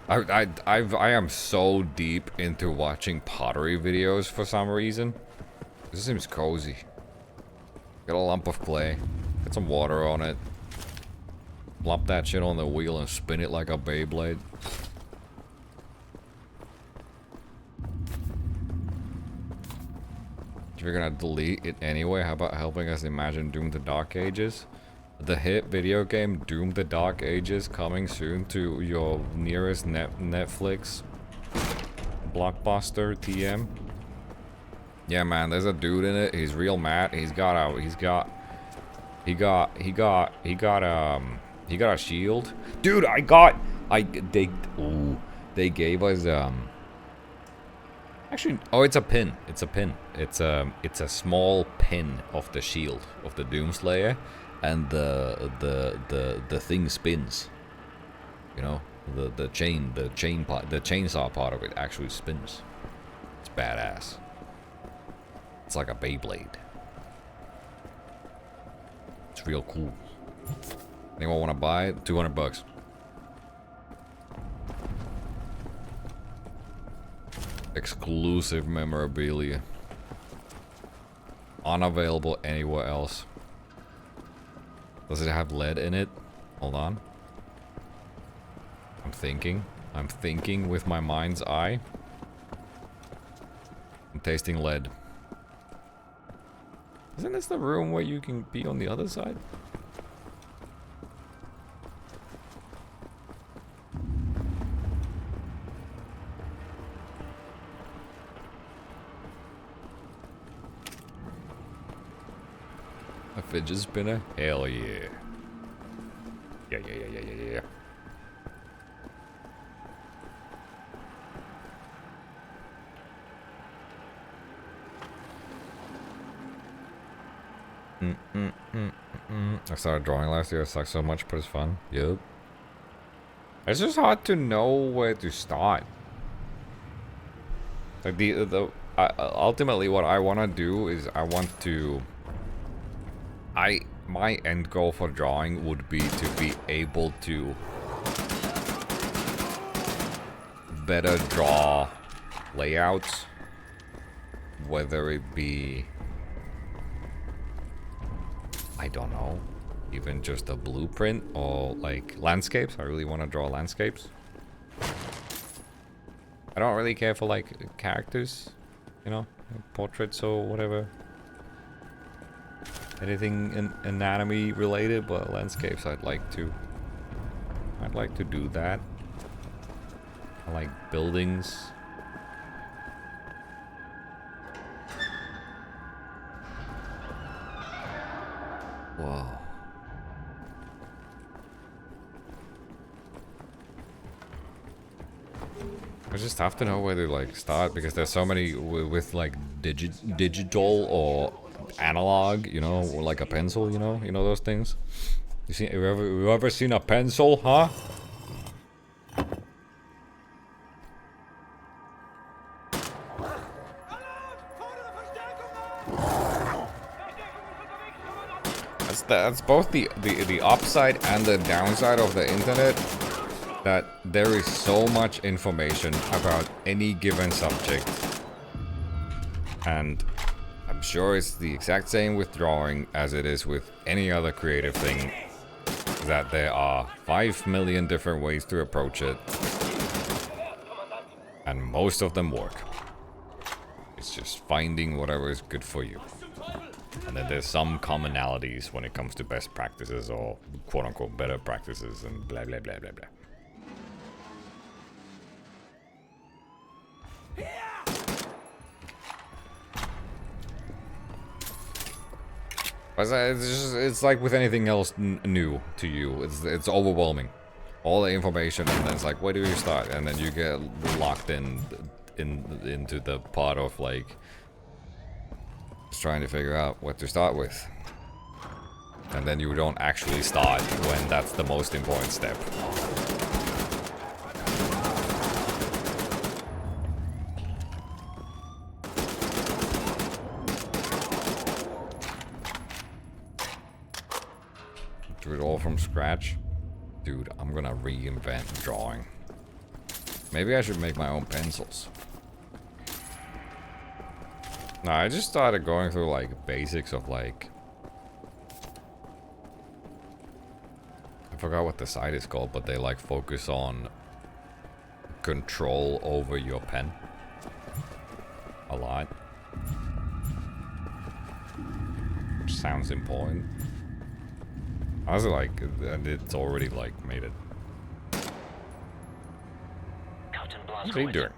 I am so deep into watching pottery videos for some reason. This seems cozy. Get a lump of clay, get some water on it. Plop that shit on the wheel and spin it like a Beyblade. If you're gonna delete it anyway, how about helping us imagine Doom the Dark Ages? The hit video game Doom the Dark Ages coming soon to your nearest Netflix blockbuster TM. Yeah man, there's a dude in it, he's real mad. He got a shield. Dude, they gave us actually, oh, it's a pin. It's a pin. It's a small pin of the shield of the Doomslayer, and the thing spins. You know, the chainsaw part of it actually spins. It's badass. It's like a Beyblade. It's real cool. Anyone want to buy it? 200 bucks. Exclusive memorabilia. Unavailable anywhere else. Does it have lead in it? Hold on. I'm thinking with my mind's eye. I'm tasting lead. Isn't this the room where you can be on the other side? A fidget spinner? Hell yeah. Yeah. I started drawing last year. It sucks so much, but it's fun. Yep. It's just hard to know where to start. Like ultimately, what I want to do is my end goal for drawing would be to be able to better draw layouts, whether it be, I don't know, even just a blueprint or like landscapes. I really want to draw landscapes. I don't really care for like characters, you know, portraits or whatever. Anything in anatomy related, but landscapes I'd like to do that. I like buildings. Whoa. I just have to know where to like start, because there's so many with like digital or analog, you know, or like a pencil, you know those things. You ever seen a pencil, huh? That's both the upside and the downside of the internet. That there is so much information about any given subject. And I'm sure it's the exact same with drawing as it is with any other creative thing. That there are 5 million different ways to approach it. And most of them work. It's just finding whatever is good for you. And then there's some commonalities when it comes to best practices or quote-unquote better practices and blah blah blah blah blah. It's like with anything else new to you. It's overwhelming. All the information, and then it's like, where do you start? And then you get locked into the part of like just trying to figure out what to start with. And then you don't actually start when that's the most important step. Do it all from scratch? Dude, I'm gonna reinvent drawing. Maybe I should make my own pencils. No, I just started going through like basics of like... I forgot what the site is called, but they like focus on control over your pen. A lot. Which sounds important. I was like, and it's already like made it. Captain What's he doing?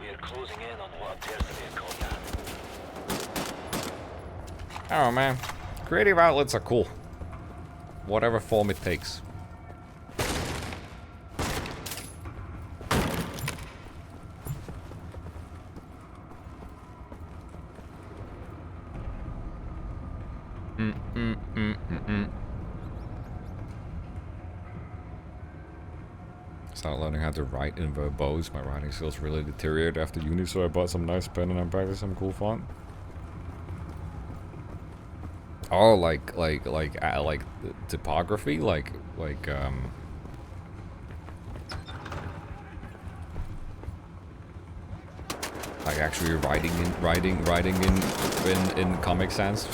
We are closing in on what appears to be a courtyard. Oh man, creative outlets are cool. Whatever form it takes. Started learning how to write in verbose. My writing skills really deteriorated after uni, so I bought some nice pen and I practiced some cool font. Oh, like typography, like actually writing in Comic Sans,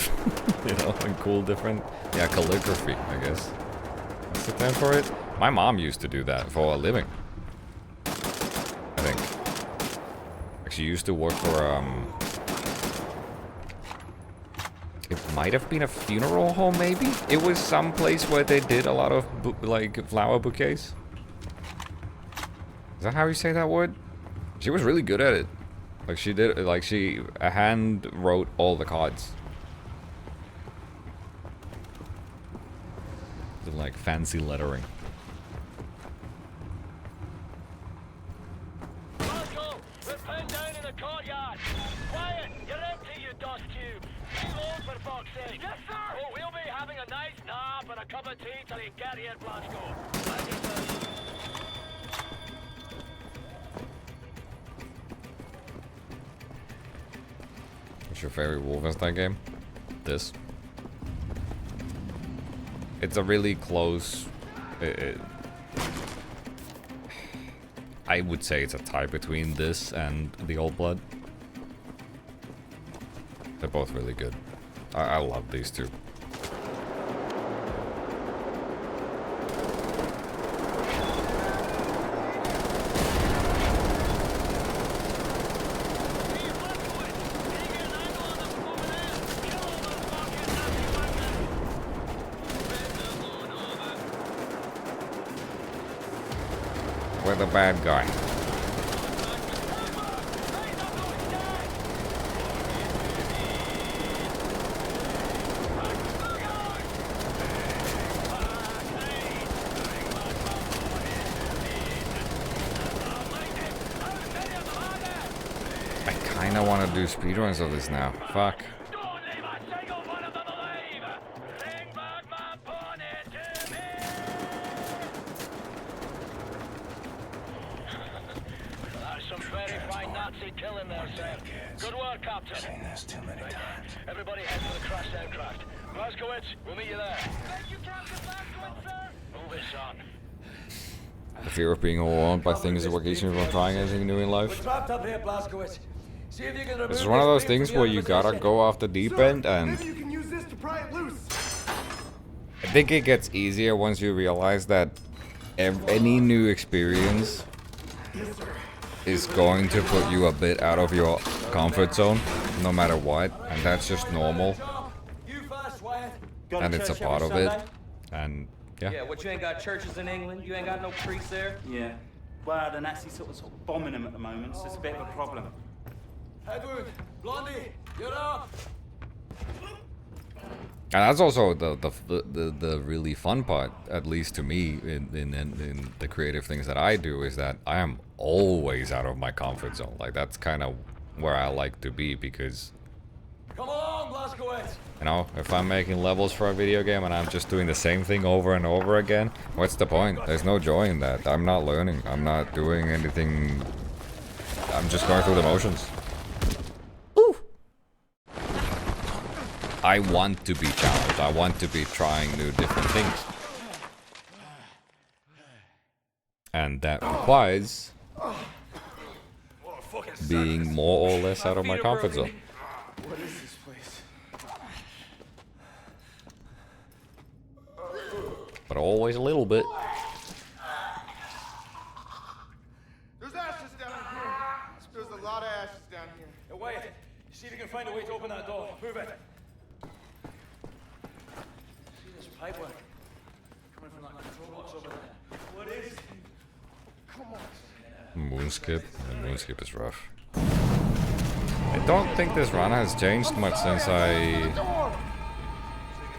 you know, and cool different. Yeah, calligraphy, I guess. What's the term for it? My mom used to do that for a living. I think. Like she used to work for it might have been a funeral home, maybe? It was some place where they did a lot of like flower bouquets. Is that how you say that word? She was really good at it. Like she did, like she hand wrote all the cards. Like fancy lettering. Marco, we're pinned down in the courtyard. Quiet, you're empty, you dust cube. Reload for fuck's sake. Yes, sir. Oh, we'll be having a nice nap and a cup of tea till you get here, Blasco. What's your favorite Wolfenstein game? This. It's a really close... I would say it's a tie between this and the Old Blood. They're both really good. I love these two. We're the bad guy. I kinda wanna do speedruns of this now. Fuck. Everybody head for the crashed aircraft. Blazkowicz, we'll meet you there. Thank you, Captain Blazkowicz, sir. Move it, son. The fear of being overwhelmed by things is what keeps me from trying anything new in We're life. trapped up here, Blazkowicz. See if you can remove This is one of those this things beam from where the you other gotta position. go off the deep end, and Maybe you can use this to pry it loose. I think it gets easier once you realize that any new experience is going to put you a bit out of your comfort zone, no matter what, and that's just normal, You first, Wyatt. and it's a part of it, and Yeah, yeah. what, you ain't got churches in England? You ain't got no priests there? Yeah. Well, the Nazis sort of bombing them at the moment, so it's a bit of a problem. Edward, Blondie, you're up. And that's also the really fun part, at least to me, in the creative things that I do, is that I am always out of my comfort zone. Like, that's kind of where I like to be, because, Come along, Blazkowicz. you know, if I'm making levels for a video game and I'm just doing the same thing over and over again, what's the point? There's no joy in that. I'm not learning. I'm not doing anything. I'm just going through the motions. I want to be challenged. I want to be trying new different things. And that requires being more or less out of my comfort zone. What is this place? But always a little bit. There's ashes down here. There's a lot of ashes down here. Hey, Wyatt, see if you can find a way to open that door. Move it. See this pipeline coming from that control box over there. What is it? Moonskip. And Moonskip is rough. I don't think this run has changed much since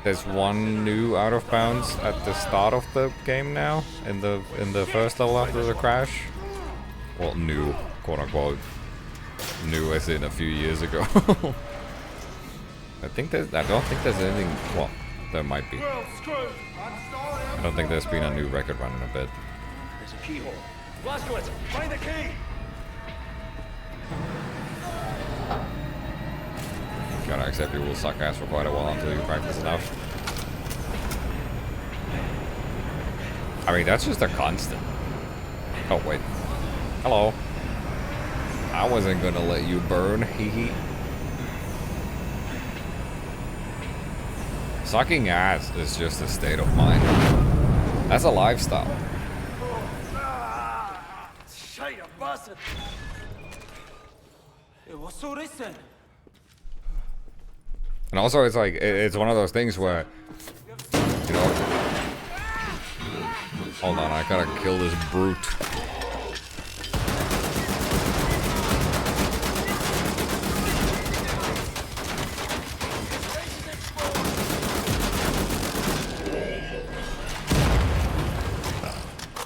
there's one new out of bounds at the start of the game now, in the first level after the crash. Well, new, quote unquote. New as in a few years ago. I don't think there's anything. Well, there might be. I don't think there's been a new record run in a bit. There's a keyhole. Blazkowicz, find the key. Gotta accept you will suck ass for quite a while until you practice enough. I mean, that's just a constant. Oh, wait. Hello. I wasn't gonna let you burn, hee hee. Sucking ass is just a state of mind. That's a lifestyle. Shut you bastard. Hey, what's all this then? And also, it's like, it's one of those things where, you know... Hold on, I gotta kill this brute.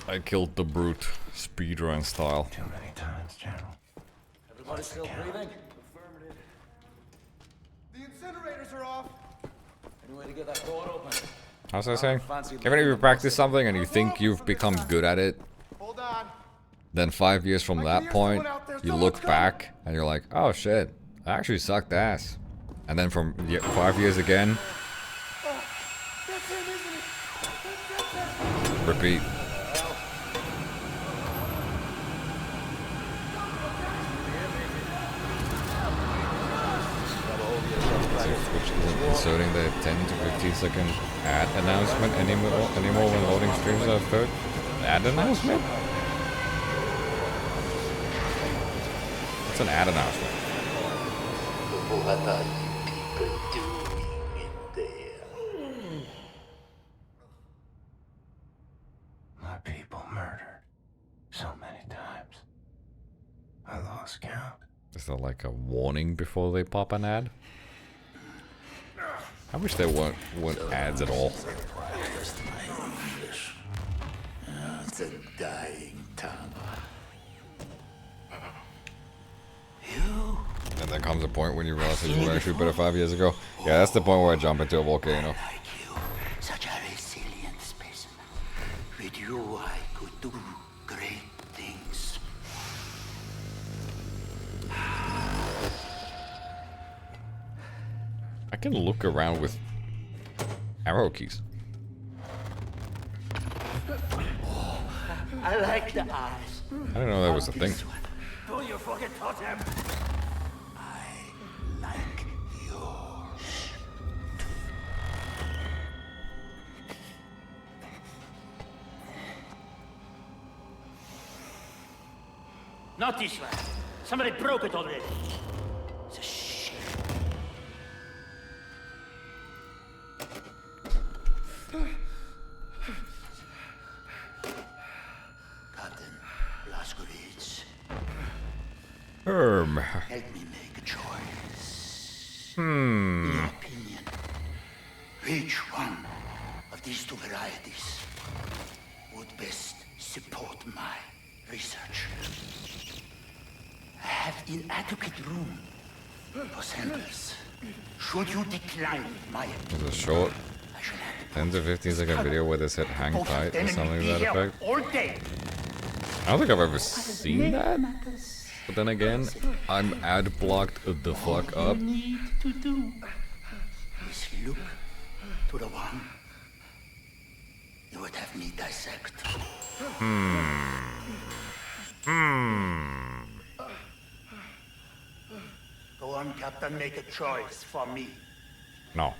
I killed the brute, speedrun style. Too many times, General. Everybody still breathing? The incinerators are off. Any way to get that door open? How's I saying? Even if you practice something and you think you've become good at it, Hold on. then 5 years from that point, you look back and you're like, oh shit, I actually sucked ass. And then from 5 years again, That's him, isn't it? That's repeat. Inserting the 10 to 15 second ad announcement anymore when loading streams are third. Ad announcement? What's an ad announcement? What are you people doing in there? My people murdered so many times. I lost count. Is there like a warning before they pop an ad? I wish there weren't ads at all. It's a dying tongue. You And then comes a point when you realize that you were actually better 5 years ago. Yeah, that's the point where I jump into a volcano. like you, such a resilient specimen. With you, I could do great things. I can look around with Arrow keys. I like the eyes. I didn't know that was a thing. Do you fucking touch him? I like yours. Not this one. Somebody broke it already. It's a shit. Captain Blazkowicz, Help me make a choice. In your opinion, which one of these two varieties would best support my research? I have inadequate room for samples. Should you decline my There's a short I shall have 10 to 15 second video where they said hang both of tight them or something and to be that here effect. all day. I don't think I've ever seen that. But then again, I'm ad blocked the fuck up. You need to do is look to the one you would have me dissect. Go on, Captain, make a choice for me. No.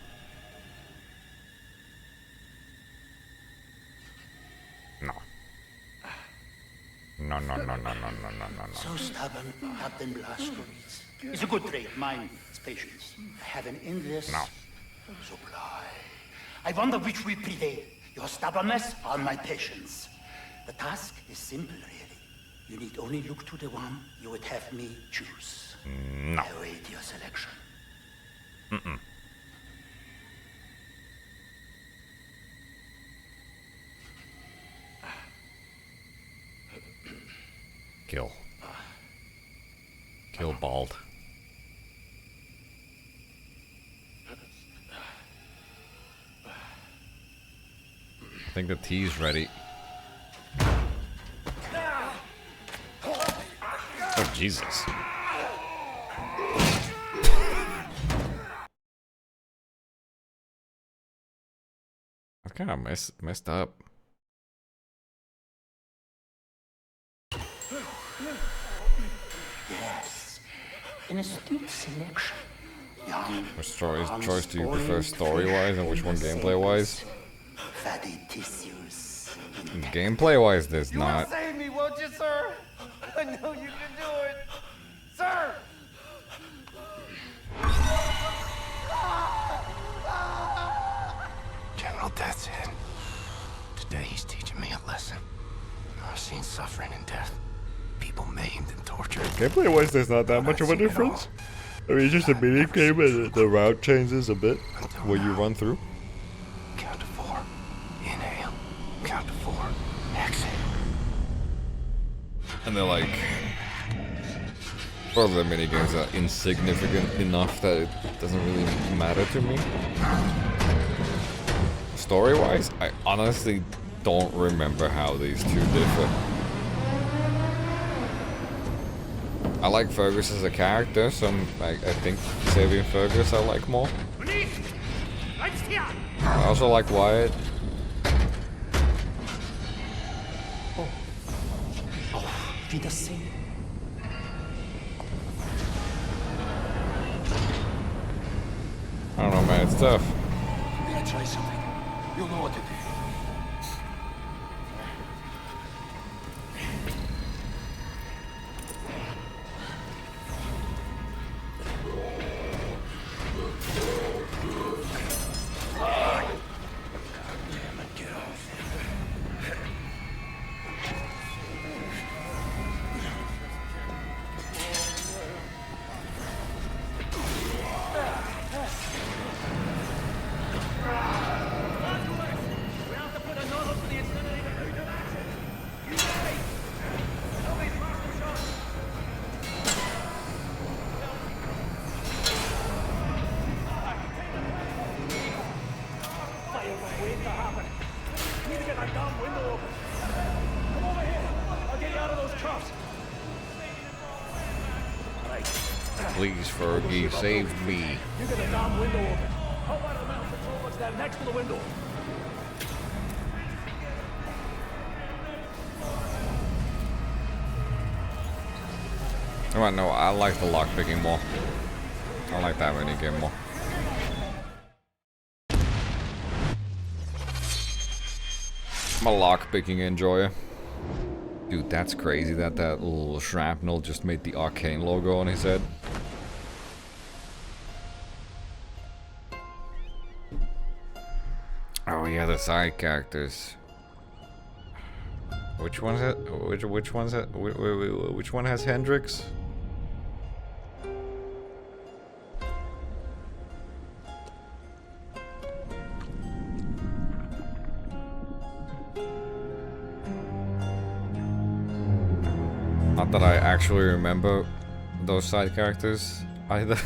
No. No, no, no, no, no, no, no, no, no. So stubborn, Captain Blazkowicz. It's a good trait. Mine is patience. I have an endless No. supply. I wonder which will prevail, your stubbornness or my patience. The task is simple, really. You need only look to the one you would have me choose. No. I await your selection. Kill. Kill bald. I think the tea's ready. Oh, Jesus. I kind of messed up. Yes, an astute selection. Young, Which choice do you prefer story-wise and which one gameplay-wise? fatty tissues. Gameplay-wise, there's not. Save me, won't you, sir? I know you can do it. Sir! General Death's head. Today he's teaching me a lesson. I've seen suffering and death. People maimed and tortured. Gameplay-wise, there's not that much of a difference. I mean, it's just a mini game and the route changes a bit when you run through. Count to 4. Inhale. Count to 4. Exhale. And they're like, both of the mini games are insignificant enough that it doesn't really matter to me. Story-wise, I honestly don't remember how these two differ. I like Fergus as a character, so I think saving Fergus I like more. I also like Wyatt. Wiedersehen. I don't know, man, it's tough. I'm gonna try something. You'll know what to do. Please, Fergie, save me. You get the damn window open. Next to the window. Oh, no, I like the lockpicking more. I like that minigame more. I'm a lockpicking enjoyer. Dude, that's crazy that that little shrapnel just made the Arcane logo on his head. Oh yeah, the side characters. Which one has Hendrix? Not that I actually remember those side characters either.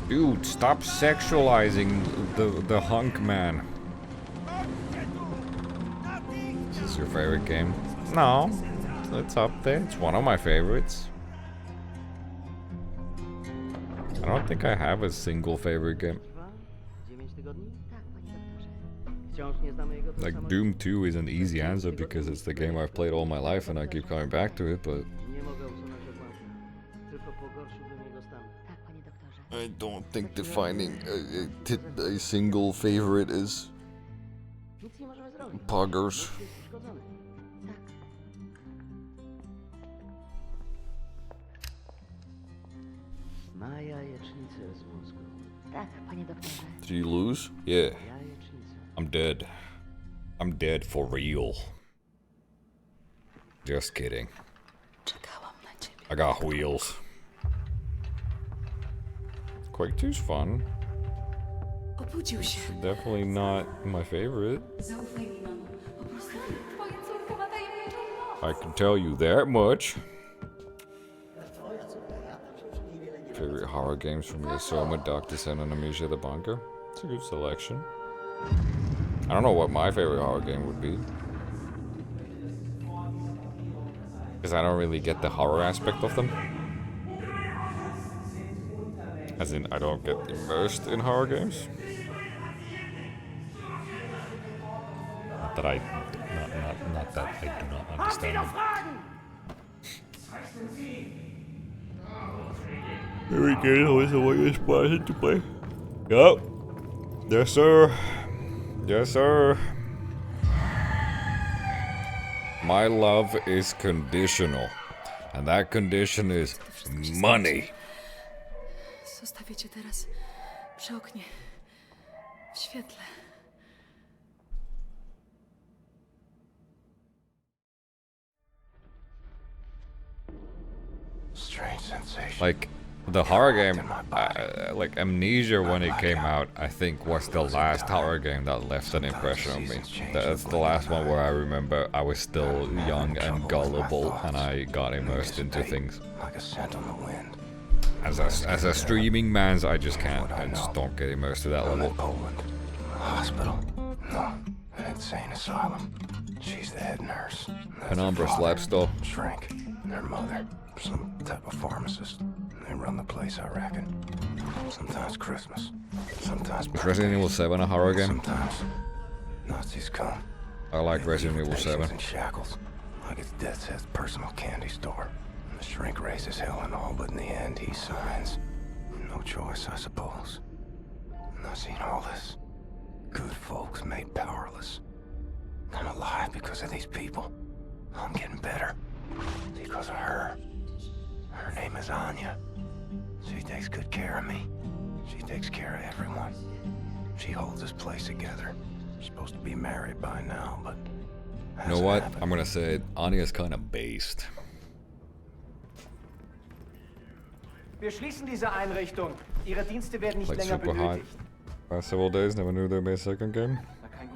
Dude, stop sexualizing the hunk man. Is this your favorite game? No, it's up there. It's one of my favorites. I don't think I have a single favorite game. Like Doom 2 is an easy answer because it's the game I've played all my life and I keep coming back to it, but I don't think defining a single favorite is poggers. Did you lose? Yeah. I'm dead. I'm dead for real. Just kidding. I got wheels. Quake 2's fun. It's definitely not my favorite. I can tell you that much. Favorite horror games from Yosoma, Dr. Sen, and Amnesia the Bunker. It's a good selection. I don't know what my favorite horror game would be. Because I don't really get the horror aspect of them. As in, I don't get immersed in horror games. Not that I do not understand them. Very good, always the way you're spotted to play. Yup. Yes, sir. Yes, sir. My love is conditional. And that condition is money. Zostawię cię teraz przy oknie, w świetle. Like, the horror game, like Amnesia when it came out, I think was the last horror game that left an impression on me. That's the last one where I remember I was still young and gullible and I got immersed into things. As a streaming man, I just can't. I just don't get immersed to that level. Poland. Hospital? No. An insane asylum. She's the head nurse. Penumbra Slapstall. Shrink. Their mother. Some type of pharmacist. They run the place, I reckon. Sometimes Christmas. Sometimes Is Resident Evil 7 a horror game? Sometimes Nazis come. I like Resident Evil 7. In shackles, like it's Death's Head's personal candy store. The shrink raises hell and all, but in the end, he signs. No choice, I suppose. And I've seen all this. Good folks made powerless. I'm alive because of these people. I'm getting better. Because of her. Her name is Anya. She takes good care of me. She takes care of everyone. She holds this place together. She's supposed to be married by now, but... You know what? I'm gonna say it. Anya's kind of based. Wir schließen diese Einrichtung. Ihre Dienste werden nicht Like länger Super Hot. benötigt. Past several days, never knew there'd be a second game.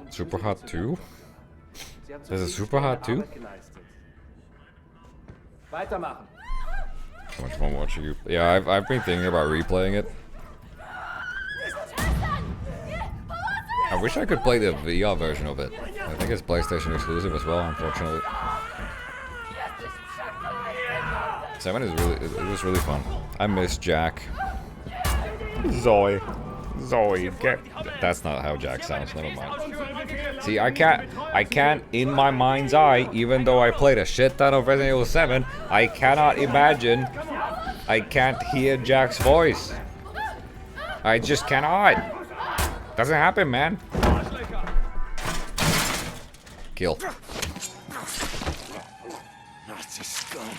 Super Hot 2? There's a Super Hot 2? Weitermachen. How much fun watching you? Yeah, I've been thinking about replaying it. I wish I could play the VR version of it. I think it's PlayStation exclusive as well, unfortunately. 7 is really, it was really fun. I miss Jack. Zoe, get. That's not how Jack sounds. Never mind. See, I can't, in my mind's eye, even though I played a shit ton of Resident Evil 7, I cannot imagine. I can't hear Jack's voice. I just cannot. Doesn't happen, man. Kill. Nazi scum.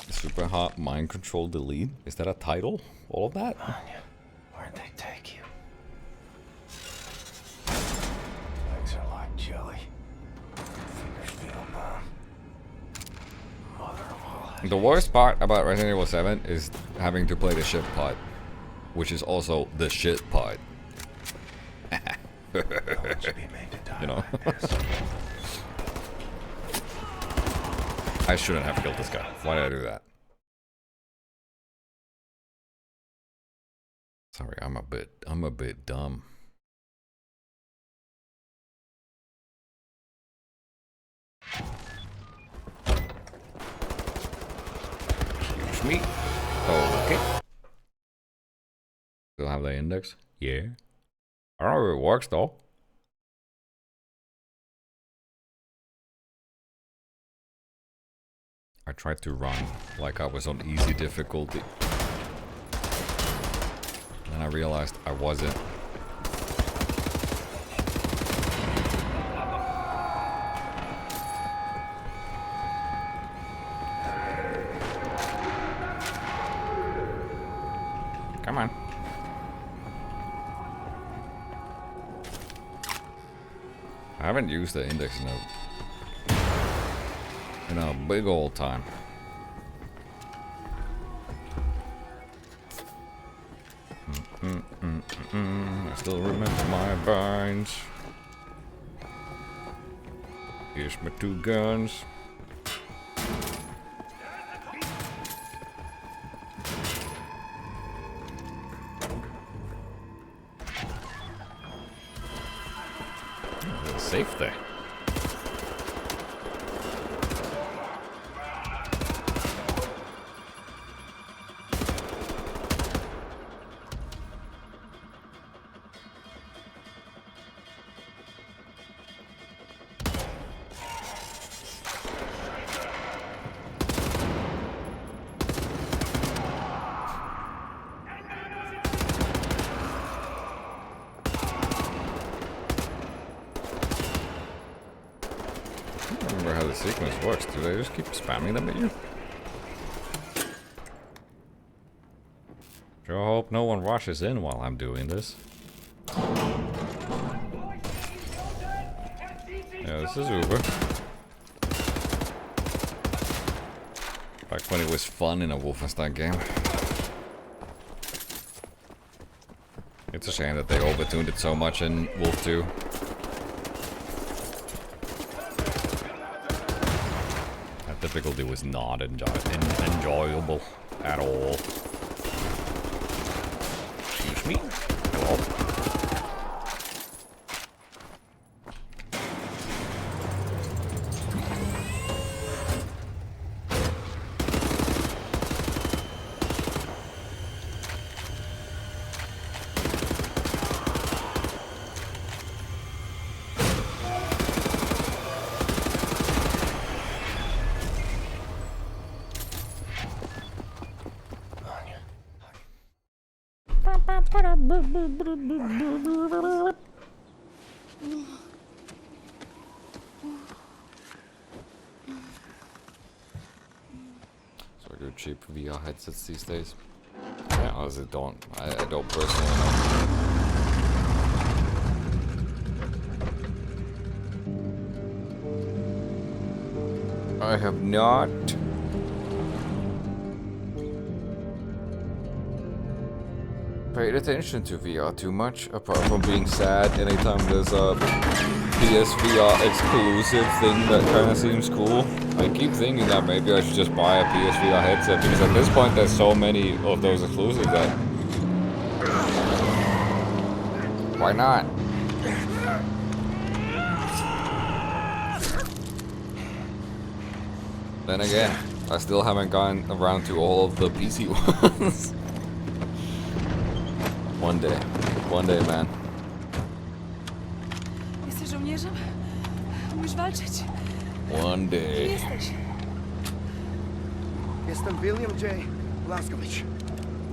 Super hot mind control delete. Is that a title? All of that? Anya, where'd they take you? Legs are like jelly. Fingers feel numb. Mother of all. The worst part about Resident Evil 7 is having to play the shit part, which is also the shit part. You know? I shouldn't have killed this guy. Why did I do that? Sorry, I'm a bit dumb. Excuse me. Okay. Still have the index? Yeah. I don't know if it works though. I tried to run like I was on easy difficulty. And I realized I wasn't. Come on. I haven't used the index in a big old time. I still remember my binds. Here's my 2 guns. It's safe there. Sequence works. Do they just keep spamming them at you? Sure hope no one rushes in while I'm doing this. Yeah, this is Uber. Back when it was fun in a Wolfenstein game. It's a shame that they overtuned it so much in Wolf 2. Difficulty was not enjoyable at all. Excuse me. Hello. So I do cheap VR headsets these days. Yeah, honestly, I don't personally know. I have not paid attention to VR too much, apart from being sad anytime there's a PSVR exclusive thing that kind of seems cool. I keep thinking that maybe I should just buy a PSVR headset, because at this point there's so many of those exclusives that Why not? Then again, I still haven't gotten around to all of the PC ones. One day, man. Jesteś żołnierzem? Umiesz walczyć? One Kim day. jesteś? Jestem William J. Blaskowicz,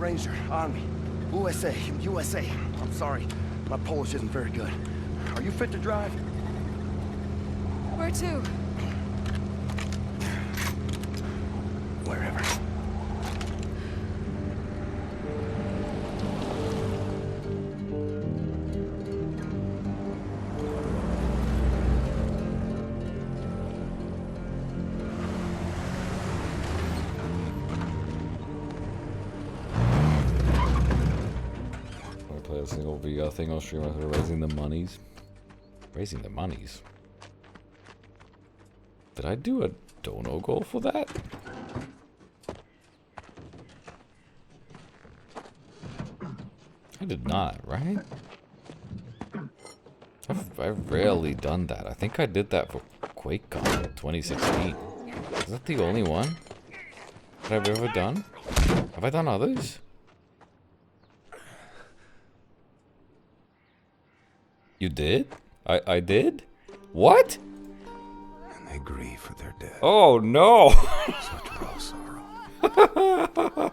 Ranger, Army, USA. I'm sorry, my Polish isn't very good. Are you fit to drive? Where to? Wherever. Play a single VR thing on stream after raising the monies. Raising the monies? Did I do a dono goal for that? I did not, right? I've rarely done that. I think I did that for QuakeCon 2016. Is that the only one that I've ever done? Have I done others? You did? I did? What? And they grieve for their dead. Oh no! Such raw sorrow.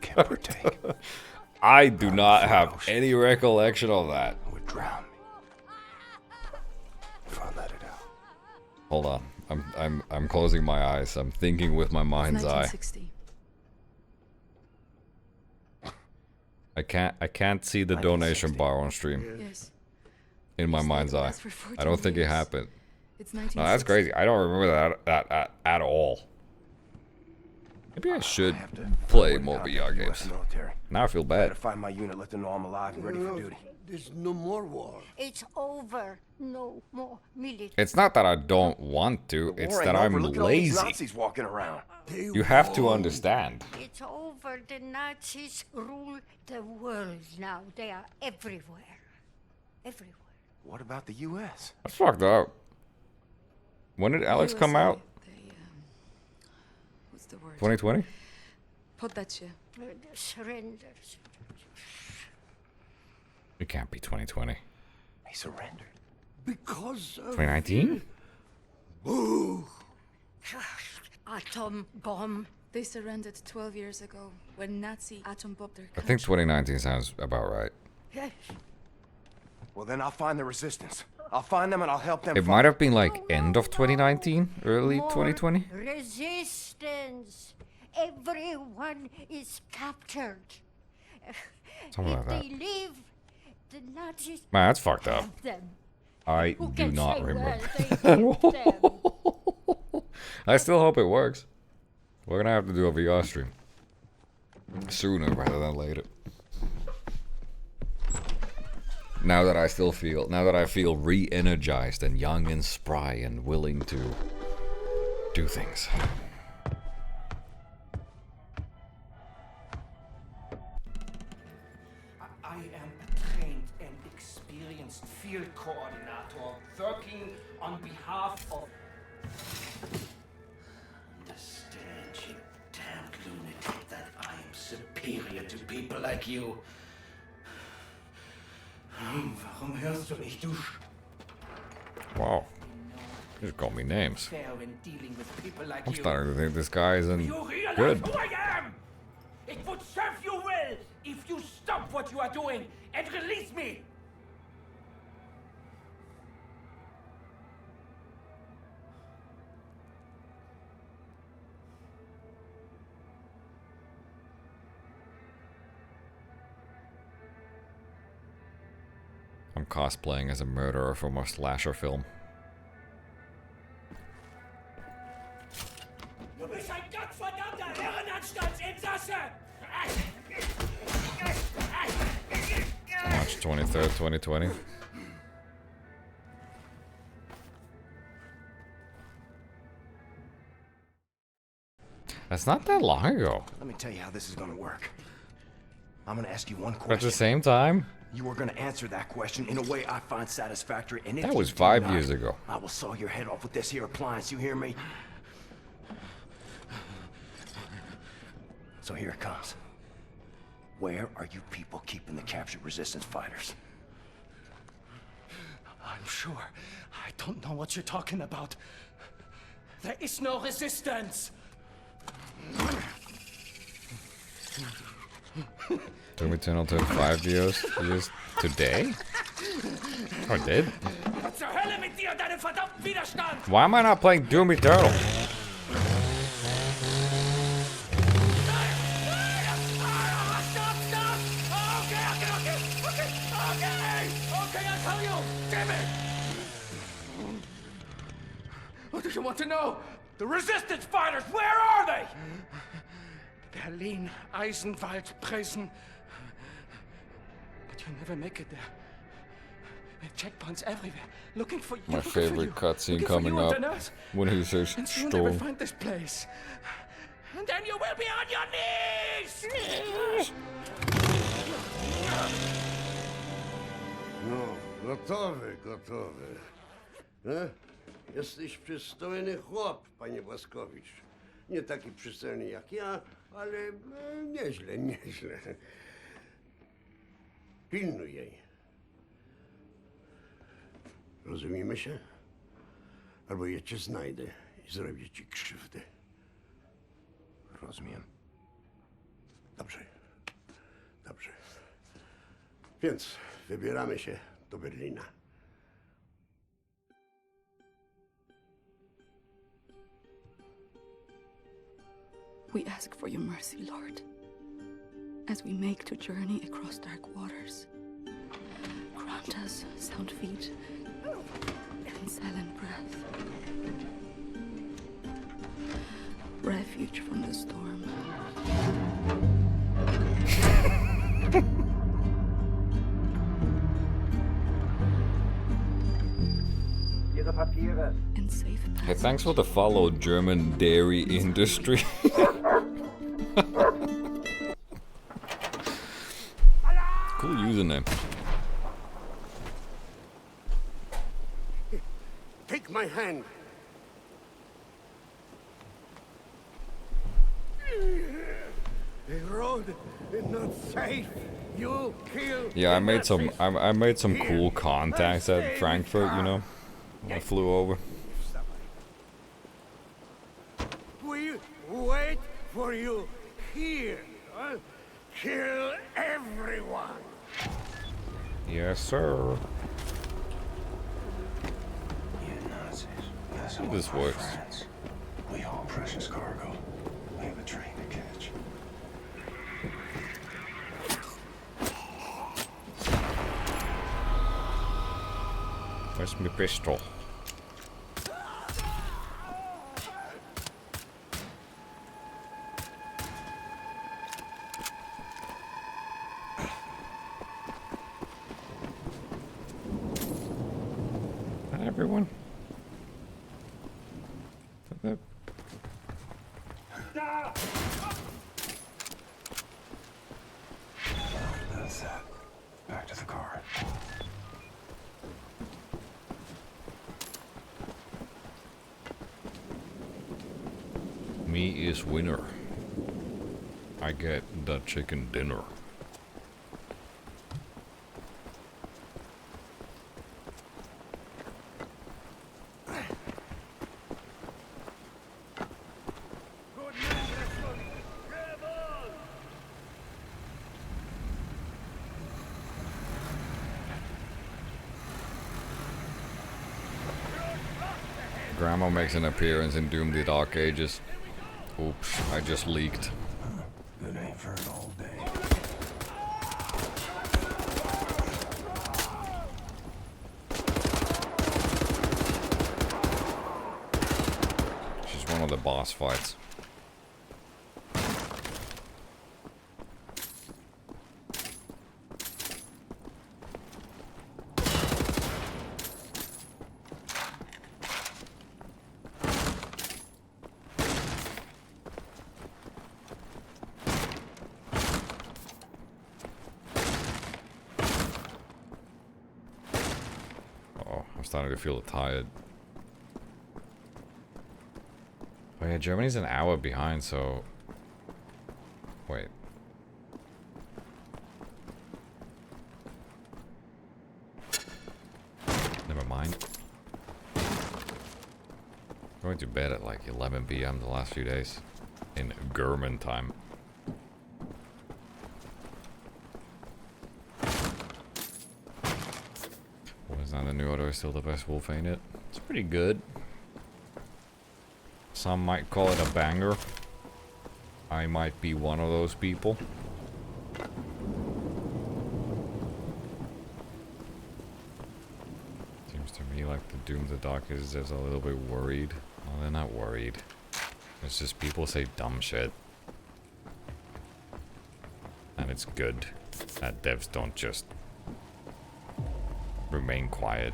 Can't partake. I do not have any recollection of that. Would drown me if I let it out. Hold on. I'm closing my eyes. I'm thinking with my mind's eye. 1960. I can't see the donation bar on stream. Yes. In my mind's eye. I don't think it happened. It's No, 1960. that's crazy. I don't remember that at all. Maybe I should play more VR games. Now I feel Try to bad. find my unit, let them know I'm alive and ready for duty. There's no more war. It's over. No more military. It's not that I don't want to, it's War that ain't I'm over. Look at all these lazy. Nazis walking around. You have to understand. It's over. The Nazis rule the world now. They are everywhere. Everywhere. What about the U.S.? That's fucked up. When did Alex come USA, out? what's the word? 2020? Poddacie. Surrenders. It can't be 2020. He surrendered. Because of 2019? Boo! Atom bomb. They surrendered 12 years ago when Nazi atom bombed their I country. think 2019 sounds about right. Yes. Well, then I'll find the resistance. I'll find them and I'll help them. It might have been like end of 2019, early 2020. Resistance. Everyone is captured. Something if like they that. leave, the Nazis Man, that's fucked up. have them. I Who do can not say remember where they that at hid all. I still hope it works. We're gonna have to do a VR stream sooner rather than later. Now that I feel re-energized and young and spry and willing to do things. I am a trained and experienced field coordinator working on behalf of... Understand, you damned lunatic, that I am superior to people like you. Warum hörst du nicht, du Wow. You just call me names. fair when dealing with people like I'm you? starting to think this guy isn't You realize good. who I am? It would serve you well if you stop what you are doing and release me. I'm cosplaying as a murderer from a slasher film. Du bist ein gottverdammter Irrenanstaltsinsasse! March 23rd, 2020. That's not that long ago. Let me tell you how this is gonna work. I'm gonna ask you one But at question. the same time, You are gonna answer that question in a way I find satisfactory, and if That you was do 5 not, years ago. I will saw your head off with this here appliance, you hear me? So here it comes. Where are you people keeping the captured resistance fighters? I'm sure. I don't know what you're talking about. There is no resistance. Doom Eternal took 5 years today? Oh, it did? Zur Hölle mit dir und deinem verdammten Widerstand! Why am I not playing Doom Eternal? Okay, I'll tell you! Damn it! What do you want to know? The resistance fighters, where are they? Berlin, Eisenwald, prison. But you never make it there. There are checkpoints everywhere, looking for you. My favorite cutscene coming up when he says and you'll never storm. find this place. And then you will be on your knees! No, gotowy, gotowy. Jesteś przystojny chłop, panie Błaskowicz. Nie taki przystojny jak ja, ale nieźle, nieźle. Pilnuj jej. Rozumiemy się? Albo ja cię znajdę i zrobię ci krzywdę. Rozumiem. Dobrze. Dobrze. Więc wybieramy się do Berlina. We ask for your mercy, Lord, as we make the journey across dark waters. Grant us sound feet and silent breath. Refuge from the storm. And safe Hey, thanks for the follow, German dairy industry. Cool username. Take my hand. The road is not safe. You kill. Yeah, I made some cool contacts at Frankfurt, you know. When I flew over. We wait for you here. Kill everyone. Yes, sir. You Nazis. See if this works. Friends. We haul precious cargo. We have a train to catch. Where's my pistol? Hi, everyone. That's that. Back to the car. Me is winner. I get the chicken dinner. Grandma makes an appearance in Doom the Dark Ages. Oops, I just leaked. Good aim for an old day. She's one of the boss fights. I'm starting to feel tired. Oh yeah, Germany's an hour behind, so... Wait. Never mind. Going to bed at like 11 PM the last few days. In German time. Was not the new auto still the best Wolf, ain't it? It's pretty good. Some might call it a banger. I might be one of those people. Seems to me like the Doom the Dark is just a little bit worried. Well, they're not worried. It's just people say dumb shit. And it's good that devs don't just remain quiet.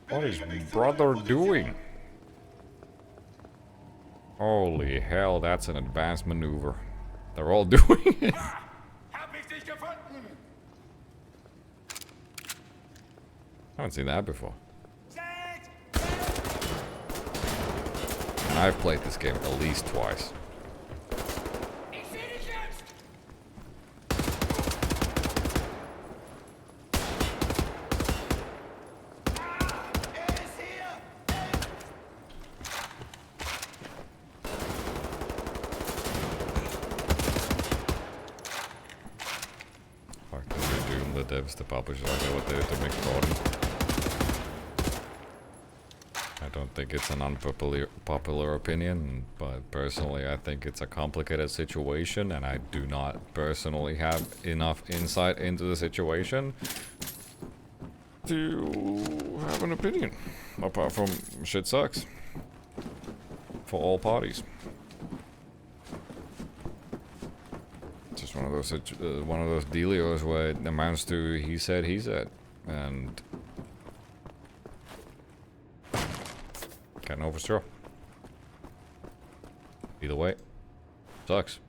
What is brother doing? Holy hell, that's an advanced maneuver. They're all doing it. I haven't seen that before. And I've played this game at least twice. The publishers, I know what they have to make coding. I don't think it's an unpopular opinion, but personally I think it's a complicated situation and I do not personally have enough insight into the situation to have an opinion. Apart from shit sucks. For all parties. One of those dealios where it amounts to he said, and can't know for sure. Either way, sucks.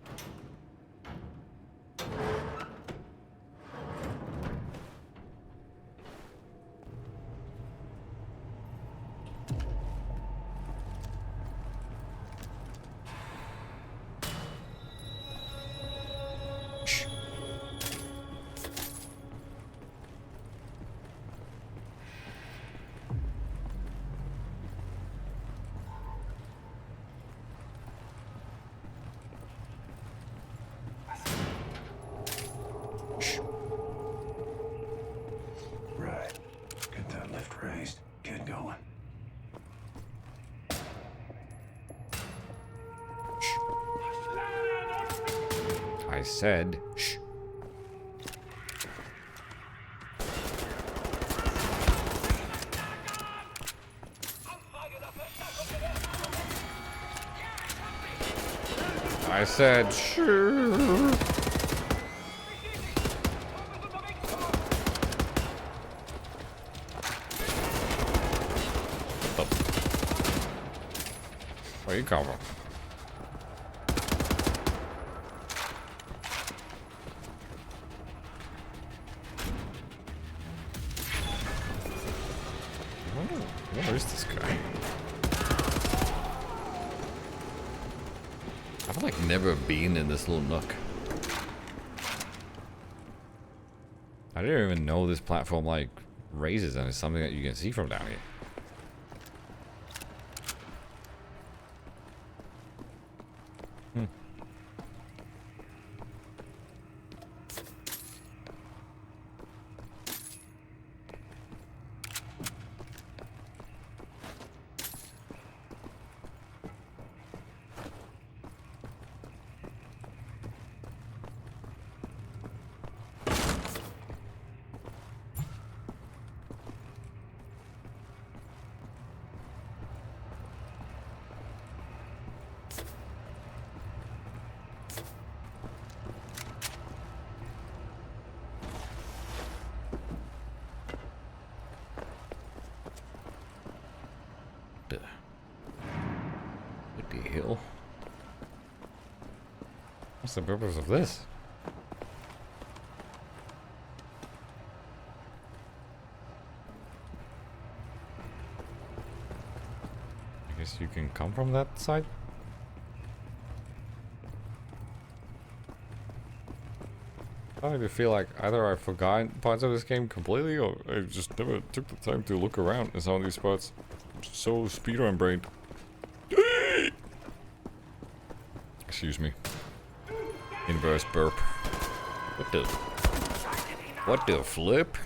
I said, shh. I said, sure. Where you come from? Where is this guy? I've like never been in this little nook. I didn't even know this platform like raises and it's something that you can see from down here. the hell? What's the purpose of this? I guess you can come from that side? I feel like either I forgot parts of this game completely, or I just never took the time to look around in some of these spots. I'm just so speedrun brained. Excuse me. Inverse burp. What the flip?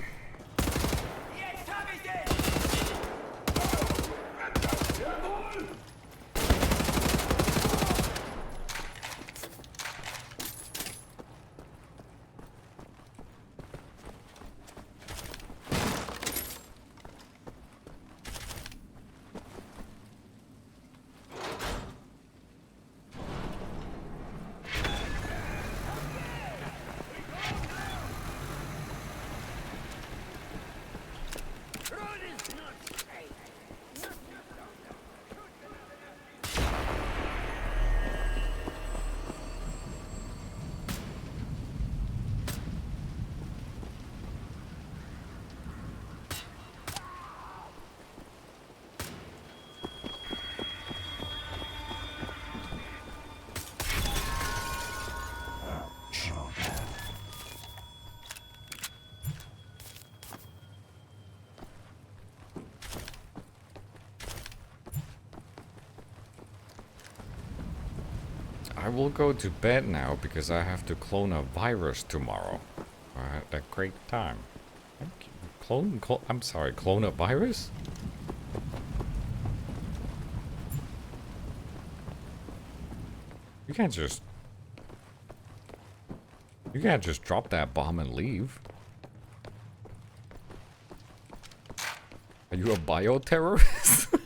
I will go to bed now because I have to clone a virus tomorrow. I had a great time. I'm sorry, clone a virus? You can't just drop that bomb and leave. Are you a bioterrorist?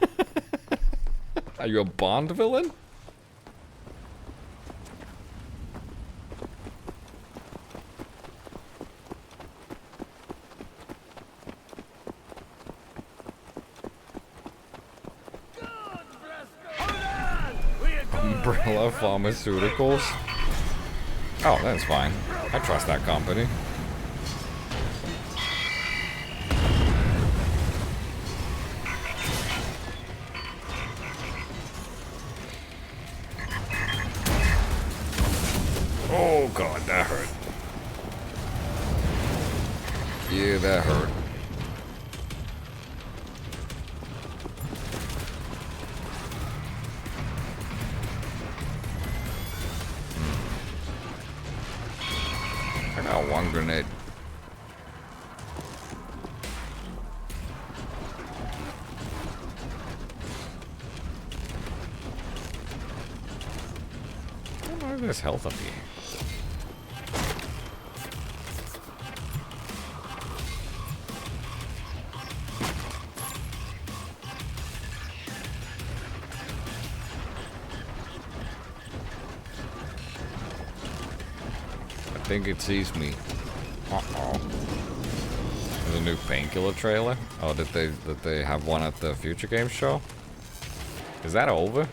Are you a Bond villain? Umbrella Pharmaceuticals? Oh, that's fine. I trust that company. Oh god, that hurt. Yeah, that hurt. I got one grenade. I don't know if there's health up here. I think it sees me. Uh-oh. There's a new Painkiller trailer. Oh, did they have one at the Future Games show? Is that over?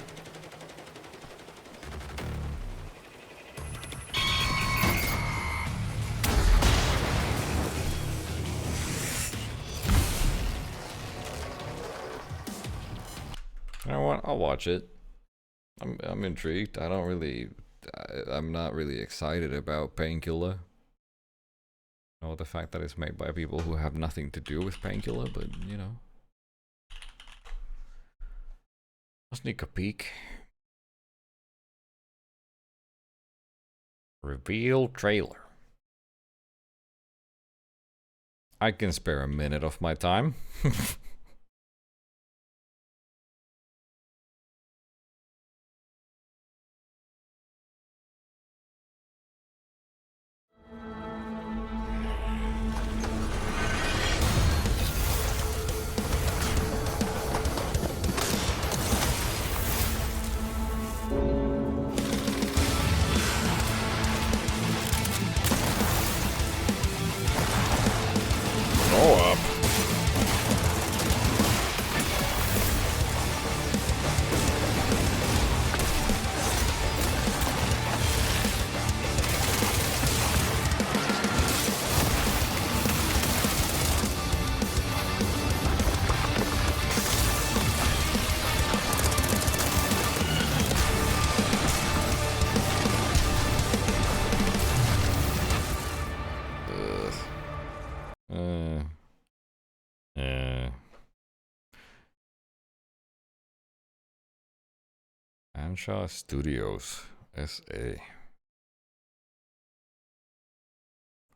You know what? I'll watch it. I'm intrigued. I'm not really excited about Painkiller. You know, the fact that it's made by people who have nothing to do with Painkiller, but you know. I'll sneak a peek. Reveal trailer. I can spare a minute of my time. Go up. Fanshawe Studios SA.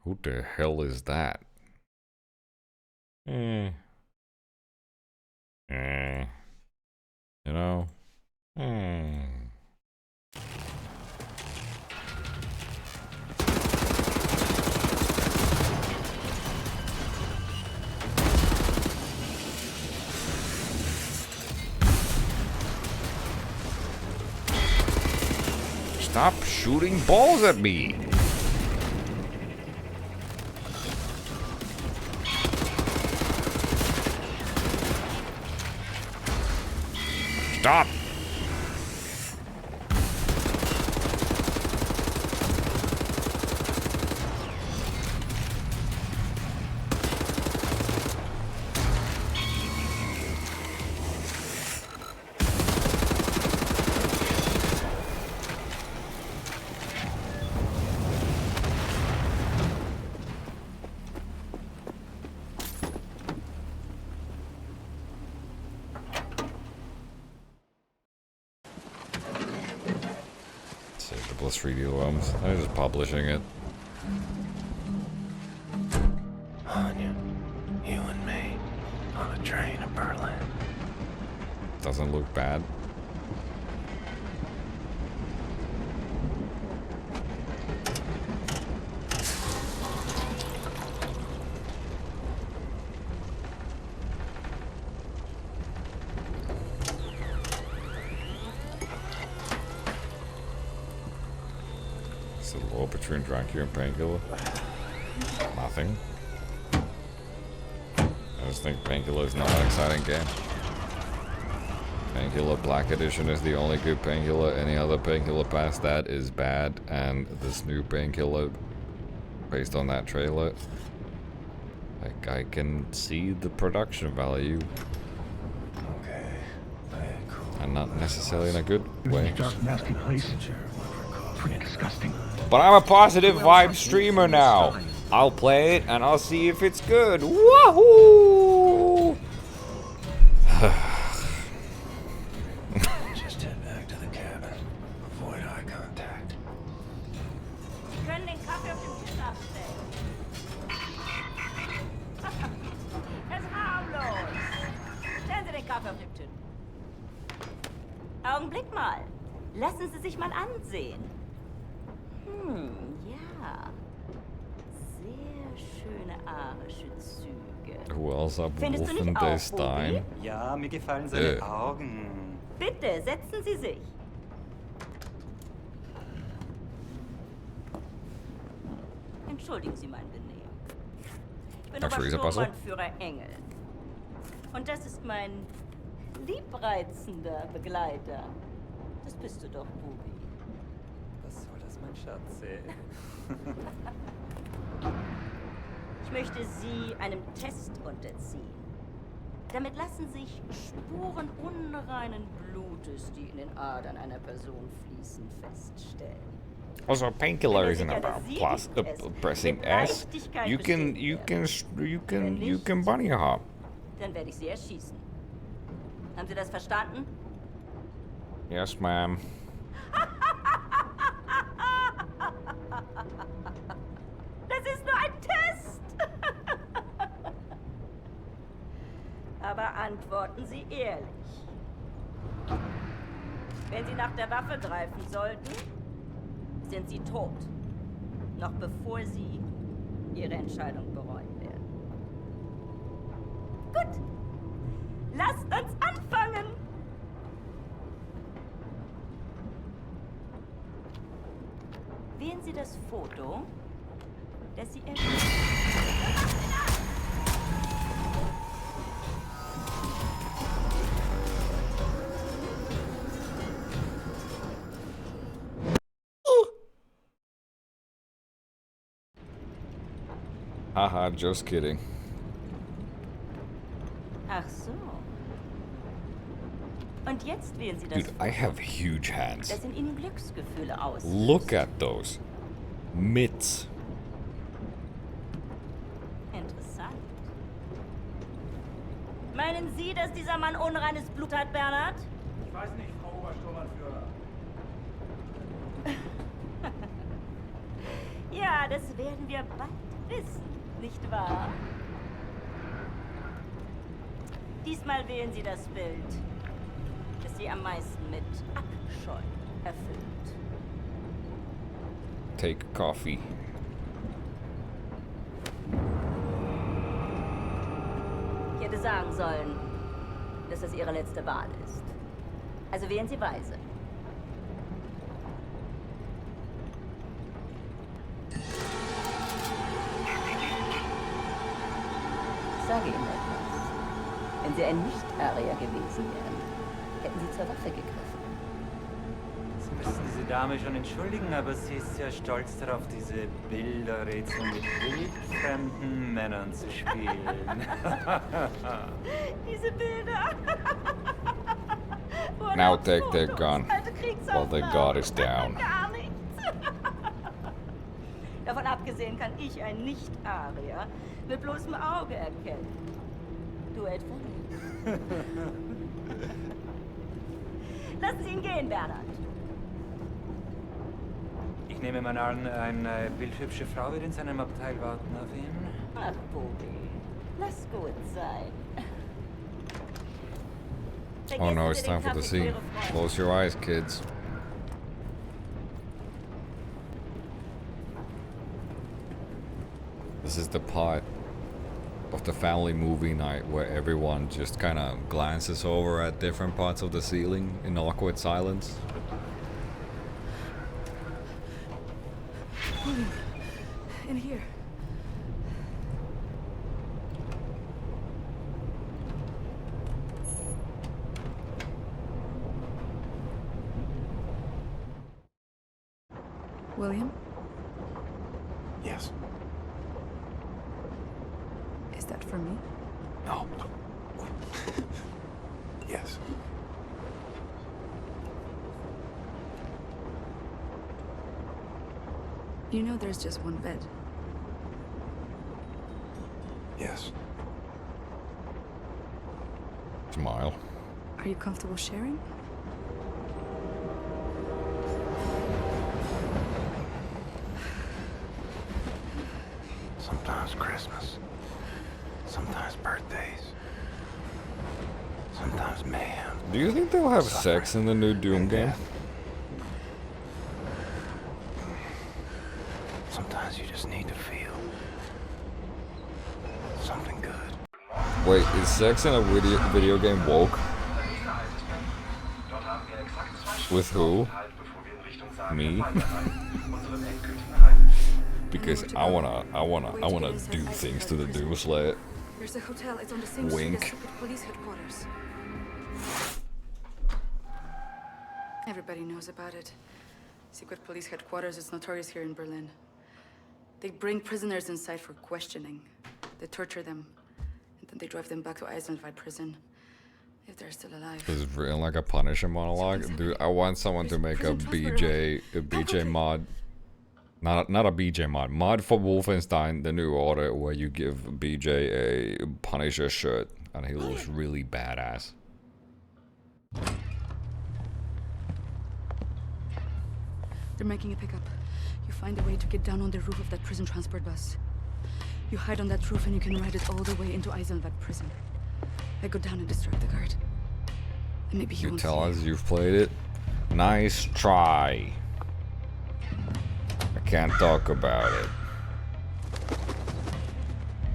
Who the hell is that? You know? Stop shooting balls at me! Stop! Save the Bliss 3D LOMs. I'm just publishing it. Anya, you and me on a train to Berlin. Doesn't look bad. Is it low between DraQu and Painkiller? Nothing. I just think Painkiller is not an exciting game. Painkiller Black Edition is the only good Painkiller. Any other Painkiller past that is bad, and this new Painkiller, based on that trailer, like, I can see the production value. Okay. Cool. And not necessarily in a good way. Dark, nasty place. Pretty disgusting. But I'm a positive vibe streamer now. I'll play it and I'll see if it's good. Wahoo! Just head back to the cabin. Avoid eye contact. Sie können den Kaffee auf dem Tisch abstellen. Es ist harmlos. Stellen Sie den Kaffee auf den Tisch. Augenblick mal. Lassen Sie sich mal ansehen. Ja. Sehr schöne arische Züge. Who else up Findest du nicht auch, WOLFENSTEIN? Bobby? Ja, mir gefallen seine Augen. Bitte, setzen Sie sich. Entschuldigen Sie mein Benehmen. Ich bin Obersturmbannführer Engel. Und das ist mein liebreizender Begleiter. Das bist du doch, Bubi. Was soll das, mein Schatz? Ich möchte Sie einem Test unterziehen. Damit lassen sich Spuren unreinen Blutes, die in den Adern einer Person fließen, feststellen. Also, Painkiller isn't about pressing S. You can bunny hop. Dann werde ich Sie erschießen. Haben Sie das verstanden? Yes, ma'am. Das ist nur ein Test. Aber antworten Sie ehrlich. Wenn Sie nach der Waffe greifen sollten, sind Sie tot. Noch bevor Sie Ihre Entscheidung bereuen werden. Gut. Lasst uns anfangen. Wählen Sie das Foto, das Sie Haha, just kidding. Ach so. Und jetzt wählen Sie das Dude, I have huge hands. das in Ihnen Glücksgefühle auslöst. Look at those. Mitts. Interessant. Meinen Sie, dass dieser Mann unreines Blut hat, Bernhard? Ich weiß nicht, Frau Obersturmbannführer. Ja, das werden wir bald wissen, nicht wahr? Diesmal wählen Sie das Bild, das Sie am meisten mit Abscheu erfüllt. Take coffee. Ich hätte sagen sollen, dass das Ihre letzte Wahl ist. Also wählen Sie weise. Ich sage Ihnen etwas. Wenn Sie ein Nicht-Arier gewesen wären, hätten Sie zur Waffe gegriffen. Sie müssen diese Dame schon entschuldigen, aber sie ist sehr stolz darauf, diese Bilderrätsel mit wildfremden Männern zu spielen. Diese Bilder! Now take their gun while the god is down. Gar nichts. Davon abgesehen kann ich ein Nicht-Arier mit bloßem Auge erkennen. Du etwa nicht. Lassen Sie ihn gehen, Bernhard. Ich nehme mal an, eine bildhübsche Frau wird in seinem Abteil warten auf ihn. Ach, Bobi, lass gut sein. Oh no, it's time for the scene. Close your eyes, kids. This is the part of the family movie night where everyone just kind of glances over at different parts of the ceiling in awkward silence. William, in here. William? Yes. Is that for me? No. Yes. You know there's just one bed. Yes. Smile. Are you comfortable sharing? Sometimes Christmas. Sometimes birthdays. Sometimes mayhem. Do you think they'll have sex in the new Doom game? Sometimes you just need to feel something good. Wait, is sex in a video game woke? With who? Me? Because I wanna do things to the Doom Slayer. There's a hotel. It's on the same Wink. street as secret police headquarters. Everybody knows about it. Secret police headquarters is notorious here in Berlin. They bring prisoners inside for questioning. They torture them, and then they drive them back to Eisenwald prison if they're still alive. This is written like a Punisher monologue. Dude, I want someone to make a BJ mod. Not a BJ mod for Wolfenstein, the new order, where you give BJ a Punisher shirt and he looks really badass. They're making a pickup. You find a way to get down on the roof of that prison transport bus. You hide on that roof and you can ride it all the way into Eisenwald prison. I go down and distract the guard. And maybe he won't tell see us you've played it. Nice try. I can't talk about it.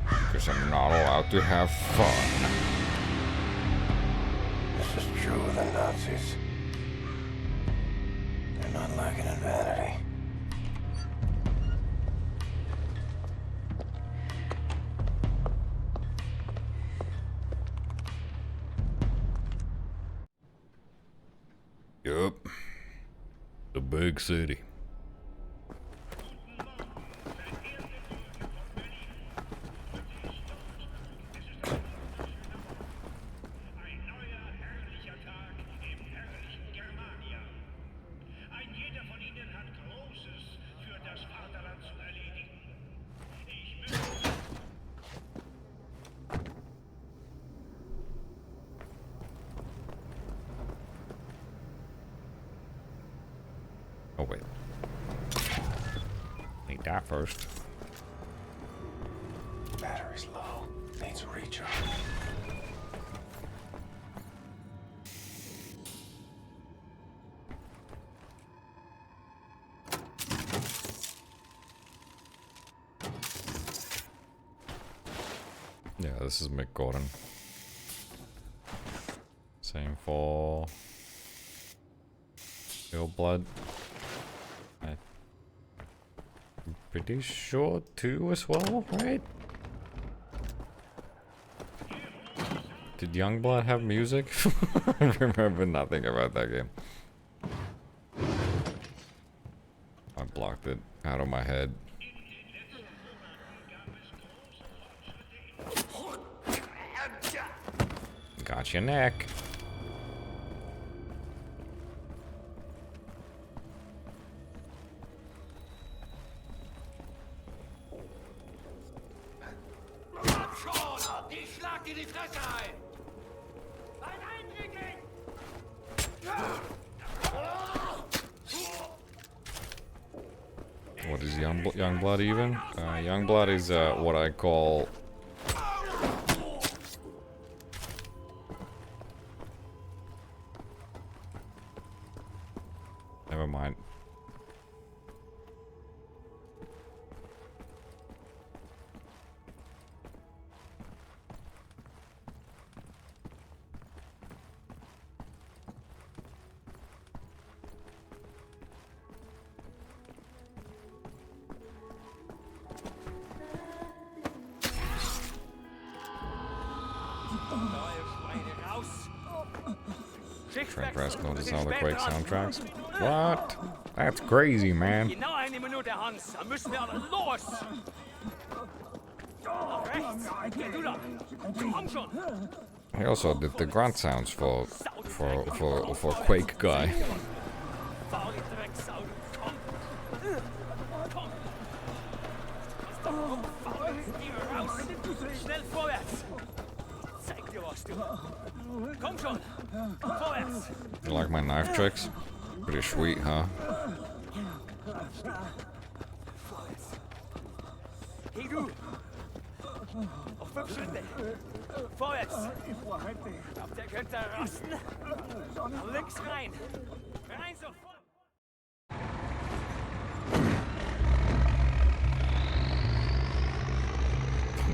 Because I'm not allowed to have fun. This is true of the Nazis. They're not lacking in vanity. Yup. The big city. Oh wait, Eat that first. Battery's low. Needs a recharge. Yeah, this is Mick Gordon. Same for Ill Blood. I'm pretty sure 2 as well, right? Did Youngblood have music? I remember nothing about that game. I blocked it out of my head. Got your neck. What is Youngblood even? Youngblood is what I call... Never mind. Track Rest noticed all the Quake soundtracks. What? That's crazy, man. Genau eine Minute, Hans. Dann müssen wir aber los. Nach rechts. Geh du da. Komm schon. He also did the grunt sounds for Quake guy. Faule Drecksau, du komm. Komm. Was doch rumfaul ist, geh raus. Schnell vorwärts. Zeig dir was, du. Komm schon. Vorwärts. You like my knife tricks? Pretty sweet, huh? Vorwärts. Hey du. Auf 5 Schritte. Vorwärts. Glaubt, der könnte rasten? Links rein. Rein sofort.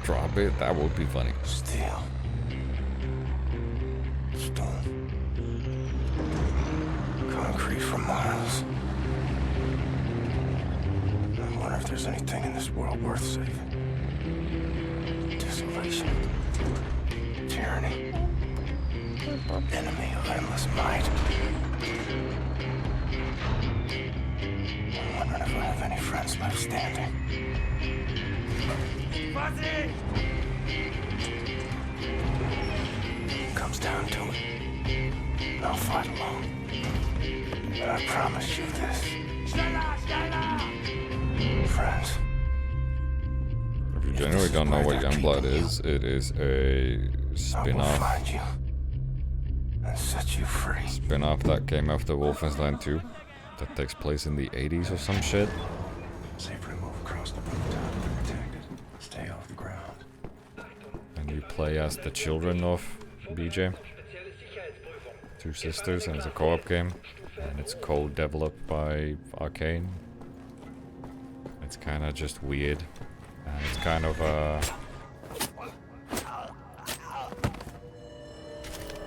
Drop it? That would be funny. Steel. Stone. Concrete for miles. I wonder if there's anything in this world worth saving. Desolation. Tyranny. Enemy of endless might. I'm wondering if I have any friends left standing. Comes down to it. I'll fight alone. But I promise you this. Friends. If you genuinely don't know what Youngblood is, it is a spin-off. Find you and set you free. Spin-off that came after Wolfenstein 2. That takes place in the 80s or some shit. Safely move across the rooftop to protect it. Stay off the ground. And you play as the children of BJ. 2 sisters, and it's a co-op game. And it's co-developed by Arcane. It's kind of just weird. And it's kind of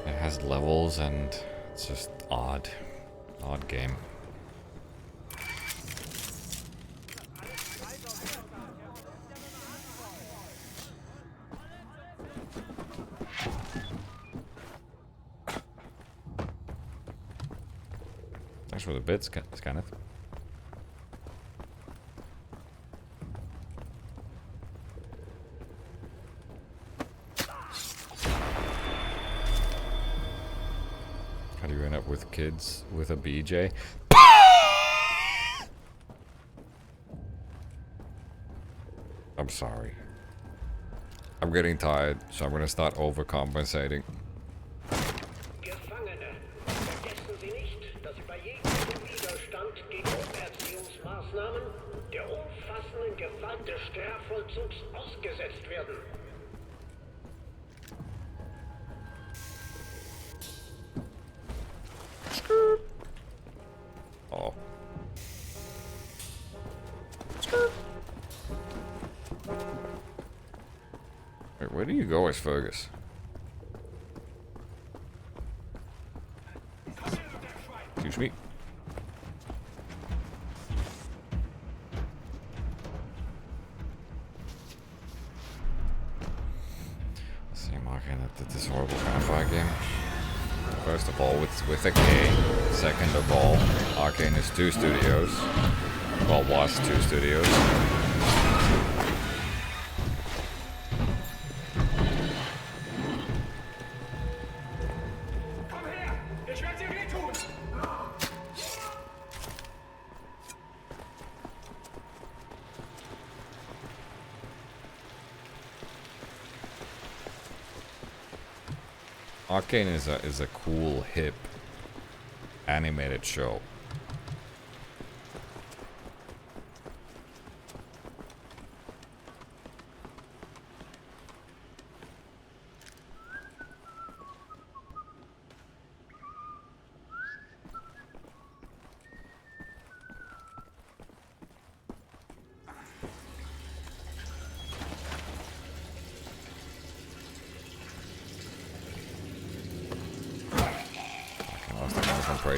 it has levels and it's just odd game. Thanks for the bits, Kenneth. How do you end up with kids with a BJ? I'm sorry. I'm getting tired, so I'm gonna start overcompensating. Gefangene, vergessen Sie nicht, dass sie bei jeglichem Widerstand gegen Umerziehungsmaßnahmen der umfassenden Gewalt des Strafvollzugs ausgesetzt werden. Oh. Wait, where do you go as Fergus? Excuse me. Same Arcane that did this horrible vampire game. First of all, with a K. Second of all, Arcane is 2 studios. Well, was 2 studios. Arcane is a cool, hip, animated show.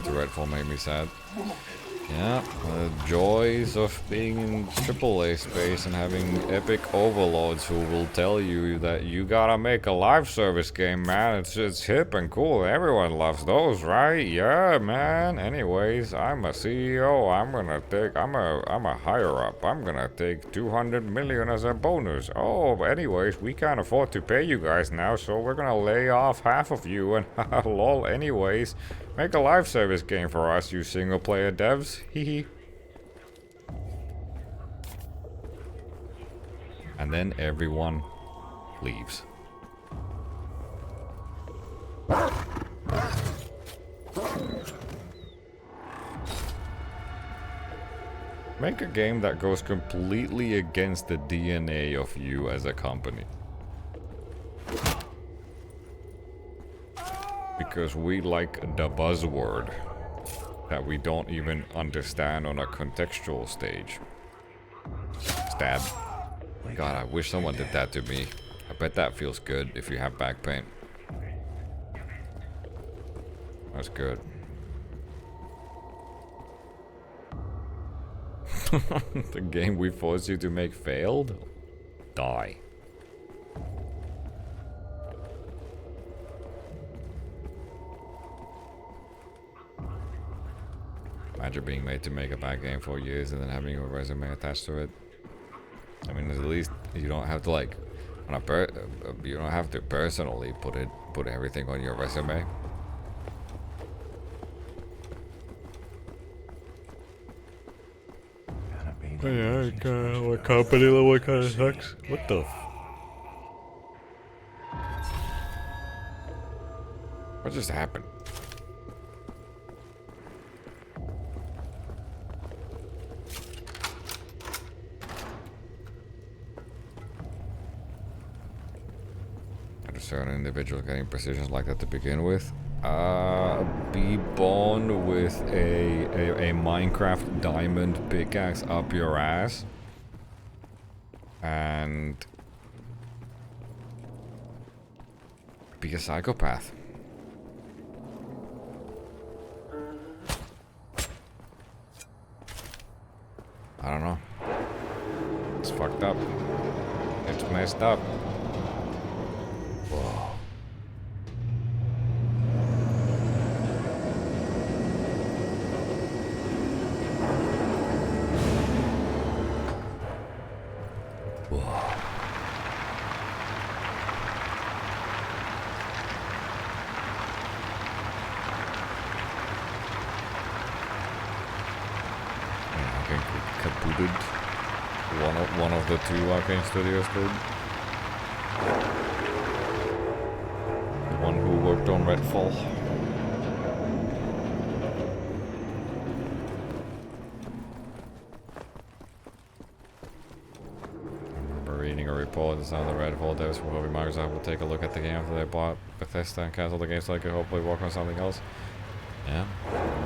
Redfall made me sad. Yeah, the joys of being in AAA space and having epic overlords who will tell you that you gotta make a live service game, man. It's hip and cool. Everyone loves those, right? Yeah, man. Anyways, I'm a CEO. I'm a higher up. I'm gonna take 200 million as a bonus. Oh, but anyways, we can't afford to pay you guys now, so we're gonna lay off half of you and lol. Anyways, make a live service game for us, you single player devs. Hehe. And then everyone leaves. Make a game that goes completely against the DNA of you as a company. Because we like the buzzword that we don't even understand on a contextual stage. Stab. God, I wish someone did that to me. I bet that feels good if you have back pain. That's good. The game we forced you to make failed? Die. Imagine being made to make a bad game for years and then having your resume attached to it. I mean, at least you don't have to like, on a you don't have to personally put everything on your resume. Yeah, what company, what kind of sucks? What the what just happened? Certain individuals getting precisions like that to begin with. Be born with a Minecraft diamond pickaxe up your ass. And be a psychopath. I don't know. It's fucked up. It's messed up. Whoa. One of the 2 Arcane Studios did. The one who worked on Redfall. let us know the Red Vault devs from hoping Microsoft will take a look at the game after they bought Bethesda and cancel the game so they could hopefully work on something else. Yeah,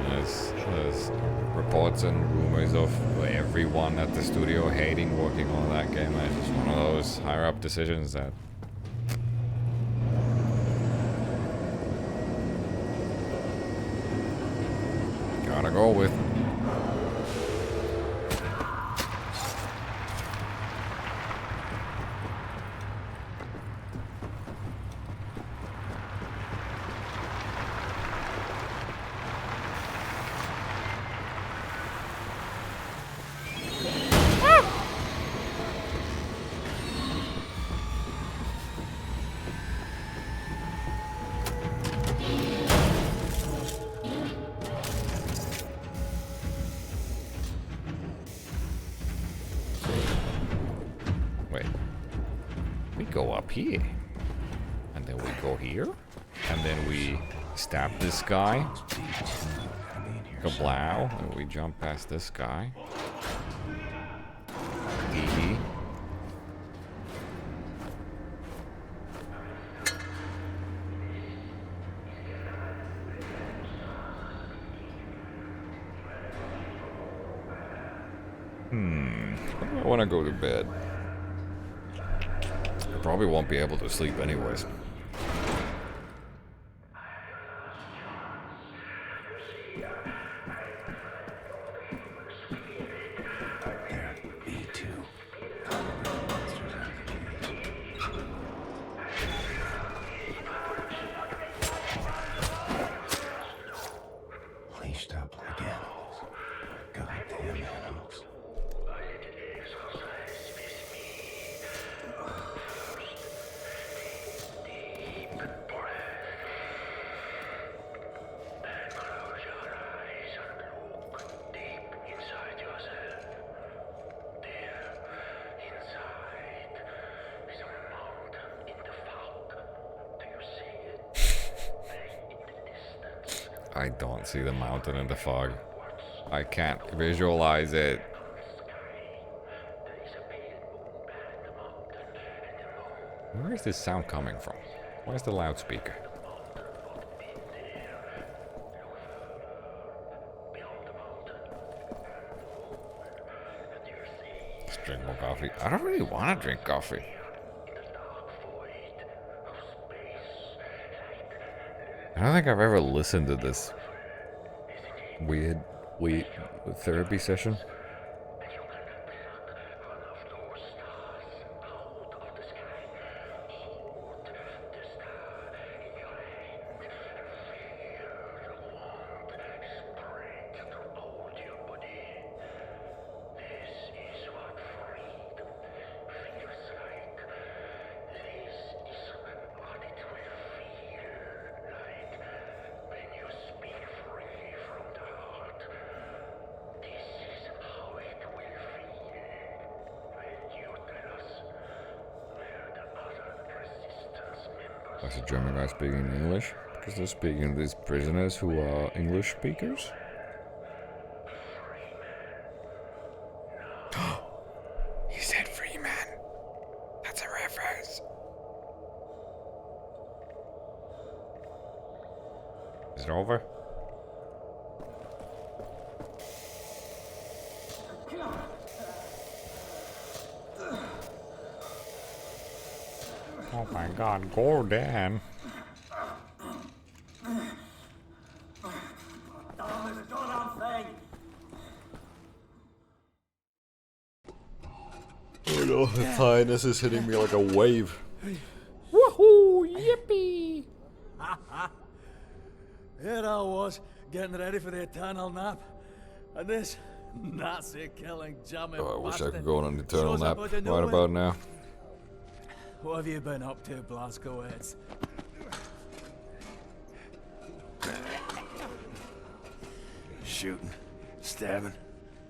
there's reports and rumors of everyone at the studio hating working on that game. It's just one of those higher up decisions that gotta go with. Go up here, and then we go here, and then we stab this guy, kablow, and we jump past this guy. Hee. I want to go to bed. Probably won't be able to sleep anyways. Leashed up like animals. Goddamn animals. I don't see the mountain in the fog. I can't visualize it. Where is this sound coming from? Where's the loudspeaker? Let's drink more coffee. I don't really want to drink coffee. I don't think I've ever listened to this weird therapy session. That's a German guy speaking English, because they're speaking to these prisoners who are English speakers. He said free man. That's a reference. Is it over? Oh my god, Gordon. Oh no, the tiredness is hitting me like a wave. Woohoo! Yippee! Here I was, getting ready for the eternal nap. And this Nazi-killing jamming Oh, I wish I bastard could go on an eternal shows nap up out of right nowhere. about now. What have you been up to, Blazkowicz? Shooting, stabbing,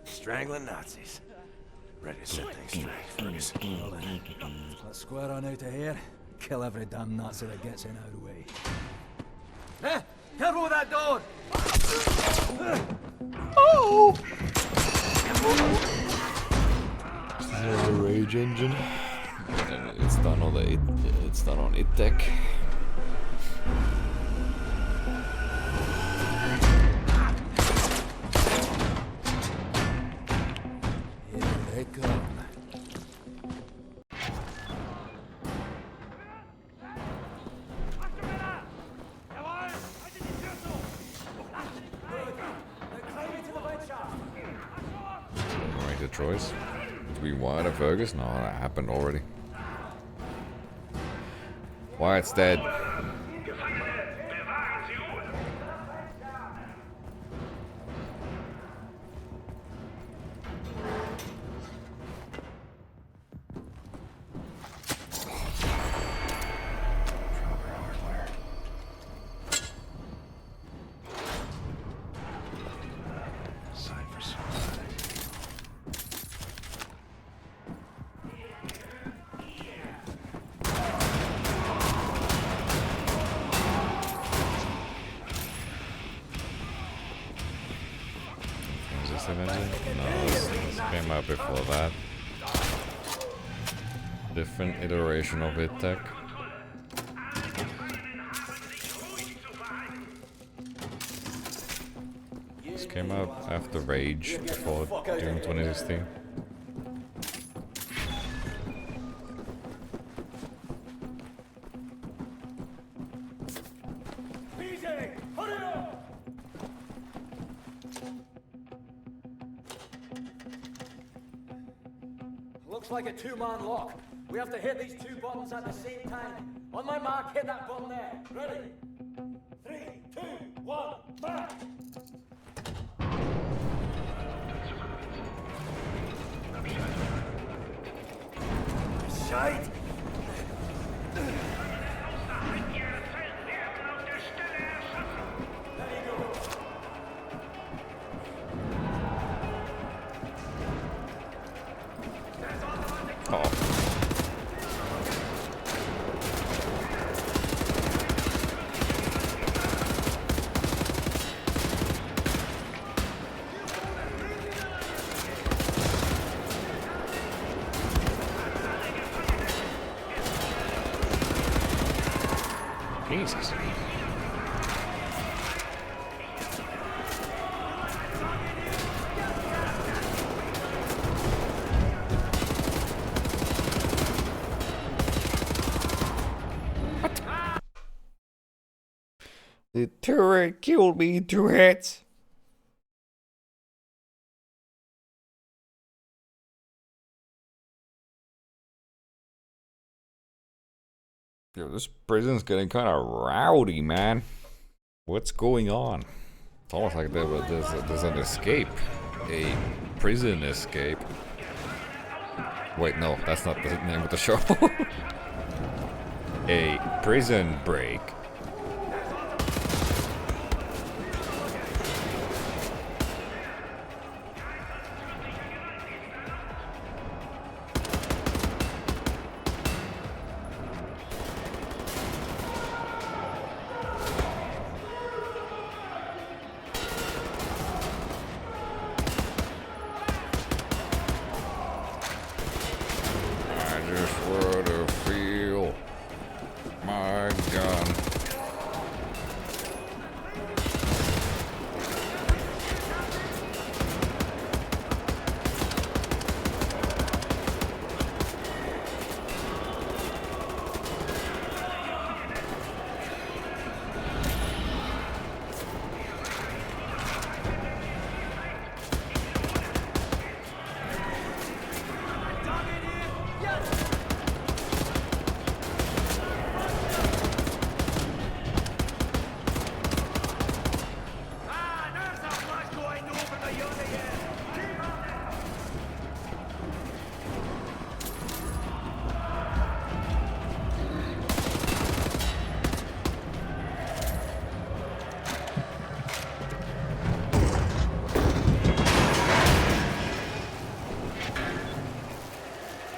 strangling Nazis. Ready to set things straight, Ferguson. Well then, let's square on out of here. Kill every damn Nazi that gets in our way. Hey! Careful with that door! Oh! This is a rage engine. And it's done on the it's done on it deck. Here they come. Make the choice between Wyatt and Fergus. No, that happened already. Wyatt's dead. No, this came out before that. Different iteration of it tech. This came out after Rage, before Doom 2016. Looks like a two-man lock. We have to hit these two buttons at the same time. On my mark, hit that button there. Ready? 3, 2, 1, back! Shite! Jesus. What? The turret killed me in 2 hits. Yo, this prison's getting kind of rowdy, man. What's going on? It's almost like there's an escape. A prison escape. Wait, no, that's not the name of the show. A prison break.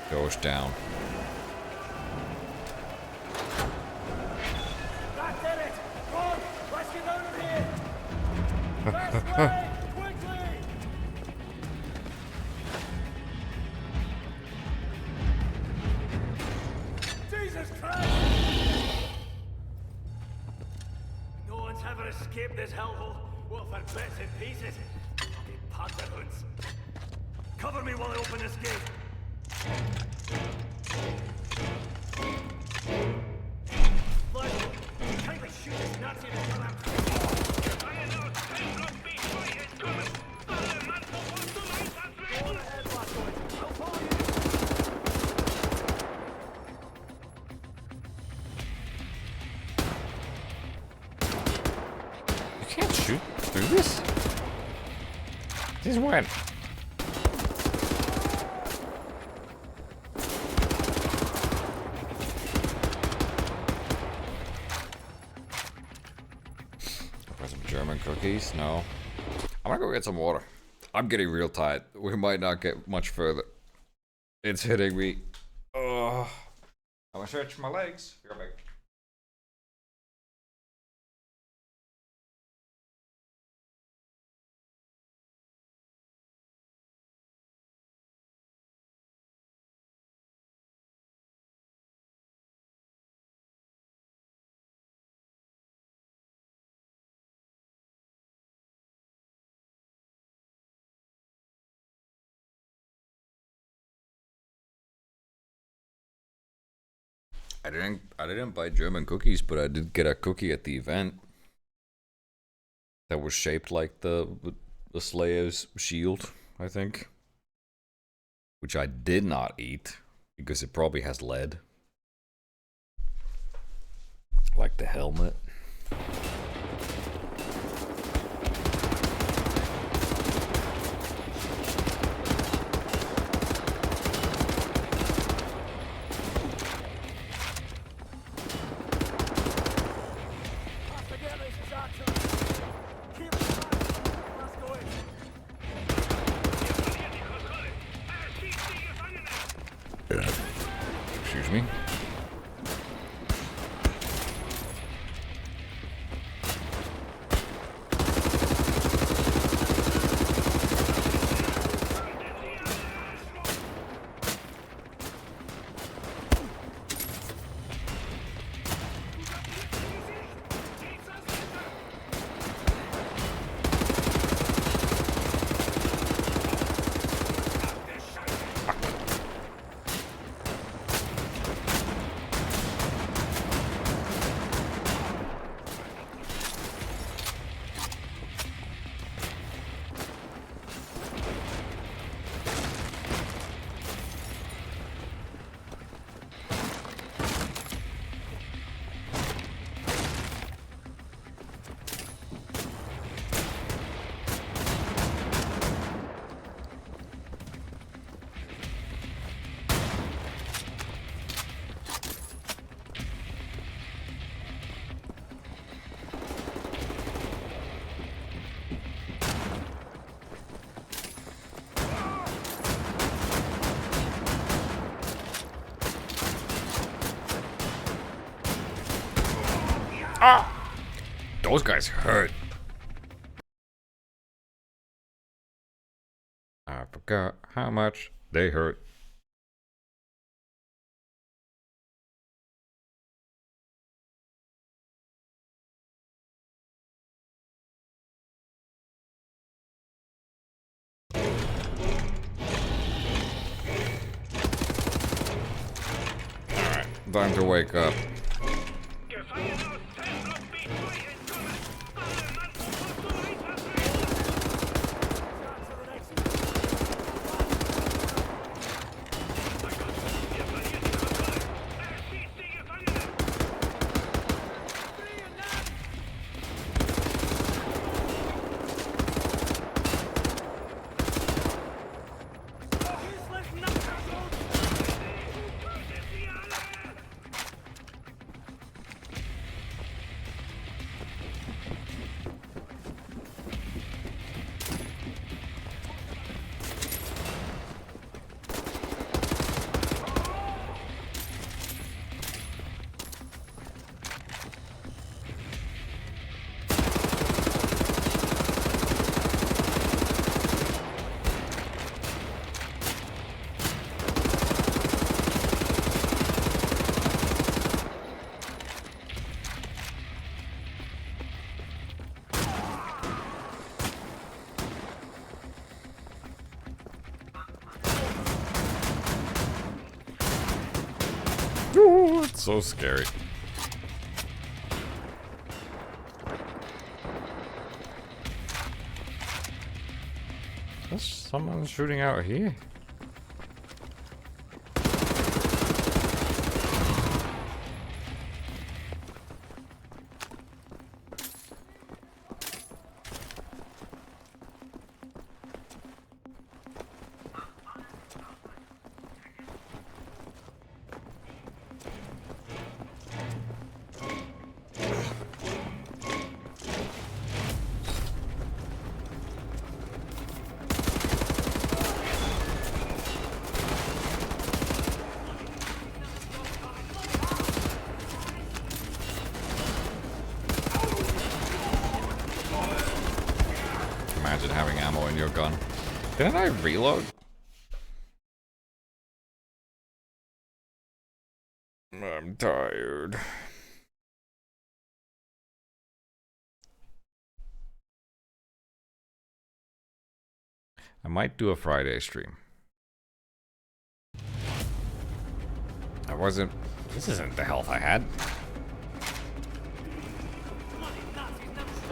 Goes down. That did it! Run! Let's get out of here! Fast way! Quickly! escape this hellhole, what if our bits in pieces? Bloody panzerhunds. Cover me while I open this gate. Michael, kindly shoot this Nazi in the camp. You can't shoot through this? Since when? For some German cookies? No. I'm gonna go get some water. I'm getting real tired. We might not get much further. It's hitting me. I'm gonna stretch my legs. Be right back. I didn't buy German cookies, but I did get a cookie at the event that was shaped like the Slayer's shield, I think. Which I did not eat because it probably has lead. Like the helmet. Excuse me. Ah! Those guys hurt. I forgot how much they hurt. Alright, time to wake up. so scary. There's someone shooting out here. Imagine having ammo in your gun. Didn't I reload? I'm tired. I might do a Friday stream. This isn't the health I had.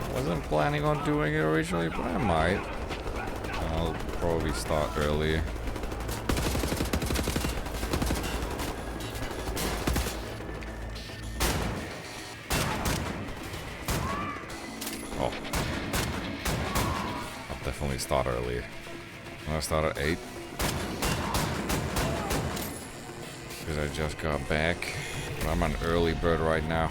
I wasn't planning on doing it originally, but I might. I'll probably start early. Oh. I'll definitely start early. I'm gonna start at 8. Because I just got back. But I'm an early bird right now.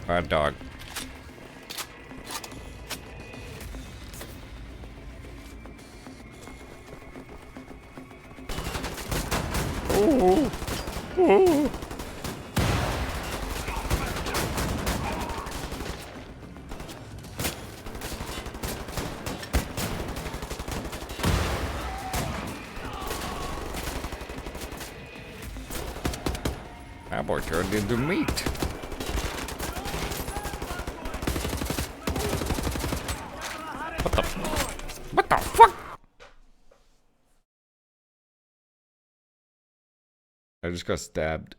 Bad dog. Ooh. Ooh. That boy turned into meat. What the fuck? I just got stabbed.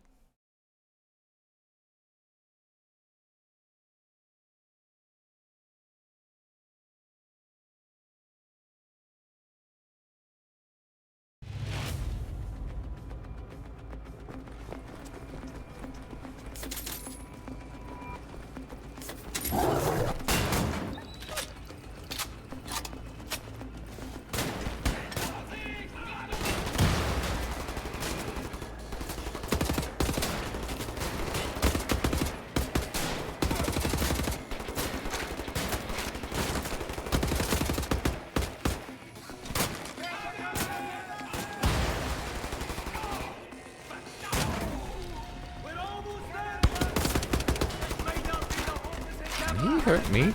He hurt me.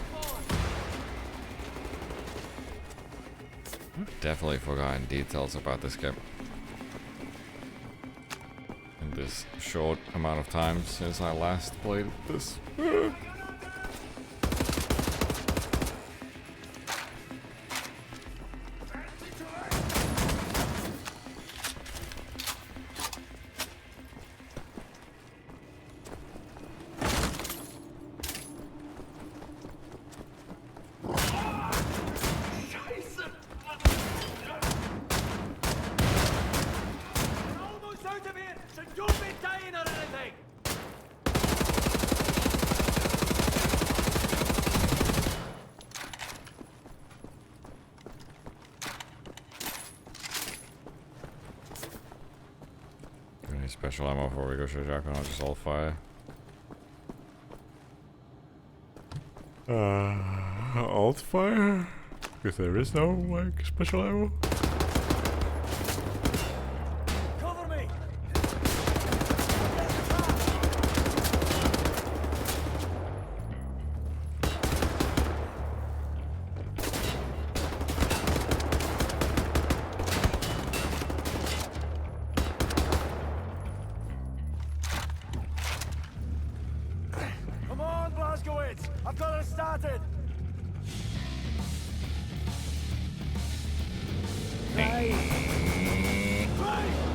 I've definitely forgotten details about this game. In this short amount of time since I last played this. Special ammo before we go to the shotgun, I'll just all fire. Alt fire? Because there is no, like, special ammo. Cover me!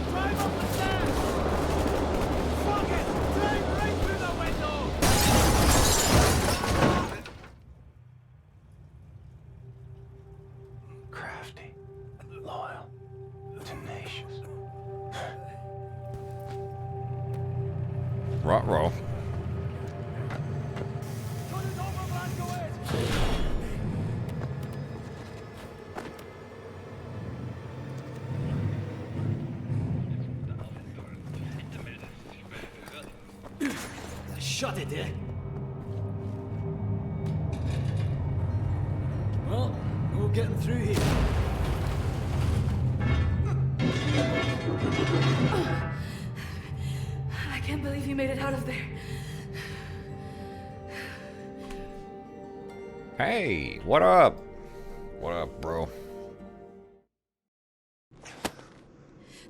Drive up the stairs! Fuck it! Drive right through the window! Crafty, loyal, tenacious. Ruh-roh. Shut it, eh? Well, no getting through here. I can't believe you made it out of there. Hey, what up? What up, bro?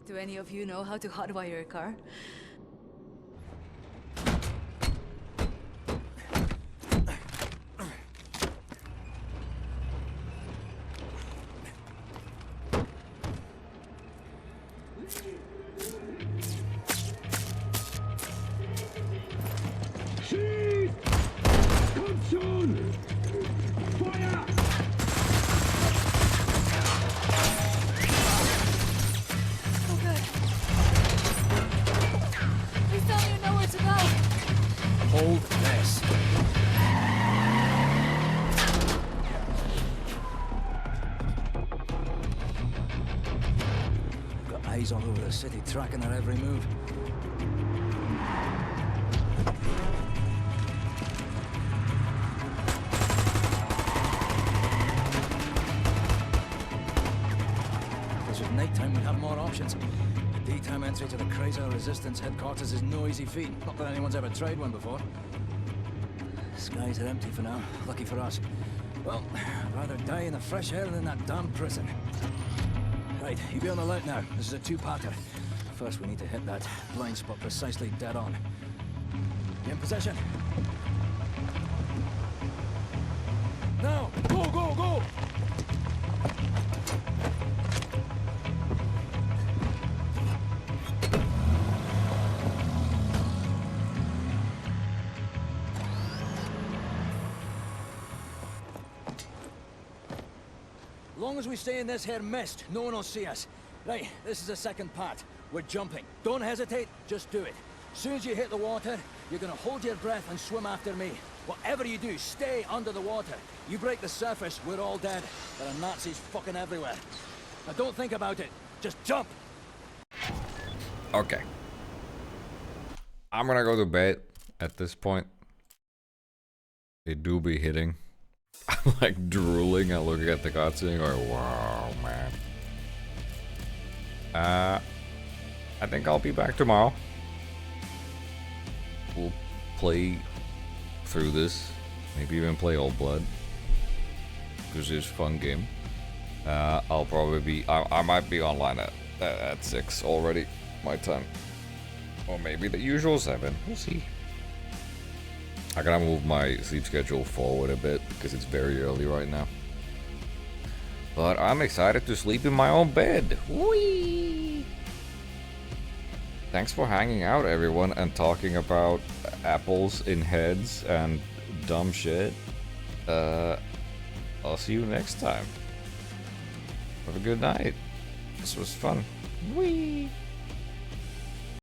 Do any of you know how to hotwire a car? Hold this. Got eyes all over the city, tracking their every move. If this was nighttime, we'd have more options. The daytime entry to the Chrysler Resistance headquarters is no easy feat. Not that anyone's ever tried one before. Skies are empty for now. Lucky for us. Well, I'd rather die in the fresh air than in that damn prison. Right, you be on the alert now. This is a two-parter. First, we need to hit that blind spot precisely dead on. You in position? Now! Go, go, go! Long as we stay in this here mist, no one will see us. Right, this is the second part. We're jumping. Don't hesitate, just do it. As soon as you hit the water, you're gonna hold your breath and swim after me. Whatever you do, stay under the water. You break the surface, we're all dead. There are Nazis fucking everywhere. Now don't think about it, just jump! Okay. I'm gonna go to bed at this point. They do be hitting. I'm like drooling and looking at the cutscene going, wow, man. I think I'll be back tomorrow. We'll play through this. Maybe even play Old Blood. Because it's a fun game. I'll probably be... I might be online at 6 already. My time. Or maybe the usual 7. We'll see. I gotta move my sleep schedule forward a bit because it's very early right now. But I'm excited to sleep in my own bed. Whee! Thanks for hanging out, everyone, and talking about apples in heads and dumb shit. I'll see you next time. Have a good night. This was fun. Whee!